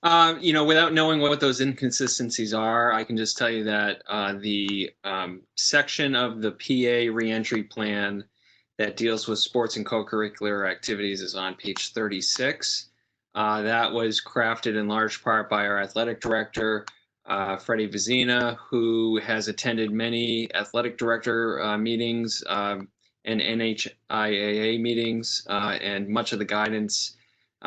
Speaker 17: Without knowing what those inconsistencies are, I can just tell you that the section of the PA reentry plan that deals with sports and co-curricular activities is on page 36. That was crafted in large part by our athletic director, Freddie Vizina, who has attended many athletic director meetings and NHIAA meetings, and much of the guidance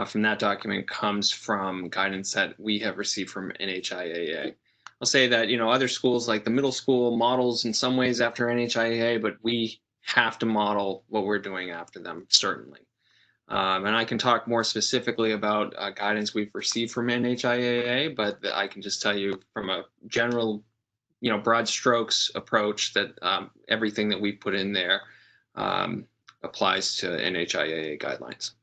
Speaker 17: from that document comes from guidance that we have received from NHIAA. I'll say that, other schools like the middle school models in some ways after NHIAA, but we have to model what we're doing after them, certainly. And I can talk more specifically about guidance we've received from NHIAA, but I can just tell you from a general, broad strokes approach that everything that we put in there applies to NHIAA guidelines.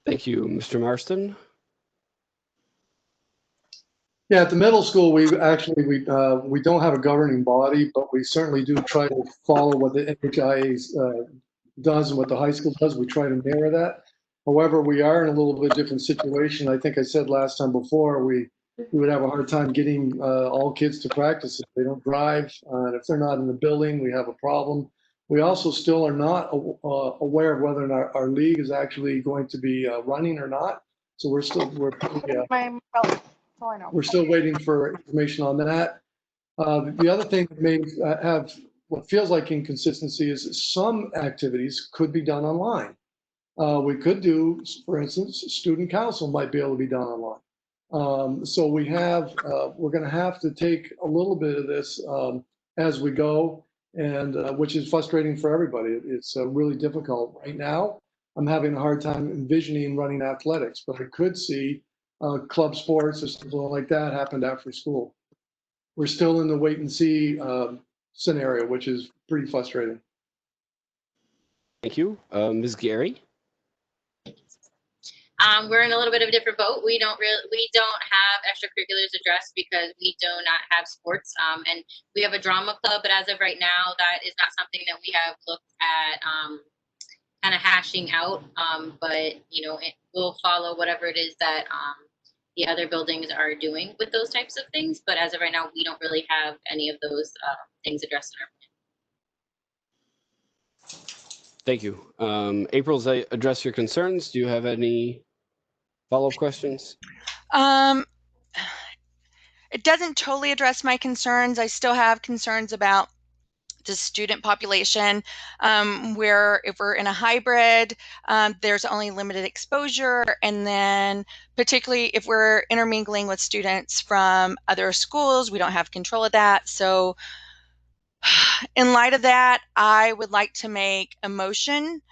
Speaker 1: Thank you, Mr. Marston.
Speaker 16: Yeah, at the middle school, we don't have a governing body, but we certainly do try to follow what the NHIA does and what the high school does. We try to mirror that. However, we are in a little bit different situation. I think I said last time before, we would have a hard time getting all kids to practice if they don't drive. And if they're not in the building, we have a problem. We also still are not aware of whether or not our league is actually going to be running or not. So we're still waiting for information on that. The other thing that may have what feels like inconsistency is some activities could be done online. We could do, for instance, student council might be able to be done online. So we're going to have to take a little bit of this as we go, and which is frustrating for everybody. It's really difficult right now. I'm having a hard time envisioning running athletics, but I could see club sports or something like that happened after school. We're still in the wait and see scenario, which is pretty frustrating.
Speaker 1: Thank you. Ms. Gary?
Speaker 15: We're in a little bit of a different boat. We don't have extracurriculars addressed because we do not have sports. And we have a drama club, but as of right now, that is not something that we have looked at kind of hashing out. But it will follow whatever it is that the other buildings are doing with those types of things. But as of right now, we don't really have any of those things addressed in our plan.
Speaker 1: Thank you. April's address your concerns. Do you have any follow-up questions?
Speaker 4: It doesn't totally address my concerns. I still have concerns about the student population, where if we're in a hybrid, there's only limited exposure. And then particularly if we're intermingling with students from other schools, we don't have control of that. So in light of that, I would like to make a motion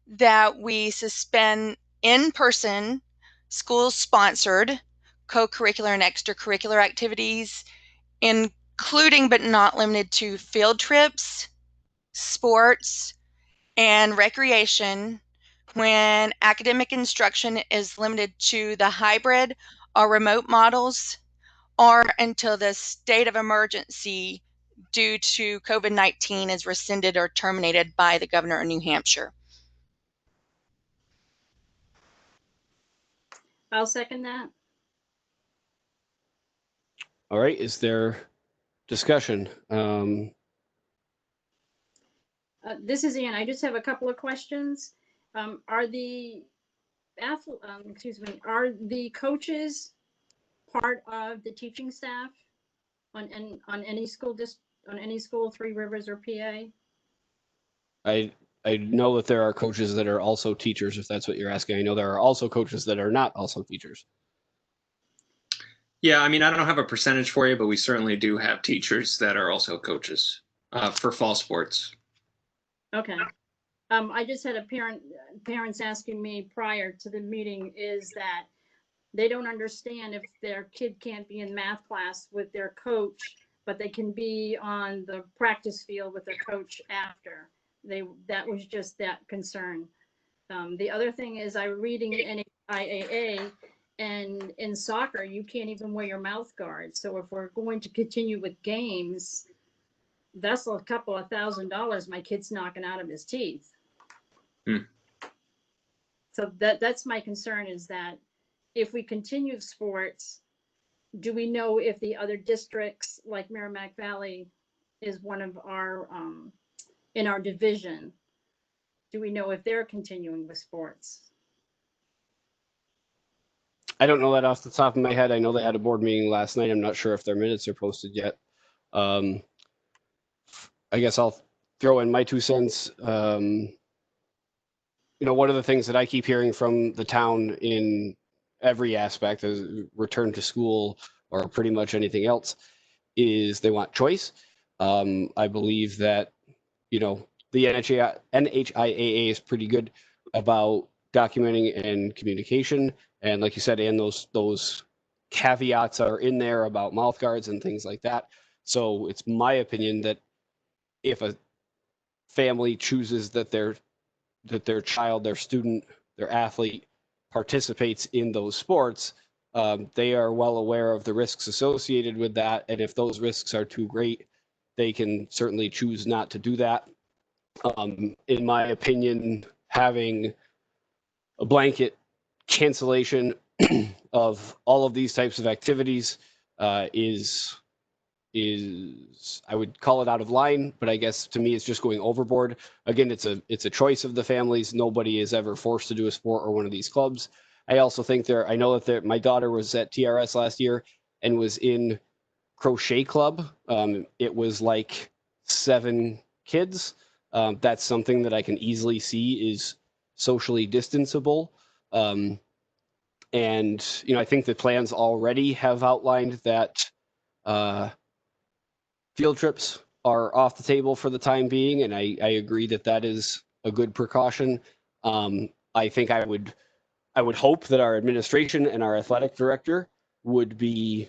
Speaker 4: that we suspend in-person school-sponsored co-curricular and extracurricular activities, including but not limited to field trips, sports, and recreation, when academic instruction is limited to the hybrid or remote models, or until the state of emergency due to COVID-19 is rescinded or terminated by the governor of New Hampshire.
Speaker 3: I'll second that.
Speaker 1: All right, is there discussion?
Speaker 3: This is Ann. I just have a couple of questions. Are the are the coaches part of the teaching staff on any school on any school, Three Rivers or PA?
Speaker 1: I know that there are coaches that are also teachers, if that's what you're asking. I know there are also coaches that are not also teachers.
Speaker 17: Yeah, I mean, I don't have a percentage for you, but we certainly do have teachers that are also coaches for fall sports.
Speaker 3: Okay. I just had parents asking me prior to the meeting is that they don't understand if their kid can't be in math class with their coach, but they can be on the practice field with their coach after. That was just that concern. The other thing is I'm reading NHIAA, and in soccer, you can't even wear your mouth guard. So if we're going to continue with games, that's a couple of $1,000 my kid's knocking out of his teeth. So that's my concern, is that if we continue sports, do we know if the other districts like Merrimack Valley is one of our in our division? Do we know if they're continuing with sports?
Speaker 1: I don't know that off the top of my head. I know they had a board meeting last night. I'm not sure if their minutes are posted yet. I guess I'll throw in my 2 cents. You know, one of the things that I keep hearing from the town in every aspect, is return to school or pretty much anything else, is they want choice. I believe that, you know, the NHIAA is pretty good about documenting and communication. And like you said, and those caveats are in there about mouth guards and things like that. So it's my opinion that if a family chooses that their child, their student, their athlete participates in those sports, they are well aware of the risks associated with that. And if those risks are too great, they can certainly choose not to do that. In my opinion, having a blanket cancellation of all of these types of activities is I would call it out of line, but I guess to me it's just going overboard. Again, it's a choice of the families. Nobody is ever forced to do a sport or one of these clubs. I also think I know that my daughter was at TRS last year and was in crochet club. It was like 7 kids. That's something that I can easily see is socially distanceable. And you know, I think the plans already have outlined that field trips are off the table for the time being, and I agree that that is a good precaution. I think I would hope that our administration and our athletic director would be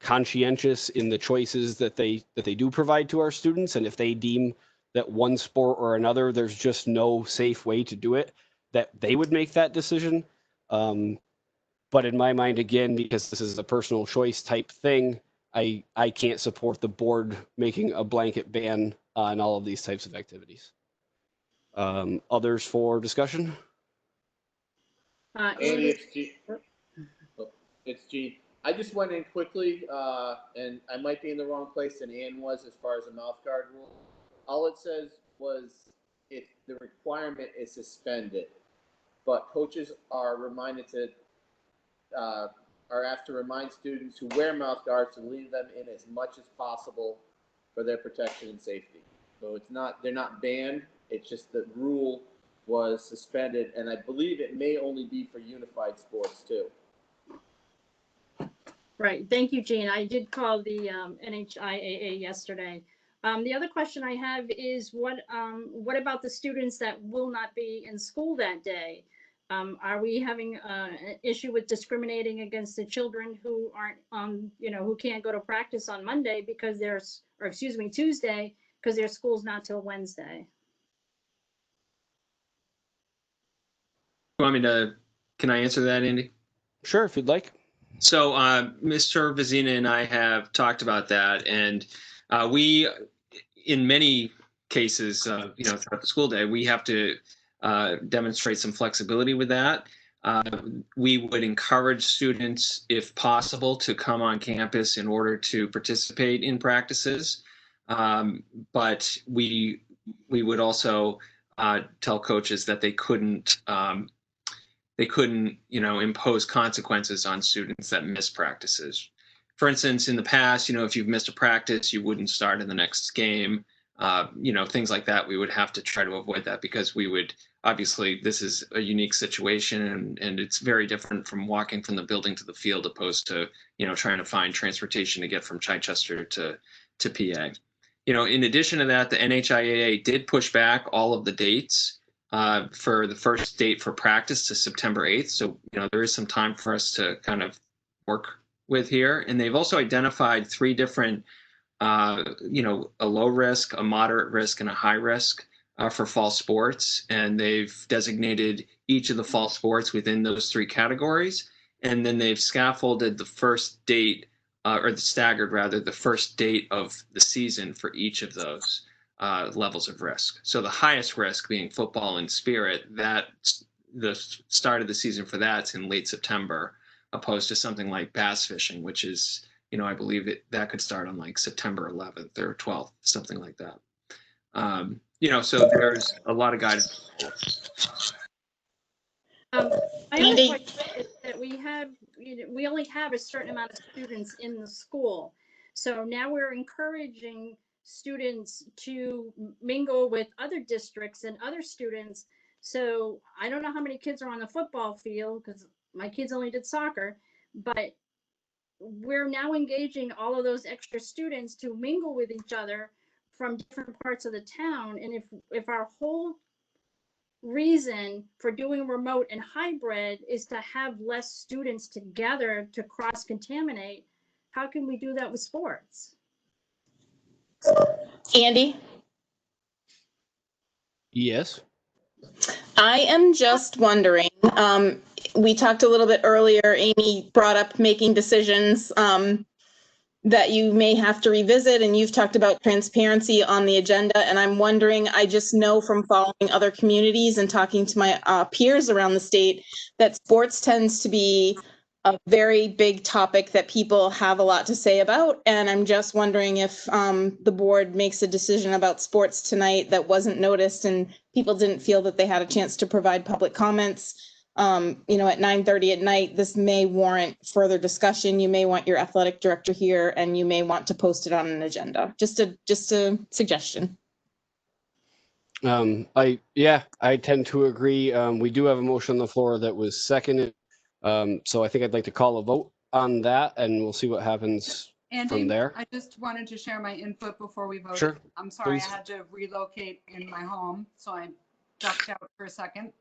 Speaker 1: conscientious in the choices that they do provide to our students, and if they deem that one sport or another there's just no safe way to do it, that they would make that decision. But in my mind, again, because this is a personal choice type thing, I can't support the board making a blanket ban on all of these types of activities. Others for discussion?
Speaker 11: Andy, it's Gene. It's Gene. I just went in quickly, and I might be in the wrong place than Ann was as far as the mouth guard rule. All it says was if the requirement is suspended, but coaches are reminded to are asked to remind students who wear mouth guards to leave them in as much as possible for their protection and safety. So they're not banned. It's just the rule was suspended, and I believe it may only be for unified sports too.
Speaker 3: Right. Thank you, Jean. I did call the NHIAA yesterday. The other question I have is what about the students that will not be in school that day? Are we having an issue with discriminating against the children who aren't who can't go to practice on Monday because Tuesday, because their school's not till Wednesday?
Speaker 17: You want me to, can I answer that, Andy?
Speaker 1: Sure, if you'd like.
Speaker 17: So Mr. Vizina and I have talked about that, and we, in many cases, throughout the school day, we have to demonstrate some flexibility with that. We would encourage students, if possible, to come on campus in order to participate in practices. But we would also tell coaches that they couldn't impose consequences on students that miss practices. For instance, in the past, if you've missed a practice, you wouldn't start in the next game. Things like that, we would have to try to avoid that, because we would, obviously, this is a unique situation, and it's very different from walking from the building to the field opposed to, trying to find transportation to get from Chichester to PA. In addition to that, the NHIAA did push back all of the dates for the first date for practice to September 8th. So, there is some time for us to kind of work with here. And they've also identified 3 different, a low risk, a moderate risk, and a high risk for fall sports. And they've designated each of the fall sports within those 3 categories. And then they've scaffolded the first date, or staggered rather, the first date of the season for each of those levels of risk. So the highest risk being football and spirit, that the start of the season for that's in late September, opposed to something like bass fishing, which is, I believe that could start on like September 11th or 12th, something like that. So there's a lot of guidance.
Speaker 3: My other question is that we only have a certain amount of students in the school. So now we're encouraging students to mingle with other districts and other students. So I don't know how many kids are on the football field, because my kids only did soccer, but we're now engaging all of those extra students to mingle with each other from different parts of the town. And if our whole reason for doing remote and hybrid is to have less students together to cross-contaminate, how can we do that with sports?
Speaker 12: Andy?
Speaker 1: Yes.
Speaker 12: I am just wondering, we talked a little bit earlier, Amy brought up making decisions that you may have to revisit, and you've talked about transparency on the agenda, and I'm wondering, I just know from following other communities and talking to my peers around the state that sports tends to be a very big topic that people have a lot to say about, and I'm just wondering if the board makes a decision about sports tonight that wasn't noticed and people didn't feel that they had a chance to provide public comments, at 9:30 at night, this may warrant further discussion. You may want your athletic director here, and you may want to post it on an agenda. Just a suggestion.
Speaker 1: I tend to agree. We do have a motion on the floor that was seconded. So I think I'd like to call a vote on that, and we'll see what happens from there.
Speaker 2: I just wanted to share my input before we voted.
Speaker 1: Sure.
Speaker 2: I'm sorry,
Speaker 1: Please.
Speaker 2: I had to relocate in my home, so I ducked out for a second.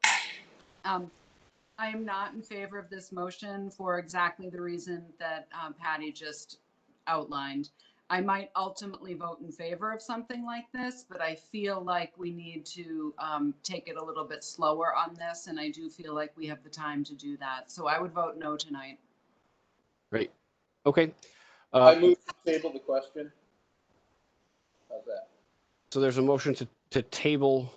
Speaker 2: I am not in favor of this motion for exactly the reason that Patty just outlined. I might ultimately vote in favor of something like this, but I feel like we need to take it a little bit slower on this, and I do feel like we have the time to do that. So I would vote no tonight.
Speaker 1: Great. Okay.
Speaker 11: I move to table the question. How's that?
Speaker 1: So there's a motion to table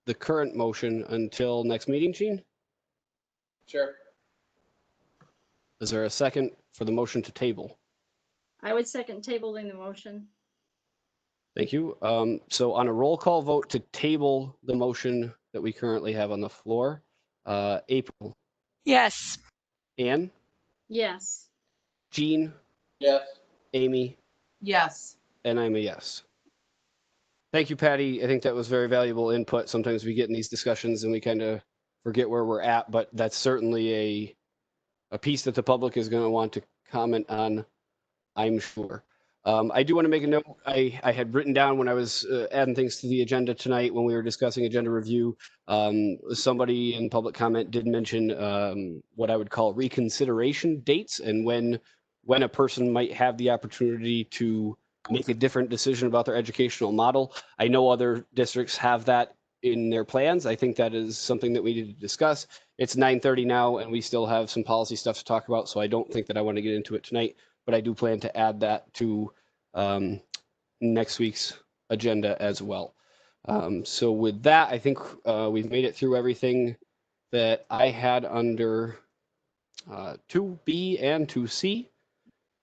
Speaker 1: the current motion until next meeting, Gene?
Speaker 11: Sure.
Speaker 1: Is there a second for the motion to table?
Speaker 3: I would second tabling the motion.
Speaker 1: Thank you. So on a roll call vote to table the motion that we currently have on the floor, April,
Speaker 4: Yes.
Speaker 1: Anne,
Speaker 3: Yes.
Speaker 1: Jean,
Speaker 11: Yes.
Speaker 1: Amy,
Speaker 19: Yes.
Speaker 1: and I'm a yes. Thank you, Patty. I think that was very valuable input. Sometimes we get in these discussions and we kind of forget where we're at, but that's certainly a piece that the public is going to want to comment on, I'm sure. I do want to make a note. I had written down when I was adding things to the agenda tonight when we were discussing agenda review. Somebody in public comment did mention what I would call reconsideration dates and when a person might have the opportunity to make a different decision about their educational model. I know other districts have that in their plans. I think that is something that we need to discuss. It's 9:30 now, and we still have some policy stuff to talk about, so I don't think that I want to get into it tonight, but I do plan to add that to next week's agenda as well. So with that, I think we've made it through everything that I had under 2B and 2C.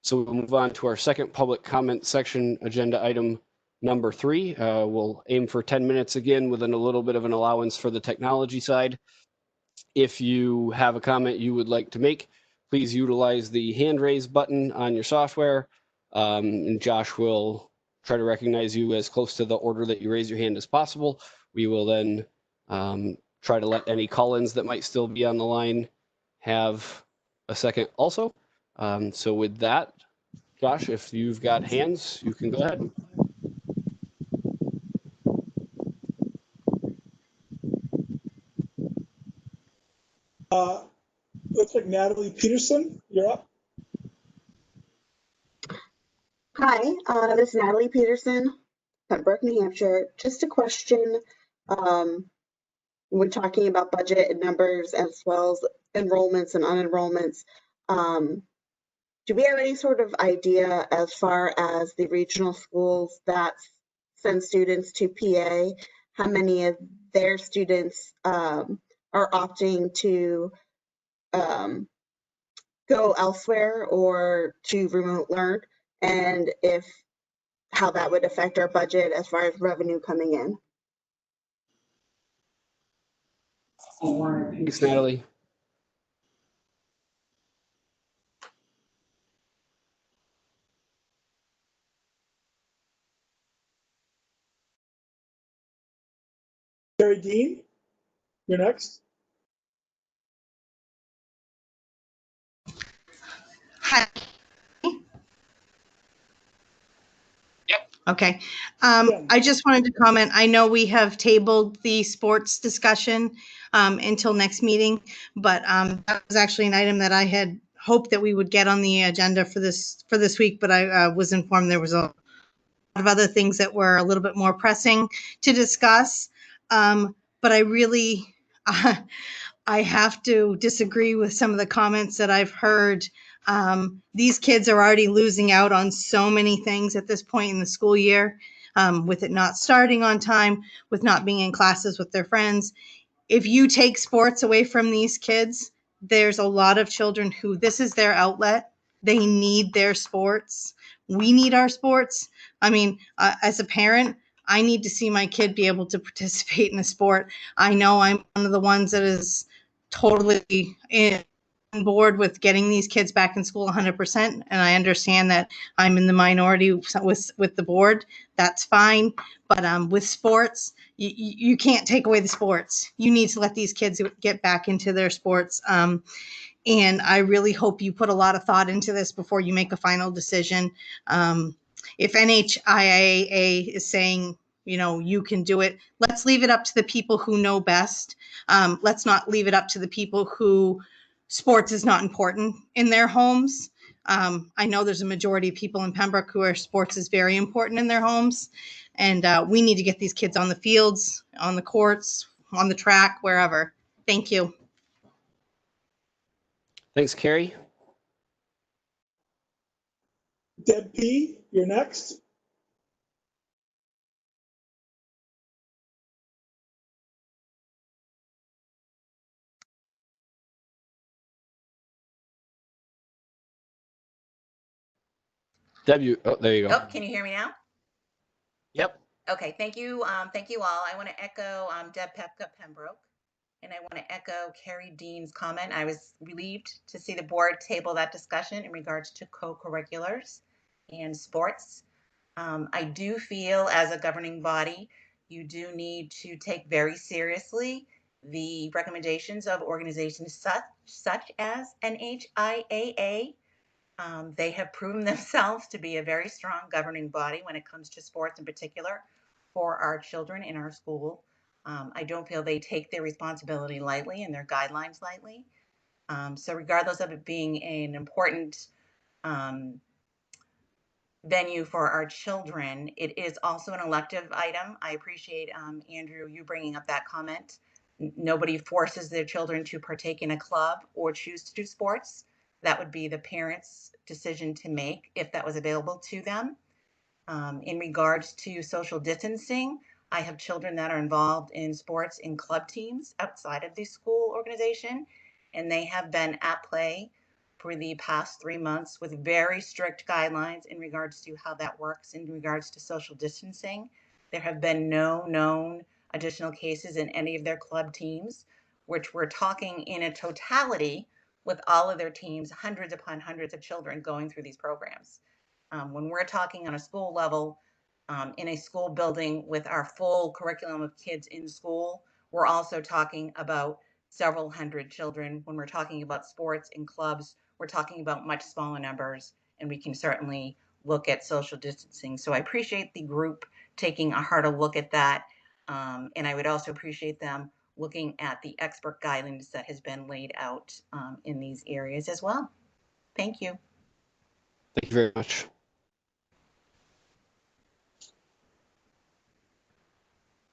Speaker 1: So we'll move on to our second public comment section, agenda item number 3. We'll aim for 10 minutes again with a little bit of an allowance for the technology side. If you have a comment you would like to make, please utilize the hand raise button on your software, and Josh will try to recognize you as close to the order that you raise your hand as possible. We will then try to let any call-ins that might still be on the line have a second also. So with that, Josh, if you've got hands, you can go ahead.
Speaker 5: Looks like Natalie Peterson, you're up.
Speaker 20: Hi, this is Natalie Peterson, Pembroke, New Hampshire. Just a question. We're talking about budget and numbers as well as enrollments and unenrollments. Do we have any sort of idea as far as the regional schools that send students to PA, how many of their students are opting to go elsewhere or to remote learn, and how that would affect our budget as far as revenue coming in?
Speaker 1: Thanks, Natalie.
Speaker 5: Carrie Dean, you're next.
Speaker 21: Hi. Okay. I just wanted to comment. I know we have tabled the sports discussion until next meeting, but that was actually an item that I had hoped that we would get on the agenda for this week, but I was informed there was a lot of other things that were a little bit more pressing to discuss. But I really, I have to disagree with some of the comments that I've heard. These kids are already losing out on so many things at this point in the school year, with it not starting on time, with not being in classes with their friends. If you take sports away from these kids, there's a lot of children who this is their outlet. They need their sports. We need our sports. I mean, as a parent, I need to see my kid be able to participate in a sport. I know I'm one of the ones that is totally on board with getting these kids back in school 100%. And I understand that I'm in the minority with the board. That's fine. But with sports, you can't take away the sports. You need to let these kids get back into their sports. And I really hope you put a lot of thought into this before you make a final decision. If NHIAA is saying, you can do it, let's leave it up to the people who know best. Let's not leave it up to the people who sports is not important in their homes. I know there's a majority of people in Pembroke who are sports is very important in their homes. And we need to get these kids on the fields, on the courts, on the track, wherever. Thank you.
Speaker 1: Thanks, Carrie.
Speaker 5: Deb P., you're next.
Speaker 1: Deb, oh, there you go.
Speaker 22: Oh, can you hear me now?
Speaker 1: Yep.
Speaker 19: Okay, thank you. Thank you all. I want to echo Deb Pepka Pembroke, and I want to echo Carrie Dean's comment. I was relieved to see the board table that discussion in regards to co-curriculars and sports. I do feel as a governing body, you do need to take very seriously the recommendations of organizations such as NHIAA. They have proven themselves to be a very strong governing body when it comes to sports in particular for our children in our school. I don't feel they take their responsibility lightly and their guidelines lightly. So regardless of it being an important venue for our children, it is also an elective item. I appreciate, Andrew, you bringing up that comment. Nobody forces their children to partake in a club or choose to do sports. That would be the parents' decision to make if that was available to them. In regards to social distancing, I have children that are involved in sports in club teams outside of the school organization, and they have been at play for the past 3 months with very strict guidelines in regards to how that works in regards to social distancing. There have been no known additional cases in any of their club teams, which we're talking in a totality with all of their teams, hundreds upon hundreds of children going through these programs. When we're talking on a school level, in a school building with our full curriculum of kids in school, we're also talking about several hundred children. When we're talking about sports and clubs, we're talking about much smaller numbers, and we can certainly look at social distancing. So I appreciate the group taking a harder look at that. And I would also appreciate them looking at the expert guidance that has been laid out in these areas as well. Thank you.
Speaker 1: Thank you very much.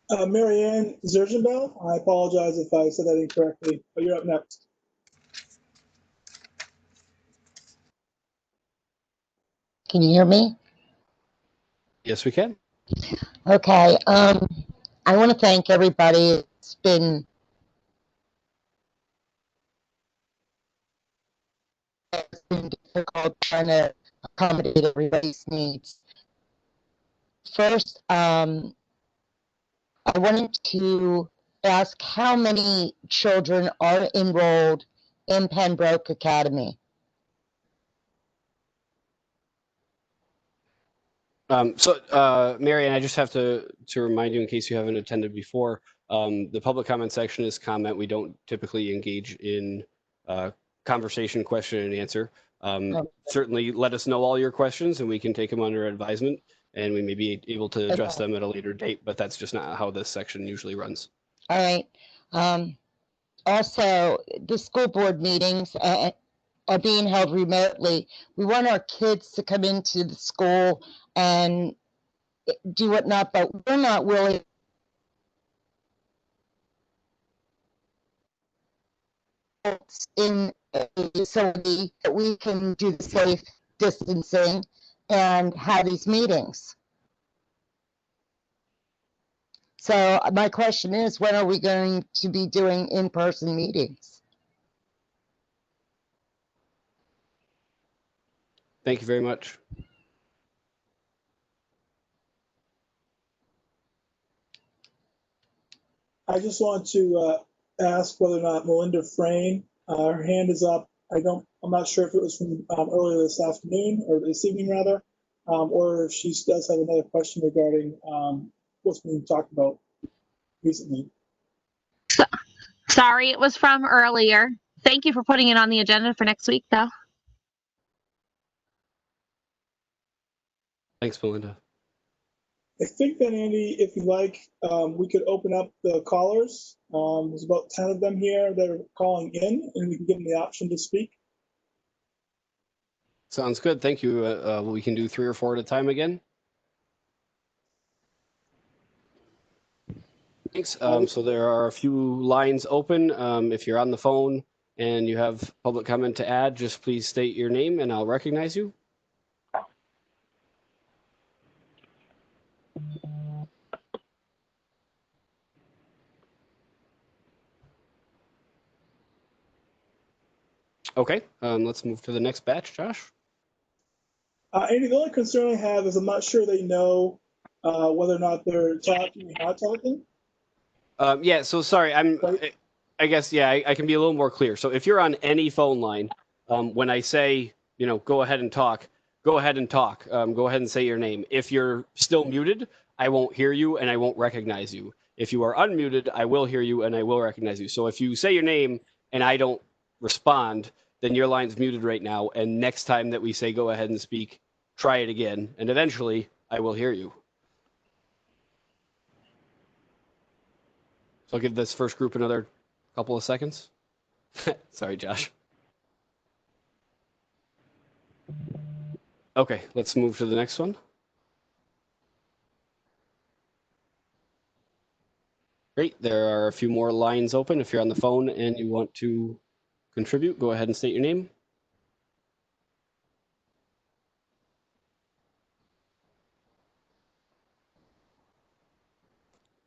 Speaker 5: Mary Ann Zergenbell, I apologize if I said that incorrectly, but you're up next.
Speaker 22: Can you hear me?
Speaker 1: Yes, we can.
Speaker 22: Okay. I want to thank everybody. It's been difficult trying to accommodate everybody's needs. First, I wanted to ask how many children are enrolled in Pembroke Academy?
Speaker 1: Marianne, I just have to remind you in case you haven't attended before, the public comment section is comment. We don't typically engage in conversation, question and answer. Certainly let us know all your questions and we can take them under advisement and we may be able to address them at a later date, but that's just not how this section usually runs.
Speaker 22: All right. Also, the school board meetings are being held remotely. We want our kids to come into the school and do whatnot, but we're not willing in a facility that we can do the safe distancing and have these meetings. So my question is, when are we going to be doing in-person meetings?
Speaker 1: Thank you very much.
Speaker 5: I just want to ask whether or not Melinda Frayne, her hand is up. I'm not sure if it was from earlier this afternoon or this evening rather, or if she does have another question regarding what's being talked about recently.
Speaker 9: Sorry, it was from earlier. Thank you for putting it on the agenda for next week, though.
Speaker 1: Thanks, Melinda.
Speaker 5: I think then, Andy, if you like, we could open up the callers. There's about 10 of them here that are calling in, and we can give them the option to speak.
Speaker 1: Sounds good. Thank you. We can do 3 or 4 at a time again. Thanks. So there are a few lines open. If you're on the phone and you have public comment to add, just please state your name and I'll recognize you. Okay, let's move to the next batch, Josh.
Speaker 5: Andy, the only concern I have is I'm not sure they know whether or not they're talking or not talking?
Speaker 1: Yeah, so sorry, I guess, yeah, I can be a little more clear. So if you're on any phone line, when I say, go ahead and talk, go ahead and talk. Go ahead and say your name. If you're still muted, I won't hear you and I won't recognize you. If you are unmuted, I will hear you and I will recognize you. So if you say your name and I don't respond, then your line's muted right now. And next time that we say go ahead and speak, try it again. And eventually I will hear you. So I'll give this first group another couple of seconds. Sorry, Josh. Okay, let's move to the next one. Great, there are a few more lines open. If you're on the phone and you want to contribute, go ahead and state your name.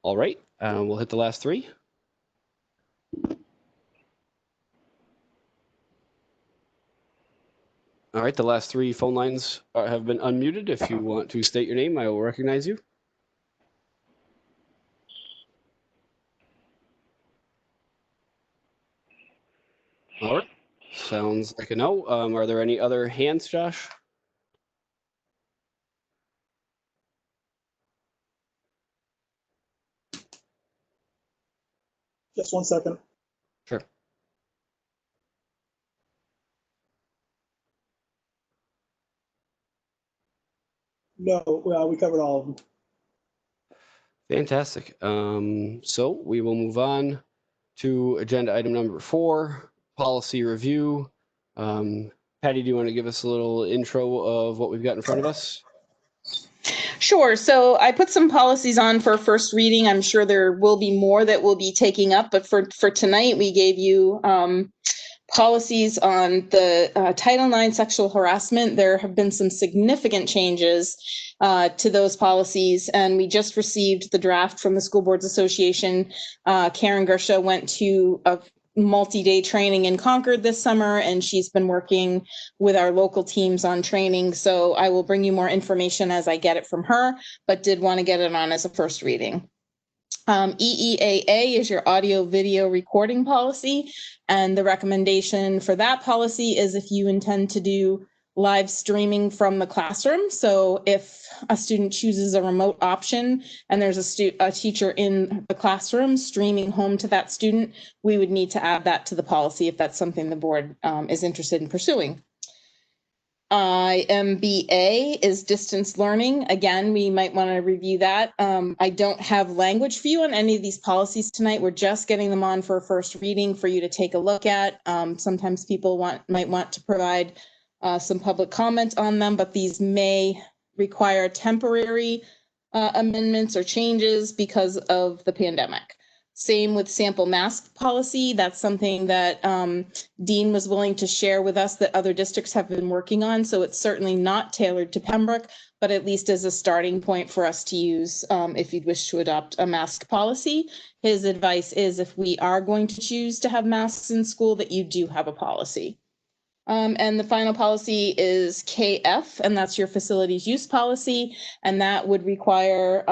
Speaker 1: All right, we'll hit the last three. All right, the last three phone lines have been unmuted. If you want to state your name, I will recognize you. All right, sounds like a no. Are there any other hands, Josh?
Speaker 5: Just 1 second.
Speaker 1: Sure.
Speaker 5: No, we covered all of them.
Speaker 1: Fantastic. So we will move on to agenda item number 4, policy review. Patty, do you want to give us a little intro of what we've got in front of us?
Speaker 12: Sure. So I put some policies on for first reading. I'm sure there will be more that we'll be taking up, but for tonight, we gave you policies on the Title IX sexual harassment. There have been some significant changes to those policies, and we just received the draft from the School Boards Association. Karen Gersha went to a multi-day training in Concord this summer, and she's been working with our local teams on training. So I will bring you more information as I get it from her, but did want to get it on as a first reading. EEAA is your audio video recording policy. And the recommendation for that policy is if you intend to do live streaming from the classroom. So if a student chooses a remote option and there's a teacher in the classroom streaming home to that student, we would need to add that to the policy if that's something the board is interested in pursuing. IMBA is distance learning. Again, we might want to review that. I don't have language for you on any of these policies tonight. We're just getting them on for a first reading for you to take a look at. Sometimes people might want to provide some public comment on them, but these may require temporary amendments or changes because of the pandemic. Same with sample mask policy. That's something that Dean was willing to share with us that other districts have been working on. So it's certainly not tailored to Pembroke, but at least as a starting point for us to use if you'd wish to adopt a mask policy. His advice is if we are going to choose to have masks in school, that you do have a policy. And the final policy is KF, and that's your facilities use policy. And that would require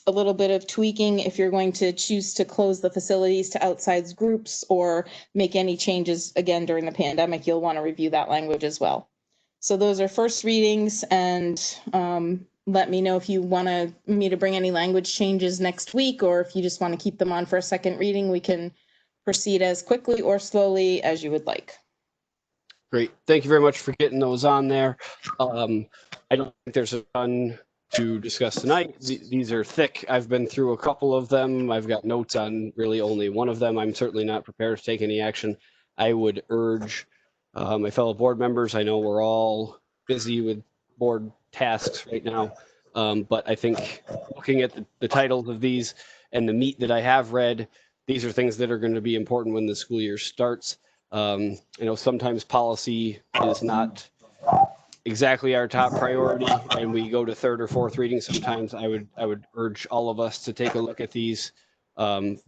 Speaker 12: a little bit of tweaking if you're going to choose to close the facilities to outside groups or make any changes again during the pandemic. You'll want to review that language as well. So those are first readings, and let me know if you want me to bring any language changes next week, or if you just want to keep them on for a second reading. We can proceed as quickly or slowly as you would like.
Speaker 1: Great. Thank you very much for getting those on there. I don't think there's a ton to discuss tonight. These are thick. I've been through a couple of them. I've got notes on really only one of them. I'm certainly not prepared to take any action. I would urge my fellow board members, I know we're all busy with board tasks right now, but I think looking at the titles of these and the meat that I have read, these are things that are going to be important when the school year starts. Sometimes policy is not exactly our top priority and we go to third or fourth reading. Sometimes I would urge all of us to take a look at these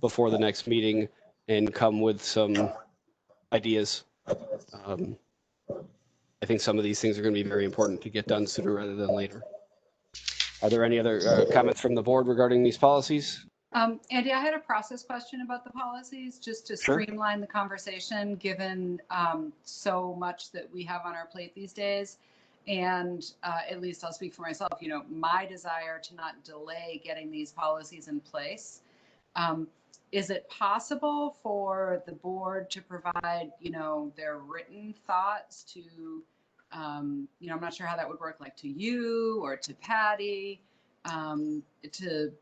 Speaker 1: before the next meeting and come with some ideas. I think some of these things are going to be very important to get done sooner rather than later. Are there any other comments from the board regarding these policies?
Speaker 2: Andy, I had a process question about the policies, just to
Speaker 1: Sure.
Speaker 2: streamline the conversation, given so much that we have on our plate these days. And at least I'll speak for myself, you know, my desire to not delay getting these policies in place. Is it possible for the board to provide, you know, their written thoughts to, you know, I'm not sure how that would work, like to you or to Patty, to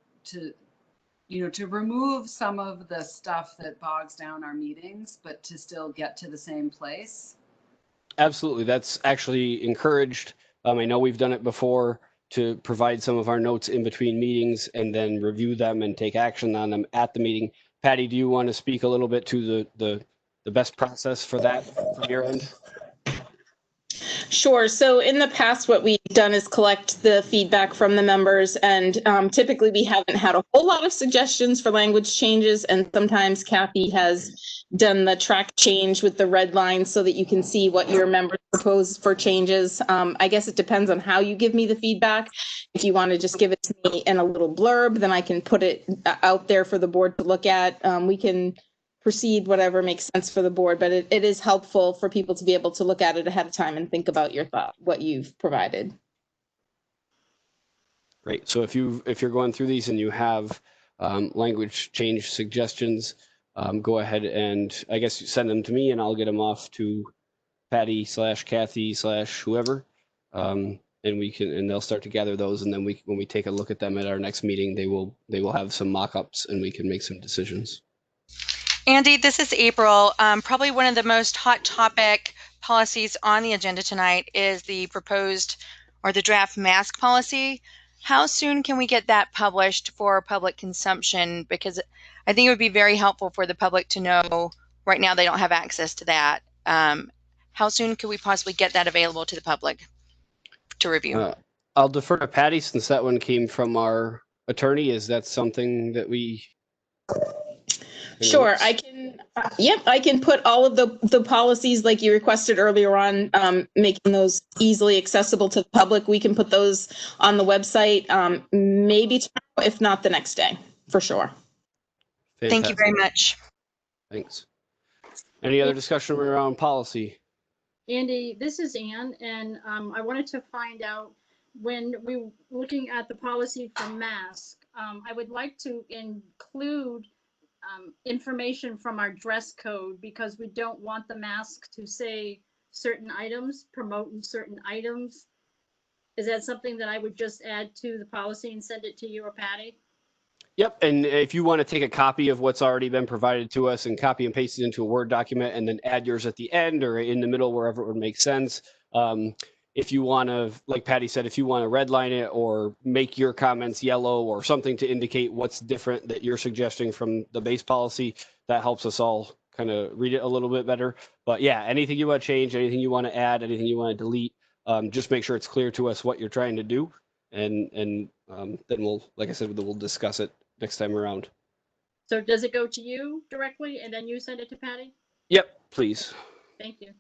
Speaker 2: you know, to remove some of the stuff that bogs down our meetings, but to still get to the same place?
Speaker 1: Absolutely. That's actually encouraged. I know we've done it before to provide some of our notes in between meetings and then review them and take action on them at the meeting. Patty, do you want to speak a little bit to the best process for that from your end?
Speaker 12: Sure. So in the past, what we've done is collect the feedback from the members, and typically we haven't had a whole lot of suggestions for language changes. And sometimes Kathy has done the track change with the red line so that you can see what your members propose for changes. I guess it depends on how you give me the feedback. If you want to just give it to me in a little blurb, then I can put it out there for the board to look at. We can proceed whatever makes sense for the board, but it is helpful for people to be able to look at it ahead of time and think about your thought, what you've provided.
Speaker 1: Great. So if you're going through these and you have language change suggestions, go ahead and I guess you send them to me and I'll get them off to Patty/Kathy/whoever. And they'll start to gather those, and then when we take a look at them at our next meeting, they will have some mock-ups and we can make some decisions.
Speaker 4: Andy, this is April. Probably one of the most hot topic policies on the agenda tonight is the proposed or the draft mask policy. How soon can we get that published for public consumption? Because I think it would be very helpful for the public to know. Right now, they don't have access to that. How soon could we possibly get that available to the public to review?
Speaker 1: I'll defer to Patty since that one came from our attorney. Is that something that we?
Speaker 12: Sure, I can. Yep, I can put all of the policies like you requested earlier on, making those easily accessible to the public. We can put those on the website, maybe tomorrow, if not the next day, for sure.
Speaker 1: Fantastic.
Speaker 4: Thank you very much.
Speaker 1: Thanks. Any other discussion around policy?
Speaker 3: Andy, this is Ann, and I wanted to find out when we were looking at the policy for mask, I would like to include information from our dress code, because we don't want the mask to say certain items, promoting certain items. Is that something that I would just add to the policy and send it to you or Patty?
Speaker 1: Yep, and if you want to take a copy of what's already been provided to us and copy and paste it into a Word document and then add yours at the end or in the middle, wherever it would make sense. If you want to, like Patty said, if you want to redline it or make your comments yellow or something to indicate what's different that you're suggesting from the base policy, that helps us all kind of read it a little bit better. But yeah, anything you want to change, anything you want to add, anything you want to delete, just make sure it's clear to us what you're trying to do. And then we'll, like I said, we'll discuss it next time around.
Speaker 3: So does it go to you directly and then you send it to Patty?
Speaker 1: Yep, please.
Speaker 3: Thank you.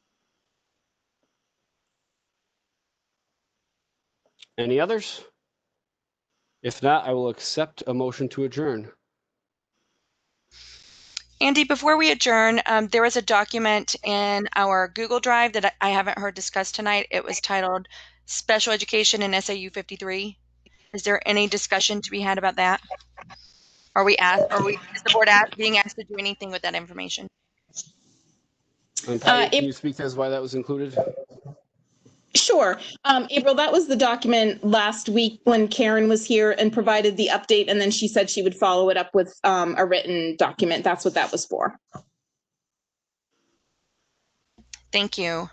Speaker 1: Any others? If not, I will accept a motion to adjourn.
Speaker 4: Andy, before we adjourn, there was a document in our Google Drive that I haven't heard discussed tonight. It was titled Special Education in SAU 53. Is there any discussion to be had about that? Is the board being asked to do anything with that information?
Speaker 1: Patty, can you speak as why that was included?
Speaker 12: Sure. April, that was the document last week when Karen was here and provided the update, and then she said she would follow it up with a written document. That's what that was for.
Speaker 4: Thank you.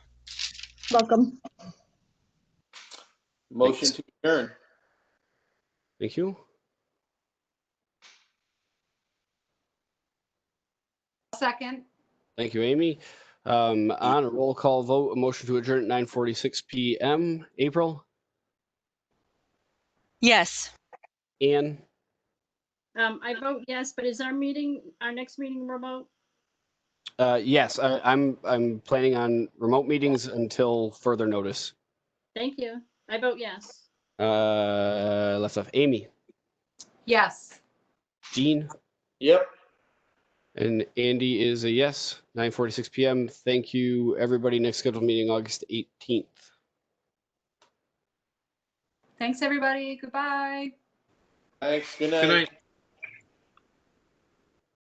Speaker 12: Welcome.
Speaker 11: Motion to adjourn.
Speaker 1: Thank you.
Speaker 2: Second.
Speaker 1: Thank you, Amy. On a roll call vote, a motion to adjourn at 9:46 p.m. April?
Speaker 4: Yes.
Speaker 1: Ann?
Speaker 3: I vote yes, but is our next meeting remote?
Speaker 1: Yes, I'm planning on remote meetings until further notice.
Speaker 3: Thank you. I vote yes.
Speaker 1: Left off. Amy,
Speaker 2: Yes.
Speaker 1: Dean,
Speaker 11: Yep.
Speaker 1: and Andy is a yes. 9:46 p.m. Thank you, everybody. Next scheduled meeting, August 18th.
Speaker 2: Thanks, everybody. Goodbye.
Speaker 11: Thanks. Good night.
Speaker 17: Good night.